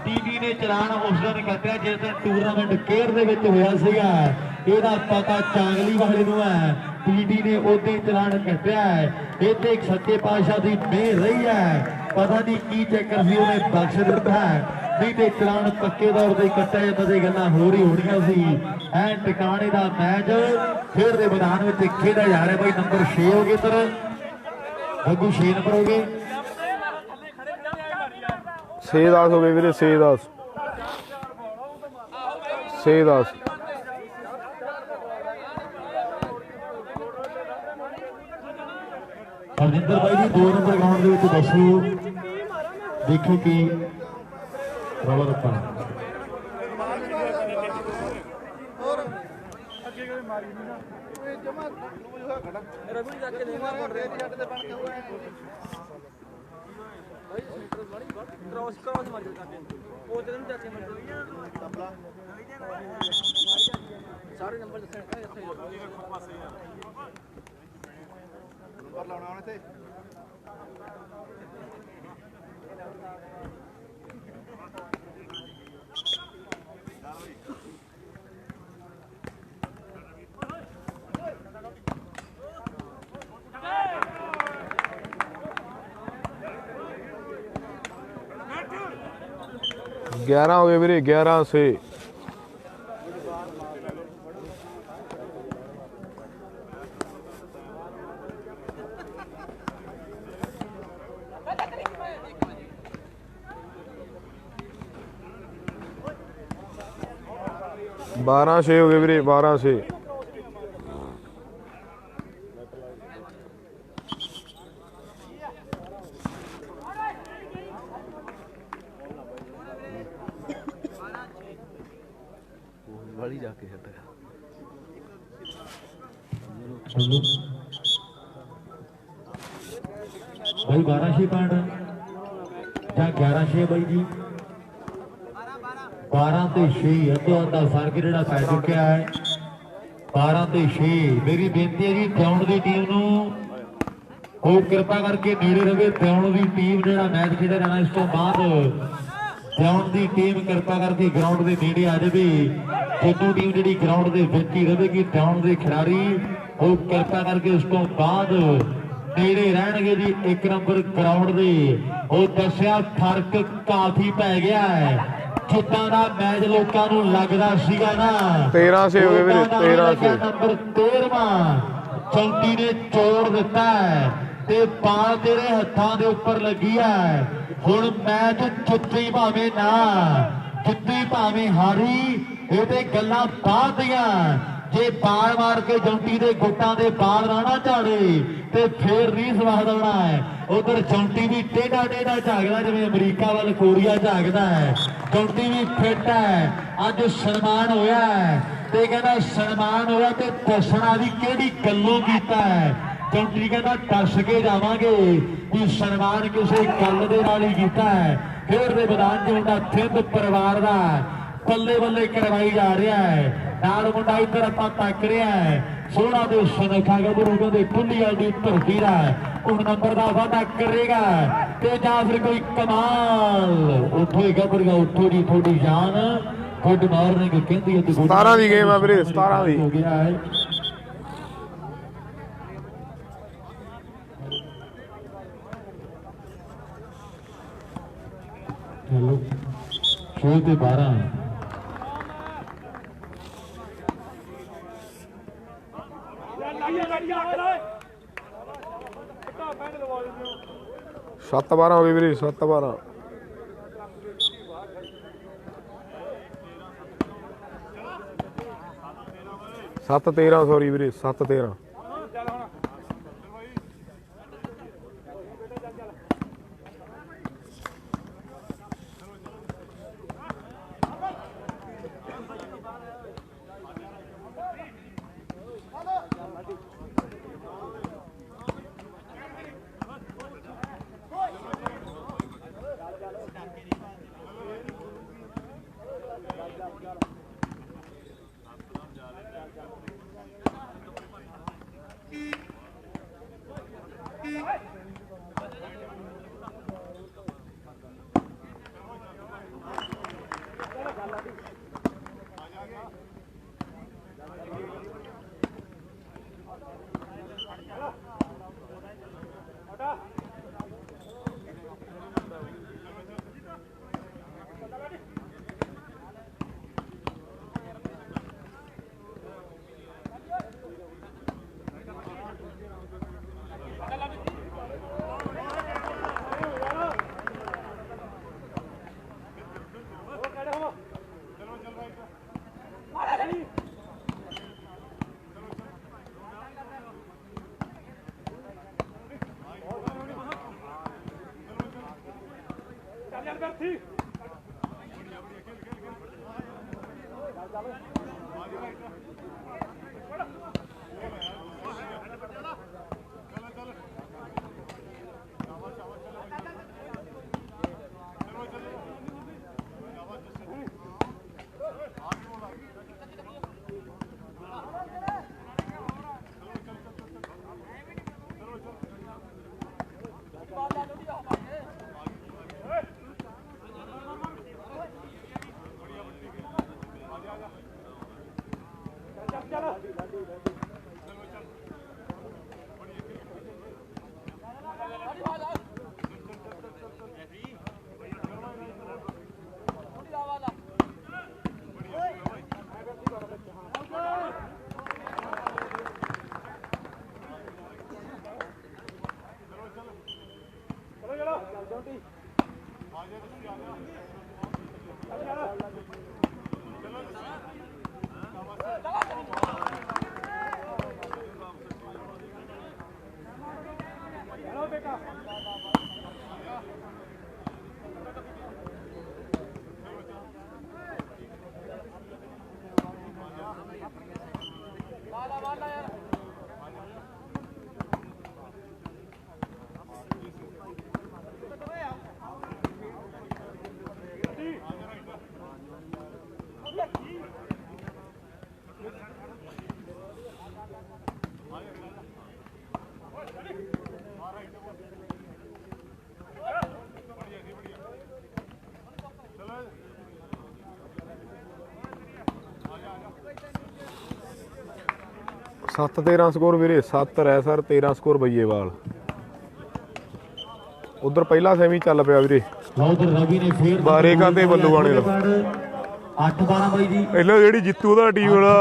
टीडी ने चलान उस दिन कटिया जिस दिन टूरनामेंट केयर दे विच होया सीगा ਇਹਦਾ पता चांगली वाले नूं है टीडी ने उदे चलान कटिया है इत्थे एक सच्चे पातशाह दी मेहर रही है पता नहीं की चक्कर सी उन्हें बख्श दिता है नहीं तो चलान पक्के तौर पर कट्टा जाता तो गल्लां होर ही होणियां सी ऐ टिकाणे दा मैच खेड दे मैदान विच खेडा जा रहा भाई नंबर 6 हो गए इधर गग्गू 6 नंबर हो गए 6-10 हो गए वीरे 6-10 6-10 हरजिंदर भाई जी 2 नंबर ग्राउंड के दसो देखो कि रौला रप्पा सारे नंबर लाना उन्हें थे 11 हो गए वीरे 11 से बारह 6 हो गए वीरे 12 से वाली जाके हट भाई 12-6 पॉइंट या 11-6 भाई जी 12 ਤੇ 6 ਅੱਧੋ ਅੱਧਾ ਫਰਕ ਜਿਹੜਾ ਪੈ ਚੁੱਕਿਆ ਹੈ 12 ਤੇ 6 ਮੇਰੀ ਬੇਨਤੀ ਹੈ ਜੀ ਦਿਉਣ ਦੀ ਟੀਮ ਨੂੰ ਉਹ ਕਿਰਪਾ ਕਰਕੇ ਨੇੜੇ ਰਵੇ ਦਿਉਣ ਦੀ ਟੀਮ ਜਿਹੜਾ ਮੈਚ ਖੇਡਿਆ ਜਾਣਾ ਇਸ ਤੋਂ ਬਾਅਦ ਦਿਉਣ ਦੀ ਟੀਮ ਕਿਰਪਾ ਕਰਕੇ ਗਰਾਊਂਡ ਦੇ ਨੇੜੇ ਆ ਜਾਵੇ ਖੇਡੂ ਟੀਮ ਜਿਹੜੀ ਗਰਾਊਂਡ ਦੇ ਵਿੱਚ ਹੀ ਰਹੇਗੀ ਦਿਉਣ ਦੇ ਖਿਡਾਰੀ ਉਹ ਕਿਰਪਾ ਕਰਕੇ ਉਸ ਤੋਂ ਬਾਅਦ ਨੇੜੇ ਰਹਿਣਗੇ ਜੀ 1 ਨੰਬਰ ਗਰਾਊਂਡ ਦੇ ਉਹ ਦੱਸਿਆ ਫਰਕ ਕਾਫੀ ਪੈ ਗਿਆ ਹੈ ਜਿੱਦਾਂ ਦਾ ਮੈਚ ਲੋਕਾਂ ਨੂੰ ਲੱਗਦਾ ਸੀਗਾ ਨਾ 13 ਸੇ ਹੋ ਗਏ ਵੀਰੇ 13 ਸੇ ਨੰਬਰ 13ਵਾਂ ਚੌਂਕੀ ਨੇ ਚੋੜ ਦਿੱਤਾ ਤੇ ਬਾਲ ਤੇਰੇ ਹੱਥਾਂ ਦੇ ਉੱਪਰ ਲੱਗੀ ਹੈ ਹੁਣ ਮੈਚ ਜਿੱਤੀ ਭਾਵੇਂ ਨਾ ਜਿੱਤੀ ਭਾਵੇਂ ਹਾਰੀ ਇਹ ਤੇ ਗੱਲਾਂ ਬਾਅਦ ਦੀਆਂ ਜੇ ਬਾਲ ਮਾਰ ਕੇ ਜੌਂਟੀ ਦੇ ਗੁੱਟਾਂ ਦੇ ਬਾਲ ਨਾ ਝਾੜੇ ਤੇ ਫੇਰ ਨਹੀਂ ਸਵਾਦ ਆਉਣਾ ਹੈ ਉਧਰ ਜੌਂਟੀ ਵੀ ਟੇਢਾ ਟੇਢਾ ਝਾਕਦਾ ਜਿਵੇਂ ਅਮਰੀਕਾ ਵੱਲ ਕੋਰੀਆ ਝਾਕਦਾ ਹੈ ਜੌਂਟੀ ਵੀ ਫਿੱਟ ਹੈ ਅੱਜ ਸਨਮਾਨ ਹੋਇਆ ਤੇ ਕਹਿੰਦਾ ਸਨਮਾਨ ਹੋਇਆ ਤੇ ਦੱਸਣਾ ਵੀ ਕਿਹੜੀ ਗੱਲੋਂ ਕੀਤਾ ਹੈ ਜੌਂਟੀ ਕਹਿੰਦਾ ਦੱਸ ਕੇ ਜਾਵਾਂਗੇ ਵੀ ਸਨਮਾਨ ਕਿਸੇ ਗੱਲ ਦੇ ਨਾਲ ਹੀ ਕੀਤਾ ਹੈ ਫੇਰ ਦੇ ਮੈਦਾਨ 'ਚ ਹੁੰਦਾ ਸਿੰਧ ਪਰਿਵਾਰ ਦਾ ਬੱਲੇ ਬੱਲੇ ਕਰਵਾਈ ਜਾ ਰਿਹਾ ਹੈ ਨਾਲ ਮੁੰਡਾ ਇੱਧਰ ਆਪਾਂ ਤੱਕ ਰਿਹਾ ਹੈ ਸੋਹਣਾ ਦੇ ਸੁਨੱਖਾ ਗੱਭਰੂ ਕਹਿੰਦੇ ਕੁੱਲੀਆਂ ਦੀ ਧਰਤੀ ਦਾ ਉਹ ਨੰਬਰ ਦਾ ਵਾਅਦਾ ਕਰੇਗਾ ਤੇ ਜਾਂ ਫਿਰ ਕੋਈ ਕਮਾਲ ਉੱਥੋਂ ਹੀ ਗੱਭਰੀਆਂ ਉੱਥੋਂ ਦੀ ਥੋੜੀ ਜਾਨ ਗੁੱਡ ਮਾਰਨਿੰਗ ਕਹਿੰਦੀ ਹੈ ਤੇ 17 ਦੀ ਗੇਮ ਆ ਵੀਰੇ 17 ਦੀ ਹੋ ਗਿਆ ਹੈ ਚਲੋ 6 ਤੇ 12 6 7-12 ਹੋ ਗਏ ਵੀਰੇ 7-12 7-13 ਸੌਰੀ ਵੀਰੇ 7-13 7-13 ਸਕੋਰ ਵੀਰੇ 7 ਰੈਸਰ 13 ਸਕੋਰ ਬਈਏਵਾਲ। ਉਧਰ ਪਹਿਲਾ ਸੈਮੀ ਚੱਲ ਪਿਆ ਵੀਰੇ ਰਵੀ ਨੇ ਫੇਰ ਬਾਰੇਕਾ ਤੇ ਬੱਲੂਆਣੇ ਦਾ 8-12 ਬਾਈ ਜੀ ਪਹਿਲਾਂ ਜਿਹੜੀ ਜਿੱਤੂ ਉਹਦਾ ਟੀਮ ਵਾਲਾ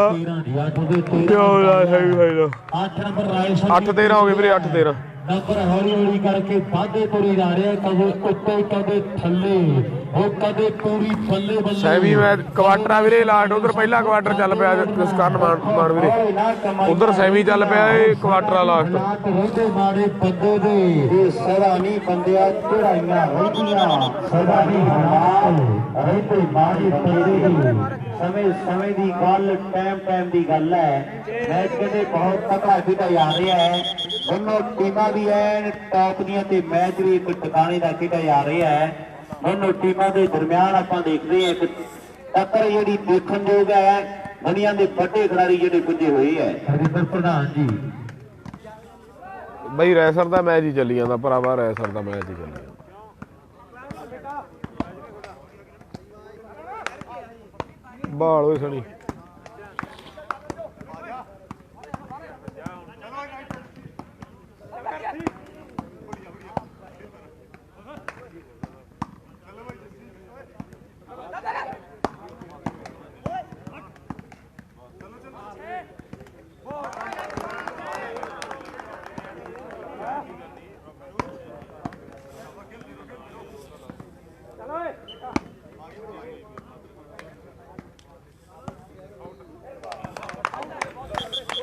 8 ਨੰਬਰ ਰਾਏ 8-13 ਹੋ ਗਏ ਵੀਰੇ 8-13 ਨੰਬਰ ਹੌਲੀ ਹੌਲੀ ਕਰਕੇ ਵਾਧੇ ਤੁਰੀ ਜਾ ਰਿਹਾ, ਕਦੇ ਉੱਤੇ ਕਦੇ ਥੱਲੇ, ਉਹ ਕਦੇ ਪੂਰੀ ਬੱਲੇ ਬੱਲੇ। ਸੈਮੀ ਮੈਚ ਕੁਆਟਰ ਆ ਵੀਰੇ ਲਾਸਟ ਉਧਰ ਪਹਿਲਾ ਕੁਆਟਰ ਚੱਲ ਪਿਆ ਜਿਸ ਕਾਰਨ ਮਾਨ ਵੀਰੇ ਉਧਰ ਸੈਮੀ ਚੱਲ ਪਿਆ ਇਹ ਕੁਆਟਰ ਆ ਲਾਸਟ। ਰਹਿੰਦੇ ਮਾਰੇ ਬੰਦੇ ਦੇ ਇਹ ਸਦਾ ਨਹੀਂ ਬੰਦਿਆ ਚੜਾਈਆਂ ਰਹਿੰਦੀਆਂ, ਸਦਾ ਨਹੀਂ ਹਰਾਮ ਰਹਿੰਦੇ ਮਾਰੇ ਤੇਰੇ ਦੀ। ਸਮੇਂ ਦੀ ਗੱਲ ਟਾਈਮ ਦੀ ਗੱਲ ਹੈ। ਮੈਚ ਕਹਿੰਦੇ ਬਹੁਤ ਤਕੜਾ ਖੇਡਿਆ ਜਾ ਰਿਹਾ ਹੈ, ਦੋਨੋਂ ਟੀਮਾਂ ਵੀ ਐਨ ਟੌਪ ਦੀਆਂ ਤੇ ਮੈਚ ਵੀ ਇੱਕ ਟਿਕਾਣੇ ਦਾ ਖੇਡਿਆ ਜਾ ਰਿਹਾ ਹੈ। ਦੋਨੋਂ ਟੀਮਾਂ ਦੇ ਦਰਮਿਆਨ ਆਪਾਂ ਦੇਖਦੇ ਹਾਂ ਇੱਕ ਟੱਕਰ ਜਿਹੜੀ ਦੇਖਣਯੋਗ ਹੈ। ਦੁਨੀਆ ਦੇ ਵੱਡੇ ਖਿਡਾਰੀ ਜਿਹੜੇ ਪੁੱਜੇ ਹੋਏ ਹੈ। ਹਰਿੰਦਰ ਪ੍ਰਧਾਨ ਜੀ ਬਈ ਰੈਸਰ ਦਾ ਮੈਚ ਹੀ ਚੱਲੀ ਜਾਂਦਾ ਭਰਾਵਾ, ਰੈਸਰ ਦਾ ਮੈਚ ਹੀ ਚੱਲੀ ਜਾਂਦਾ। ਬਾਲ ਹੋਏ ਸਣੀ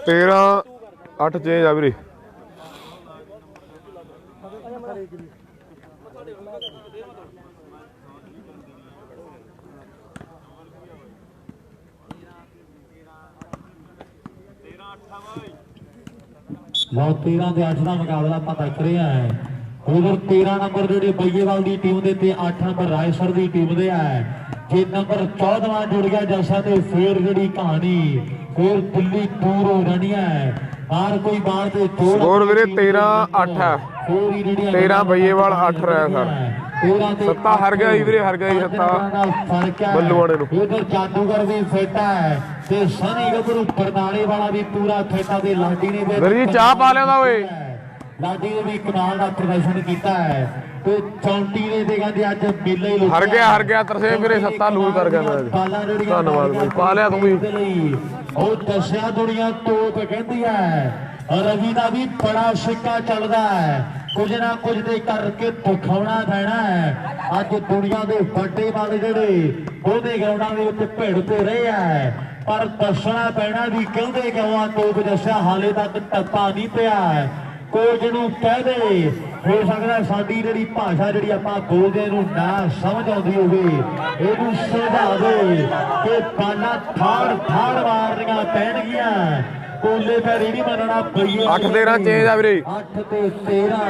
13-8 ਚੇਂਜ ਆ ਵੀਰੇ। ਲਓ 13 ਤੇ 8 ਦਾ ਮੁਕਾਬਲਾ ਆਪਾਂ ਦੇਖ ਰਹੇ ਹਾਂ। ਉਧਰ 13 ਨੰਬਰ ਜਿਹੜੀ ਬਈਏਵਾਲ ਦੀ ਟੀਮ ਦੇ ਤੇ 8 ਨੰਬਰ ਰਾਏਸਰ ਦੀ ਟੀਮ ਦੇ ਹੈ। ਜੇ ਨੰਬਰ 14ਵਾਂ ਜੁੜ ਗਿਆ ਜੱਸਾ ਤੇ ਫੇਰ ਜਿਹੜੀ ਕਹਾਣੀ ਫੇਰ ਦਿੱਲੀ ਦੂਰ ਹੋ ਜਾਣੀ ਹੈ। ਬਾਹਰ ਕੋਈ ਬਾਹਰ ਤੇ ਸਕੋਰ ਵੀਰੇ 13-8 ਹੈ। 13 ਬਈਏਵਾਲ 8 ਰਾਏਸਰ। ਸੱਤਾ ਹਰ ਗਿਆ ਜੀ ਵੀਰੇ, ਹਰ ਗਿਆ ਜੀ ਸੱਤਾ ਬੱਲੂਆਣੇ ਨੂੰ। ਉਧਰ ਜਾਦੂਗਰ ਵੀ ਫਿੱਟ ਹੈ ਤੇ ਸਨੀ ਗੱਭਰੂ ਬਰਨਾਲੇ ਵਾਲਾ ਵੀ ਪੂਰਾ ਫਿੱਟ ਆ ਤੇ ਲਾਡੀ ਨੇ ਵੀਰ ਜੀ ਚਾਹ ਪਾ ਲਿਆਉਂਦਾ ਓਏ। ਲਾਡੀ ਨੇ ਵੀ ਕਮਾਲ ਦਾ ਪ੍ਰਦਰਸ਼ਨ ਕੀਤਾ ਹੈ ਤੇ ਚੌਂਟੀ ਨੇ ਤੇ ਕਹਿੰਦੇ ਅੱਜ ਮੇਲਾ ਹੀ ਹਰ ਗਿਆ ਤਰਸੇ ਵੀਰੇ, ਸੱਤਾ ਲੂਜ਼ ਕਰ ਗਿਆ ਮੈਂ। ਧੰਨਵਾਦ ਬਾਈ, ਪਾ ਲਿਆ ਤੂੰ ਵੀ। ਉਹ ਦੱਸਿਆ ਦੁਨੀਆ ਤੋਪ ਕਹਿੰਦੀ ਹੈ। ਰਵੀ ਦਾ ਵੀ ਬੜਾ ਸਿੱਕਾ ਚੱਲਦਾ ਹੈ, ਕੁਝ ਨਾ ਕੁਝ ਦੇ ਕਰਕੇ ਦਿਖਾਉਣਾ ਪੈਣਾ ਹੈ। ਅੱਜ ਦੁਨੀਆ ਦੇ ਵੱਡੇ ਵੱਲ ਜਿਹੜੇ ਉਹਦੇ ਗਰਾਊਂਡਾਂ ਦੇ ਉੱਤੇ ਭਿੜ ਤੇ ਰਹੇ ਆ, ਪਰ ਦੱਸਣਾ ਪੈਣਾ ਵੀ ਕਹਿੰਦੇ ਕਿਉਂ ਆ ਤੋਪ ਦੱਸਿਆ ਹਾਲੇ ਤੱਕ ਟੱਪਾ ਨਹੀਂ ਪਿਆ। ਕੋਈ ਨੂੰ ਕਹਿ ਦੇ ਹੋ ਸਕਦਾ ਸਾਡੀ ਜਿਹੜੀ ਭਾਸ਼ਾ ਜਿਹੜੀ ਆਪਾਂ ਬੋਲਦੇ ਇਹਨੂੰ ਨਾ ਸਮਝ ਆਉਂਦੀ ਹੋਵੇ, ਇਹਨੂੰ ਸਮਝਾ ਦੇ ਕਿ ਬਾਲਾਂ ਠਾੜ ਮਾਰਨੀਆਂ ਪੈਣਗੀਆਂ। ਕੋਲੇ ਪੈ ਨਹੀਂ ਮੰਨਣਾ ਪਈਏ। 8-13 ਚੇਂਜ ਆ ਵੀਰੇ। 8 ਤੇ 13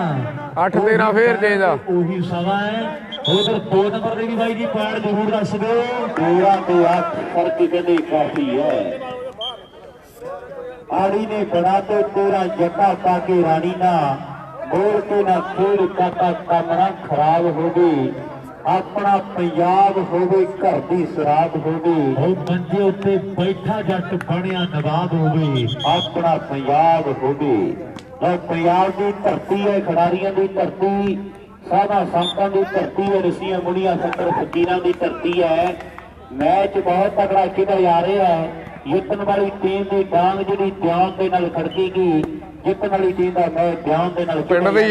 8-13 ਫੇਰ ਚੇਂਜ ਆ। ਉਹੀ ਸਮਾਂ ਹੈ। ਉਧਰ 2 ਨੰਬਰ ਦੇ ਵੀ ਬਾਈ ਜੀ ਪੁਆਇੰਟ ਜ਼ਰੂਰ ਦੱਸ ਦਿਓ। 13 ਤੇ 8 ਫਰਕ ਕਹਿੰਦੇ ਕਾਫੀ ਹੈ। ਆੜੀ ਨੇ ਬਣਾ ਤੇ 13 ਜੱਟਾ ਪਾ ਕੇ ਰਾਣੀ ਨਾ ਬੋਲ ਕੇ ਨਾ ਖੇਡ ਕਾਕਾ ਕਮਰਾ ਖਰਾਬ ਹੋ ਗਈ। ਆਪਣਾ ਪੰਜਾਬ ਹੋਵੇ ਘਰ ਦੀ ਸ਼ਰਾਬ ਹੋਵੇ, ਉਹ ਮੰਜੇ ਉੱਤੇ ਬੈਠਾ ਜੱਟ ਬਣਿਆ ਨਵਾਬ ਹੋਵੇ। ਆਪਣਾ ਪੰਜਾਬ ਹੋਵੇ। ਲਓ ਪੰਜਾਬ ਦੀ ਧਰਤੀ ਹੈ, ਖਿਡਾਰੀਆਂ ਦੀ ਧਰਤੀ, ਸਾਧਾ ਸੰਤਾਂ ਦੀ ਧਰਤੀ ਹੈ, ਰਸੀਆਂ ਮੁਨੀਆਂ ਫਕਰ ਫਕੀਰਾਂ ਦੀ ਧਰਤੀ ਹੈ। ਮੈਚ ਬਹੁਤ ਤਕੜਾ ਖੇਡਿਆ ਜਾ ਰਿਹਾ ਹੈ। ਜਿੱਤਣ ਵਾਲੀ ਟੀਮ ਦੀ ਡਾਂਗ ਜਿਹੜੀ ਧਿਆਨ ਦੇ ਨਾਲ ਖੜਕੇਗੀ, ਜਿੱਤਣ ਵਾਲੀ ਟੀਮ ਦਾ ਮੈਚ ਧਿਆਨ ਦੇ ਨਾਲ। ਪਿੰਡ ਦੇ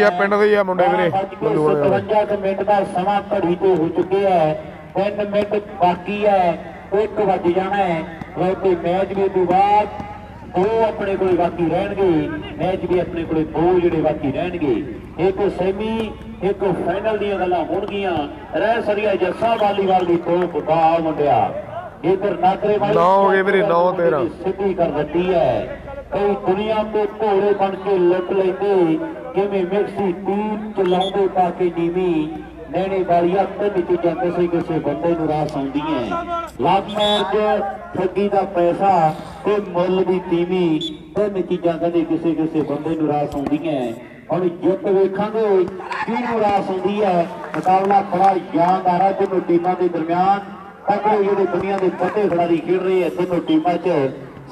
ਹੀ ਆ ਮੁੰਡੇ ਵੀਰੇ। 57 ਮਿੰਟ ਦਾ ਸਮਾਂ ਘੜੀ ਤੇ ਹੋ ਚੁੱਕਿਆ ਹੈ। 3 ਮਿੰਟ ਬਾਕੀ ਹੈ, 1 ਵੱਜ ਜਾਣਾ ਹੈ। ਕਿਉਂਕਿ ਮੈਚ ਵੀ ਤੋਂ ਬਾਅਦ 2 ਆਪਣੇ ਕੋਲ ਬਾਕੀ ਰਹਿਣਗੇ। ਮੈਚ ਵੀ ਆਪਣੇ ਕੋਲ 2 ਜਿਹੜੇ ਬਾਕੀ ਰਹਿਣਗੇ। ਇੱਕ ਸੈਮੀ ਇੱਕ ਫਾਈਨਲ ਦੀਆਂ ਗੱਲਾਂ ਹੋਣਗੀਆਂ। ਰਹਿ ਸਰੀਆ ਜੱਸਾ ਵਾਲੀਵਾਲ ਦੀ ਤੋਪ ਬਾਹ ਮੁੰਡਿਆ। ਇਧਰ ਨਾਗਰੇ ਵਾਲੀ 9 ਹੋ ਗਏ ਵੀਰੇ, 9-13 ਸਿੱਧੀ ਕਰ ਦਿੱਤੀ ਹੈ। ਕਈ ਦੁਨੀਆ ਤੇ ਘੋੜੇ ਬਣ ਕੇ ਲੁੱਟ ਲੈਂਦੇ, ਕਿਵੇਂ ਮਿਕਸੀ ਟੀਮ ਚਲਾਉਂਦੇ ਪਾ ਕੇ ਨੀਵੀਂ ਨੈਣੇ ਵਾਲੀਆ ਤੇ ਚੀਜ਼ਾਂ ਕਿਸੇ ਬੰਦੇ ਨੂੰ ਰਾਸ ਆਉਂਦੀਆਂ। ਲਵ ਮੈਚ ਠੱਗੀ ਦਾ ਪੈਸਾ ਤੇ ਮੁੱਲ ਦੀ ਤੀਵੀਂ ਤੇ ਚੀਜ਼ਾਂ ਕਹਿੰਦੇ ਕਿਸੇ ਬੰਦੇ ਨੂੰ ਰਾਸ ਆਉਂਦੀਆਂ। ਹੁਣ ਜਿੱਤ ਵੇਖਾਂਗੇ ਕਿਹਨੂੰ ਰਾਸ ਆਉਂਦੀ ਹੈ। ਮੁਕਾਬਲਾ ਬੜਾ ਯਾਦਗਾਰ ਹੈ ਦੋਨੋਂ ਟੀਮਾਂ ਦੇ ਦਰਮਿਆਨ। ਤਕੜੇ ਜਿਹੜੇ ਦੁਨੀਆ ਦੇ ਵੱਡੇ ਖਿਡਾਰੀ ਖੇਡ ਰਹੇ ਆ ਦੋਨੋਂ ਟੀਮਾਂ 'ਚ।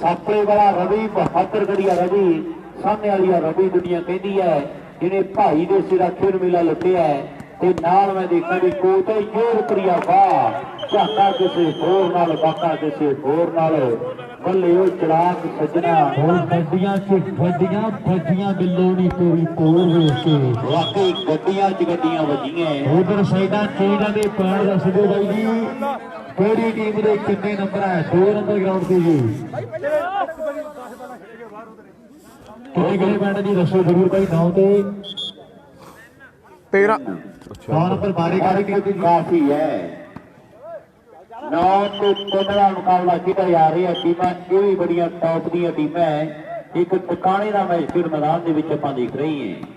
ਸਾਪੜੇ ਵਾਲਾ ਰਵੀ, ਬਹਾਦਰਗੜੀਆ ਰਵੀ, ਸਾਹਮਣੇ ਵਾਲੀਆ ਰਵੀ ਦੁਨੀਆ ਕਹਿੰਦੀ ਹੈ ਜਿਹਨੇ ਭਾਈ ਦੇ ਸਿਰਾ ਖੇਡ ਮੇਲਾ ਲੁੱਟਿਆ। ਤੇ ਨਾਲ ਮੈਂ ਦੇਖਾਂ ਵੀ ਕੋਚ ਯੂਰਪਰੀਆ ਵਾਹ ਝਾਕਾ ਕਿਸੇ ਹੋਰ ਨਾਲ, ਬਾਕਾ ਕਿਸੇ ਹੋਰ ਨਾਲ। ਬੱਲੇ ਉਹ ਚੜਾਕ ਸੱਜਣਾ ਹੋਰ ਗੱਡੀਆਂ 'ਚ ਵੱਜੀਆਂ ਬਿੱਲੋ ਨਹੀਂ ਤੇਰੀ ਕੋਲ ਵੇਖ ਕੇ। ਵਾਕਈ ਗੱਡੀਆਂ 'ਚ ਗੱਡੀਆਂ ਵੱਜੀਆਂ। ਉਧਰ ਸਾਈਡਾਂ ਚੇਂਜਾਂ ਦੇ ਪੈਰ ਦੱਸਦੇ ਬਾਈ ਜੀ ਕਿਹੜੀ ਟੀਮ ਦੇ ਕਿੰਨੇ ਨੰਬਰ ਹੈ। 2 ਨੰਬਰ ਗਰਾਊਂਡ ਤੇ ਜੀ ਕਿਹੜੇ ਪਿੰਡ ਜੀ ਦੱਸੋ ਜ਼ਰੂਰ ਭਾਈ। 9 ਤੇ 13 9 ਨੰਬਰ ਬਾਰੀ ਕਾਫੀ ਹੈ। 9 ਤੇ 3 ਦਾ ਮੁਕਾਬਲਾ ਖੇਡਿਆ ਜਾ ਰਿਹਾ। ਟੀਮਾਂ ਇਹ ਵੀ ਬੜੀਆਂ ਟੌਪ ਦੀਆਂ ਟੀਮਾਂ ਹੈ। ਇੱਕ ਟਿਕਾਣੇ ਦਾ ਮੈਚ ਖੇਡ ਮੈਦਾਨ ਦੇ ਵਿੱਚ ਆਪਾਂ ਦੇਖ ਰਹੇ ਹਾਂ।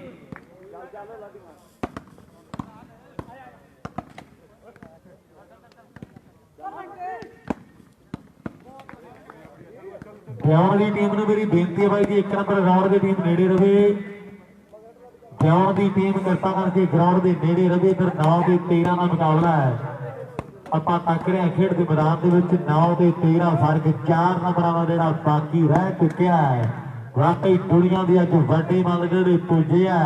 ਗਿਆਨ ਦੀ ਟੀਮ ਨੂੰ ਮੇਰੀ ਬੇਨਤੀ ਹੈ ਬਾਈ ਜੀ 1 ਨੰਬਰ ਗਰਾਊਂਡ ਦੀ ਟੀਮ ਨੇੜੇ ਰਵੇ। ਗਿਆਨ ਦੀ ਟੀਮ ਕਿਰਪਾ ਕਰਕੇ ਗਰਾਊਂਡ ਦੇ ਨੇੜੇ ਰਵੇ। ਫਿਰ 9 ਤੇ 13 ਦਾ ਮੁਕਾਬਲਾ ਹੈ। ਆਪਾਂ ਤੱਕ ਰਹੇ ਖੇਡ ਦੇ ਮੈਦਾਨ ਦੇ ਵਿੱਚ 9 ਤੇ 13 ਫਰਕ 4 ਨੰਬਰਾਂ ਦਾ ਜਿਹੜਾ ਬਾਕੀ ਰਹਿ ਚੁੱਕਿਆ ਹੈ। ਵਾਕਈ ਦੁਨੀਆ ਦੀ ਅੱਜ ਵੱਡੇ ਮੱਲ ਜਿਹੜੇ ਪੁੱਜੇ ਆ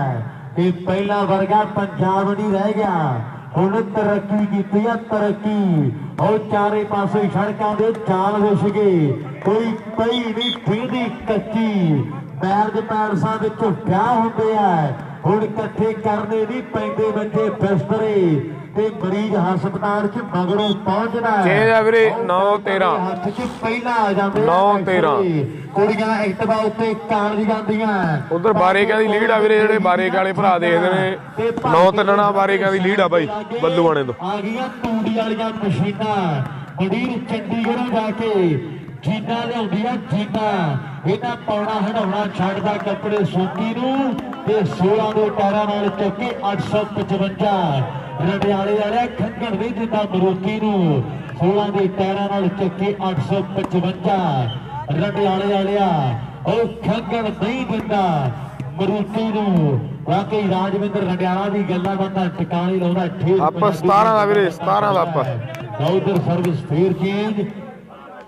ਕਿ ਪਹਿਲਾ ਵਰਗਾ ਪੰਜਾਬ ਨਹੀਂ ਰਹਿ ਗਿਆ। ਹੁਣ ਤਰੱਕੀ ਕੀਤੀ ਆ ਤਰੱਕੀ। ਉਹ ਚਾਰੇ ਪਾਸੇ ਸੜਕਾਂ ਦੇ ਚਾਲ ਵਿਛ ਗਏ। ਕੋਈ ਪਈ ਨਹੀਂ ਫਿਰਦੀ ਕੱਚੀ। ਮੈਰਿਜ ਪੈਲਸਾਂ ਵਿੱਚ ਵਿਆਹ ਹੁੰਦੇ ਆ ਹੁਣ ਇਕੱਠੇ ਕਰਨੇ ਨਹੀਂ ਪੈਂਦੇ ਬੱਚੇ ਬਿਸਤਰੇ। ਤੇ ਮਰੀਜ਼ ਹਸਪਤਾਲ 'ਚ ਮਗਰੋਂ ਪਹੁੰਚਦਾ ਚੇਂਜ ਆ ਵੀਰੇ 9-13 ਹੱਥ 'ਚ ਪਹਿਲਾਂ ਆ ਜਾਂਦੇ 9-13 ਕੁੜੀਆਂ ਐਕਟਿਵਾ ਉੱਤੇ ਕਾਣ ਜਾਂਦੀਆਂ ਉਧਰ ਬਾਰੇਕਿਆਂ ਦੀ ਲੀਡ ਆ ਵੀਰੇ ਜਿਹੜੇ ਬਾਰੇਕ ਵਾਲੇ ਭਰਾ ਦੇਖਦੇ ਨੇ 9-3 ਬਾਰੇਕਿਆਂ ਦੀ ਲੀਡ ਆ ਬਾਈ ਬੱਲੂਆਣੇ ਤੋਂ ਆ ਗਈਆਂ ਤੂੜੀ ਵਾਲੀਆਂ ਮਸ਼ੀਨਾਂ ਬੜੀ ਚੰਡੀਗੜ੍ਹੋਂ ਜਾ ਕੇ ਜੀਨਾ ਲਿਆਉਂਦੀਆਂ ਜੀਨਾ ਇਹਨਾਂ ਪਾਉਣਾ ਹਟਾਉਣਾ ਛੱਡਦਾ ਕੱਪੜੇ ਸੋਕੀ ਨੂੰ ਤੇ 16 ਦੇ ਟਾਇਰਾਂ ਨਾਲ ਚੱਕੇ 855 ਰੰਡਿਆਲੇ ਵਾਲਿਆ ਖੰਗਣ ਨਹੀਂ ਦਿੰਦਾ ਮਰੋਕੀ ਨੂੰ 16 ਦੇ ਟਾਇਰਾਂ ਨਾਲ ਚੱਕੇ 855 ਰੰਡਿਆਲੇ ਵਾਲਿਆ ਉਹ ਖੰਗਣ ਨਹੀਂ ਦਿੰਦਾ ਮਰੂਤੀ ਨੂੰ ਵਾਕਈ ਰਾਜਵਿੰਦਰ ਰੰਡਿਆਲਾ ਦੀ ਗੱਲਾਂ ਬੰਦਾ ਟਿਕਾਣੀ ਲਾਉਂਦਾ ਠੇਰ ਆਪਾਂ 17 ਦਾ ਵੀਰੇ 17 ਦਾ ਆਪਾਂ ਉਧਰ ਸਰਵਿਸ ਫੇਰ ਚੇਂਜ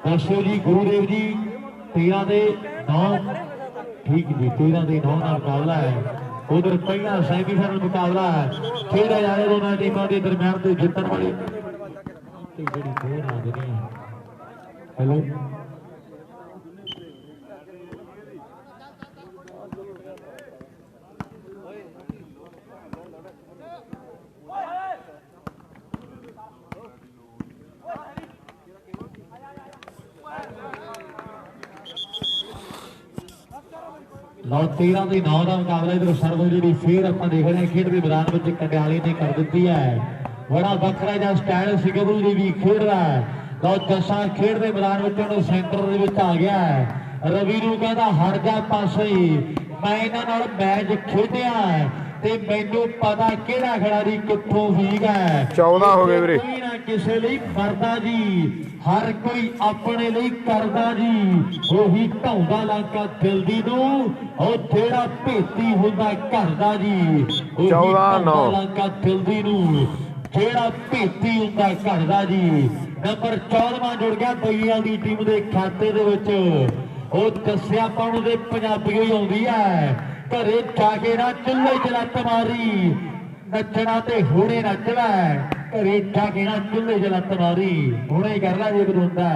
ਦੱਸੋ ਜੀ ਗੁਰੂਦੇਵ ਜੀ 13 ਦੇ 9 ਠੀਕ ਜੀ 13 ਦੇ 9 ਦਾ ਮੁਕਾਬਲਾ ਹੈ ਉਧਰ ਪਹਿਲਾ ਸੈਮੀਫਾਈਨਲ ਮੁਕਾਬਲਾ ਹੈ ਖੇਡਿਆ ਜਾ ਰਿਹਾ ਦੋਨਾਂ ਟੀਮਾਂ ਦੇ ਦਰਮਿਆਨ ਤੇ ਜਿੱਤਣ ਵਾਲੀ ਜਿਹੜੀ ਫੋਨ ਆ ਗਈ ਹੈ ਹੈਲੋ ਲਓ 13 ਦੇ 9 ਦਾ ਮੁਕਾਬਲਾ ਇਧਰ ਸਰਵ ਜਿਹੜੀ ਫੇਰ ਆਪਾਂ ਦੇਖ ਰਹੇ ਹਾਂ ਖੇਡ ਦੇ ਮੈਦਾਨ ਵਿੱਚ ਕੰਡਿਆਲੀ ਨੇ ਕਰ ਦਿੱਤੀ ਹੈ ਬੜਾ ਵੱਖਰਾ ਜਿਹਾ ਸਟਾਈਲ ਸੀ ਗੱਭਰੂ ਜੀ ਵੀ ਖੇਡਦਾ ਲਓ ਜੱਸਾ ਖੇਡ ਦੇ ਮੈਦਾਨ ਵਿੱਚ ਉਹਨੂੰ ਸੈਂਟਰ ਦੇ ਵਿੱਚ ਆ ਗਿਆ ਰਵੀ ਨੂੰ ਕਹਿੰਦਾ ਹਟ ਜਾ ਪਾਸੇ ਮੈਂ ਇਹਨਾਂ ਨਾਲ ਮੈਚ ਖੇਡਿਆ ਤੇ ਮੈਨੂੰ ਪਤਾ ਕਿਹੜਾ ਖਿਡਾਰੀ ਕਿੱਥੋਂ ਵੀਗਾ 14 ਹੋ ਗਏ ਵੀਰੇ ਕੋਈ ਨਾ ਕਿਸੇ ਲਈ ਮਰਦਾ ਜੀ ਹਰ ਕੋਈ ਆਪਣੇ ਲਈ ਕਰਦਾ ਜੀ ਉਹੀ ਢਾਉਂਦਾ ਲਾਂਕਾ ਦਿਲ ਦੀ ਨੂੰ ਉਹ ਜਿਹੜਾ ਭੇਤੀ ਹੁੰਦਾ ਘਰ ਦਾ ਜੀ 14-9 ਲਾਂਕਾ ਦਿਲ ਦੀ ਨੂੰ ਜਿਹੜਾ ਭੇਤੀ ਹੁੰਦਾ ਘਰ ਦਾ ਜੀ ਨੰਬਰ 14ਵਾਂ ਜੁੜ ਗਿਆ ਬਈਆਂ ਦੀ ਟੀਮ ਦੇ ਖਾਤੇ ਦੇ ਵਿੱਚ ਉਹ ਦੱਸਿਆ ਪਾਉਣ ਦੇ ਪੰਜਾਬੀ ਹੀ ਆਉਂਦੀ ਹੈ ਘਰੇ ਜਾ ਕੇ ਨਾ ਚੁੱਲ੍ਹੇ 'ਚ ਲੱਤ ਮਾਰੀ ਨੱਚਣਾ ਤੇ ਹੁਣੇ ਨੱਚ ਲੈ ਘਰੇ ਜਾ ਕੇ ਨਾ ਚੁੱਲ੍ਹੇ 'ਚ ਲੱਤ ਮਾਰੀ ਹੁਣੇ ਕਰ ਲੈ ਜੇ ਬਦੁੰਦਾ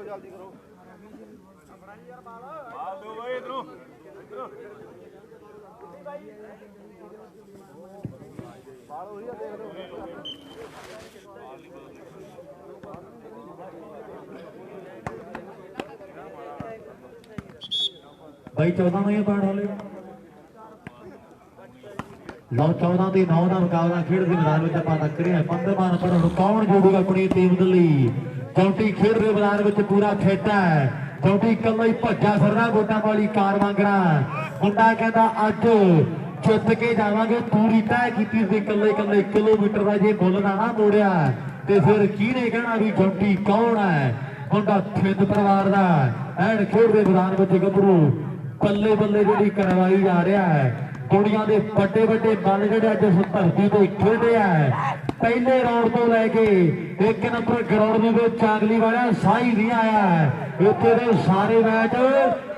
ਜਲਦੀ ਕਰੋ ਬਾਲ ਦੋ ਬਾਈ ਇਧਰੋਂ ਬਾਲ ਹੋਈ ਆ ਦੇਖ ਲਓ भाई 14 में पाठ वाले ਲਓ 14 ਦੇ 9 ਦਾ ਮੁਕਾਬਲਾ ਖੇਡ ਦੇ ਮੈਦਾਨ ਵਿੱਚ ਆਪਾਂ ਤੱਕ ਰਿਹਾ 15ਵਾਂ ਨੰਬਰ ਹੁਣ ਕੌਣ ਜੋੜੂਗਾ ਆਪਣੀ ਟੀਮ ਦੇ ਲਈ ਚੌਂਟੀ ਖੇਡ ਦੇ ਮੈਦਾਨ ਵਿੱਚ ਪੂਰਾ ਫਿੱਟ ਹੈ ਚੌਂਟੀ ਕੱਲਾ ਹੀ ਭੱਜਾ ਫਿਰਦਾ ਗੋਟਾਂ ਵਾਲੀ ਕਾਰ ਵਾਂਗਰਾ ਮੁੰਡਾ ਕਹਿੰਦਾ ਅੱਜ ਜਿੱਤ ਕੇ ਜਾਵਾਂਗੇ ਪੂਰੀ ਤੈਅ ਕੀਤੀ ਸੀ ਕੱਲੇ ਕਿਲੋਮੀਟਰ ਦਾ ਜੇ ਮੁੱਲ ਨਾ ਮੋੜਿਆ ਤੇ ਫਿਰ ਕਿਹਨੇ ਕਹਿਣਾ ਵੀ ਚੌਂਟੀ ਕੌਣ ਹੈ ਮੁੰਡਾ ਖਿੰਦ ਪਰਿਵਾਰ ਦਾ ਐਨ ਖੇਡ ਦੇ ਮੈਦਾਨ ਵਿੱਚ ਗੱਭਰੂ ਬੱਲੇ ਬੱਲੇ ਜਿਹੜੀ ਕਰਵਾਈ ਜਾ ਰਿਹਾ ਹੈ ਦੁਨੀਆ ਦੇ ਵੱਡੇ ਵੱਡੇ ਬਲ ਜਿਹੜੇ ਅੱਜ ਇਸ ਧਰਤੀ ਤੇ ਖੇਡੇ ਆ ਪਹਿਲੇ ਰਾਉਂਡ ਤੋਂ ਲੈ ਕੇ 1 ਨੰਬਰ ਗਰਾਊਂਡ ਦੇ ਵਿੱਚ ਚਾਂਗਲੀ ਵਾਲਾ ਸਾਈ ਨਹੀਂ ਆਇਆ ਇੱਥੇ ਦੇ ਸਾਰੇ ਮੈਚ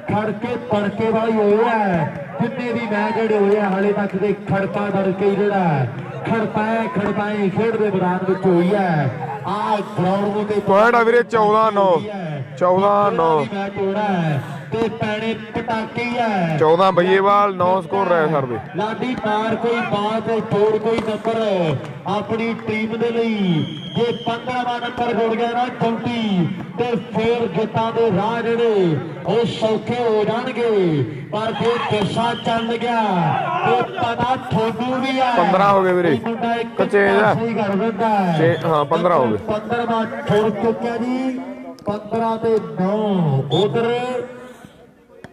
ਖੜਕੇ ਤੜਕੇ ਵਾਲੀ ਹੋਏ ਆ ਜਿੰਨੇ ਵੀ ਮੈਚ ਜਿਹੜੇ ਹੋਏ ਆ ਹਾਲੇ ਤੱਕ ਦੇ ਖੜਕਾ ਦੜਕੇ ਜਿਹੜਾ ਖੜਪਾਏ ਖੇਡ ਦੇ ਮੈਦਾਨ ਵਿੱਚ ਹੋਈ ਹੈ ਆ ਗਰਾਊਂਡ ਦੇ ਪੁਆਇੰਟ ਆ ਵੀਰੇ 14-9 14-9 ਮੈਚ ਹੋਣਾ ਹੈ ਤੇ ਪੈਣੇ ਪਟਾਕੇ ਹੈ 14 ਬਈਏਵਾਲ 9 ਸਕੋਰ ਰਹਿ ਸਕਦੇ ਲਾਡੀ ਮਾਰ ਕੋਈ ਬਾਤ ਤੋੜ ਕੋਈ ਨੰਬਰ ਆਪਣੀ ਟੀਮ ਦੇ ਲਈ ਜੇ 15ਵਾਂ ਨੰਬਰ ਜੁੜ ਗਿਆ ਨਾ 34 ਤੇ ਫੇਰ ਜਿੱਤਾਂ ਦੇ ਰਾਹ ਜਿਹੜੇ ਉਹ ਸੌਖੇ ਹੋ ਜਾਣਗੇ ਪਰ ਜੇ ਦਸ਼ਾ ਚੱਲ ਗਿਆ ਤੇ ਪਤਾ ਤੁਹਾਨੂੰ ਵੀ ਆ 15 ਹੋ ਗਏ ਵੀਰੇ ਕੱਚੇ ਦਾ ਸਹੀ ਕਰ ਦਿੰਦਾ ਹਾਂ 15 ਹੋ ਗਏ 15ਵਾਂ ਛੋੜ ਚੁੱਕਿਆ ਜੀ 15 ਤੇ 9 ਉਧਰ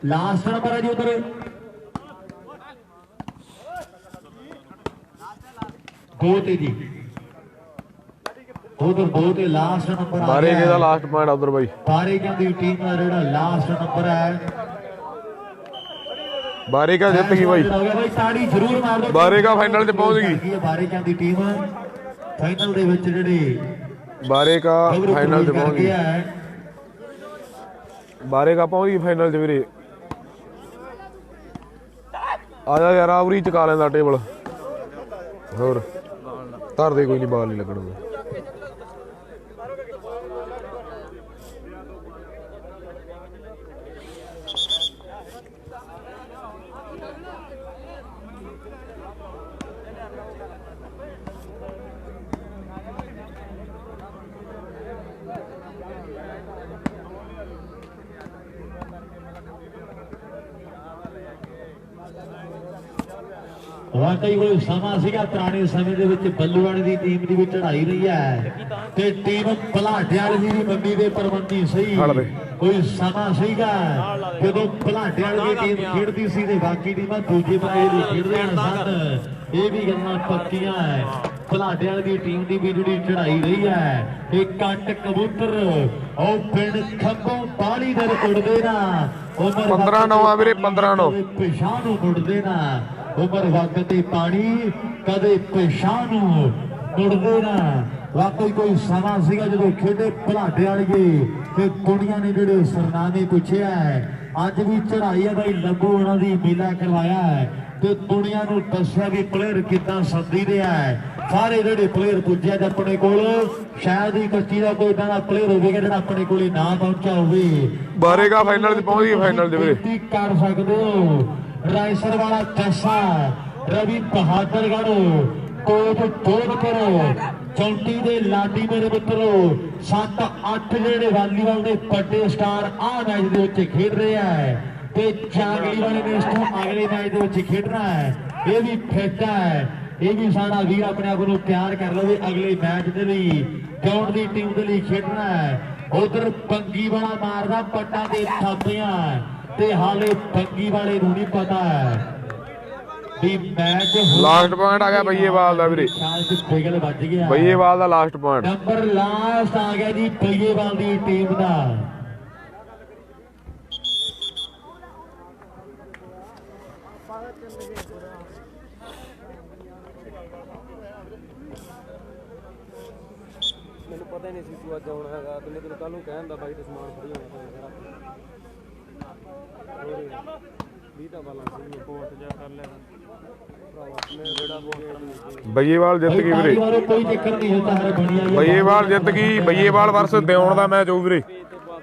ਲਾਸਟ ਨੰਬਰ ਹੈ ਜੀ ਉਧਰ ਦੋ ਤੇ ਜੀ ਉਧਰ ਦੋ ਤੇ ਲਾਸਟ ਨੰਬਰ ਆ ਬਾਰੇ ਕੇ ਦਾ ਲਾਸਟ ਪੁਆਇੰਟ ਉਧਰ ਬਾਈ ਬਾਰੇਕਾਂ ਦੀ ਟੀਮ ਦਾ ਜਿਹੜਾ ਲਾਸਟ ਨੰਬਰ ਹੈ ਬਾਰੇਕਾ ਜਿੱਤ ਗਈ ਬਾਈ ਤਾੜੀ ਜ਼ਰੂਰ ਮਾਰ ਦਿਓ ਬਾਰੇਕਾ ਫਾਈਨਲ 'ਚ ਪਹੁੰਚ ਗਈ ਬਾਰੇਕਾਂ ਦੀ ਟੀਮ ਫਾਈਨਲ ਦੇ ਵਿੱਚ ਜਿਹੜੇ ਬਾਰੇਕਾ ਫਾਈਨਲ 'ਚ ਪਹੁੰਚ ਗਈ ਬਾਰੇਕਾ ਪਹੁੰਚ ਗਈ ਫਾਈਨਲ 'ਚ ਵੀਰੇ ਆ ਜਾ ਯਾਰ ਆਵਰੀ ਚਕਾ ਲੈਂਦਾ ਟੇਬਲ ਹੋਰ ਧਰਦੇ ਕੋਈ ਨਹੀਂ ਬਾਲ ਨਹੀਂ ਲੱਗਣਗੇ ਵਾਕਈ ਕੋਈ ਸਮਾਂ ਸੀਗਾ ਪੁਰਾਣੇ ਸਮੇਂ ਦੇ ਵਿੱਚ ਬੱਲੂਆਣੇ ਦੀ ਟੀਮ ਦੀ ਵੀ ਚੜਾਈ ਰਹੀ ਹੈ ਤੇ ਟੀਮ ਭਲਾਟੇ ਵਾਲੀ ਦੀ ਮੰਮੀ ਦੇ ਪ੍ਰਬੰਧੀ ਸਹੀ ਕੋਈ ਸਮਾਂ ਸੀਗਾ ਜਦੋਂ ਭਲਾਟੇ ਵਾਲੀ ਦੀ ਟੀਮ ਖੇਡਦੀ ਸੀ ਤੇ ਬਾਕੀ ਟੀਮਾਂ ਦੂਜੇ ਬੰਦੇ ਦੀ ਖੇਡਦੇ ਸਨ ਇਹ ਵੀ ਗੱਲਾਂ ਪੱਕੀਆਂ ਹੈ ਭਲਾਟੇ ਵਾਲੀ ਦੀ ਟੀਮ ਦੀ ਵੀ ਜਿਹੜੀ ਚੜਾਈ ਰਹੀ ਹੈ ਇਹ ਕੱਟ ਕਬੂਤਰ ਉਹ ਪਿੰਡ ਖੰਭੋਂ ਬਾਲੀ ਦਰ ਉੱਡਦੇ ਨਾ 15-9 ਆ ਵੀਰੇ 15-9 ਪਿਛਾਂ ਨੂੰ ਉੱਡਦੇ ਨਾ ਉਮਰ ਵਕਤ ਤੇ ਪਾਣੀ ਕਦੇ ਪਿਛਾਂ ਨੂੰ ਮੁੜਦੇ ਨਾ ਵਾਕਈ ਕੋਈ ਸਮਾਂ ਸੀਗਾ ਜਦੋਂ ਖੇਡੇ ਭਲਾਟੇ ਵਾਲੀਏ ਤੇ ਦੁਨੀਆ ਨੇ ਜਿਹੜੇ ਸਰਨਾਮੇ ਪੁੱਛਿਆ ਅੱਜ ਵੀ ਚੜਾਈ ਹੈ ਬਾਈ ਲੰਬੂ ਉਹਨਾਂ ਦੀ ਮੇਲਾ ਕਰਵਾਇਆ ਹੈ ਤੇ ਦੁਨੀਆ ਨੂੰ ਦੱਸਿਆ ਵੀ ਪਲੇਅਰ ਕਿੱਦਾਂ ਸੱਦੀ ਰਿਹਾ ਹੈ ਸਾਰੇ ਜਿਹੜੇ ਪਲੇਅਰ ਪੁੱਜਿਆ ਤੇ ਆਪਣੇ ਕੋਲ ਸ਼ਾਇਦ ਹੀ ਕੱਚੀ ਦਾ ਕੋਈ ਤਾਂ ਪਲੇਅਰ ਹੋਵੇਗਾ ਜਿਹੜਾ ਆਪਣੇ ਕੋਲੇ ਨਾ ਪਹੁੰਚਿਆ ਹੋਵੇ ਬਾਰੇਗਾ ਫਾਈਨਲ 'ਚ ਪਹੁੰਚ ਗਈ ਫਾਈਨਲ 'ਚ ਵੀਰੇ ਕਰ ਸਕਦੇ ਹੋ ਰਾਇਸਰ ਵਾਲਾ ਜੱਸਾ ਰਵੀ ਬਹਾਦਰਗੜ੍ਹ ਕੋਟ ਤੋੜ ਕਰੋ ਚੌਂਟੀ ਦੇ ਲਾਡੀ ਮੇਰੇ ਮਿੱਤਰੋ 7-8 ਜਿਹੜੇ ਵਾਲੀਬਾਲ ਦੇ ਵੱਡੇ ਸਟਾਰ ਆਹ ਮੈਚ ਦੇ ਵਿੱਚ ਖੇਡ ਰਹੇ ਹੈ ਤੇ ਚਾਂਗਲੀ ਵਾਲੇ ਨੇ ਇਸ ਤੋਂ ਅਗਲੇ ਮੈਚ ਦੇ ਵਿੱਚ ਖੇਡਣਾ ਹੈ ਇਹ ਵੀ ਫਿੱਟ ਹੈ ਇਹ ਵੀ ਸਾਡਾ ਵੀਰ ਆਪਣੇ ਆਪ ਨੂੰ ਤਿਆਰ ਕਰ ਲਵੇ ਅਗਲੇ ਮੈਚ ਦੇ ਲਈ ਗਰਾਊਂਡ ਦੀ ਟੀਮ ਦੇ ਲਈ ਖੇਡਣਾ ਹੈ ਉਧਰ ਪੰਗੀ ਵਾਲਾ ਮਾਰਦਾ ਪੱਟਾਂ ਦੇ ਥਾਪੀਆਂ ਤੇ ਹਾਲੇ ਪੰਗੀ ਵਾਲੇ ਨੂੰ ਨਹੀਂ ਪਤਾ ਹੈ ਵੀ ਮੈਚ ਲਾਸਟ ਪੁਆਇੰਟ ਆ ਗਿਆ ਬਈਏਵਾਲ ਦਾ ਵੀਰੇ ਬਿਗਲ ਵੱਜ ਗਿਆ ਬਈਏਵਾਲ ਦਾ ਲਾਸਟ ਪੁਆਇੰਟ ਨੰਬਰ ਲਾਸਟ ਆ ਗਿਆ ਜੀ ਬਈਏਵਾਲ ਦੀ ਟੀਮ ਦਾ ਮੈਨੂੰ ਪਤਾ ਨਹੀਂ ਸੀ ਤੂੰ ਅੱਜ ਆਉਣਾ ਹੈਗਾ ਤੇ ਮੈਂ ਤੈਨੂੰ ਕੱਲ ਨੂੰ ਕਹਿਣ ਦਾ ਬਾਈ ਤੇ ਸਮਾਨ ਫੜੀ ਹੋਣਾ ਤੇਰਾ ਵੀ ਤਾਂ ਬਾਲਾਂ ਸੀ ਰਿਪੋਰਟ ਜਾ ਕਰ ਲੈ ਬਈਏਵਾਲ ਜਿੱਤ ਗਈ ਵੀਰੇ ਕੋਈ ਚੱਕਰ ਨਹੀਂ ਹੁੰਦਾ ਹਰ ਬਣੀਆ ਬਈਏਵਾਲ ਜਿੱਤ ਗਈ ਬਈਏਵਾਲ ਵਰਸਸ ਦਿਉਣ ਦਾ ਮੈਚ ਹੋ ਵੀਰੇ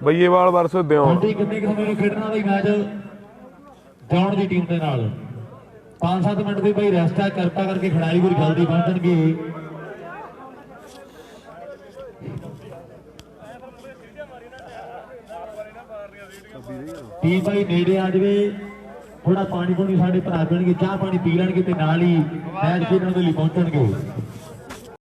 ਬਈਏਵਾਲ ਵਰਸਸ ਦਿਉਣ ਕਿੰਨੇ ਕੁ ਸਮੇਂ ਨੂੰ ਖੇਡਣਾ ਬਈ ਮੈਚ ਦਿਉਣ ਦੀ ਟੀਮ ਦੇ ਨਾਲ 5-7 ਮਿੰਟ ਦੀ ਬਈ ਰੈਸਟ ਆ ਕਿਰਪਾ ਕਰਕੇ ਖਿਡਾਰੀ ਵੀ ਜਲਦੀ ਪਹੁੰਚਣਗੇ ਟੀਮ ਭਾਈ ਨੇੜੇ ਆ ਜਵੇ ਥੋੜਾ ਪਾਣੀ ਪੂਣੀ ਸਾਡੇ ਭਰਾ ਪੀਣਗੇ ਚਾਹ ਪਾਣੀ ਪੀ ਲੈਣਗੇ ਤੇ ਨਾਲ ਹੀ ਮੈਚ ਖੇਡਣ ਦੇ ਲਈ ਪਹੁੰਚਣਗੇ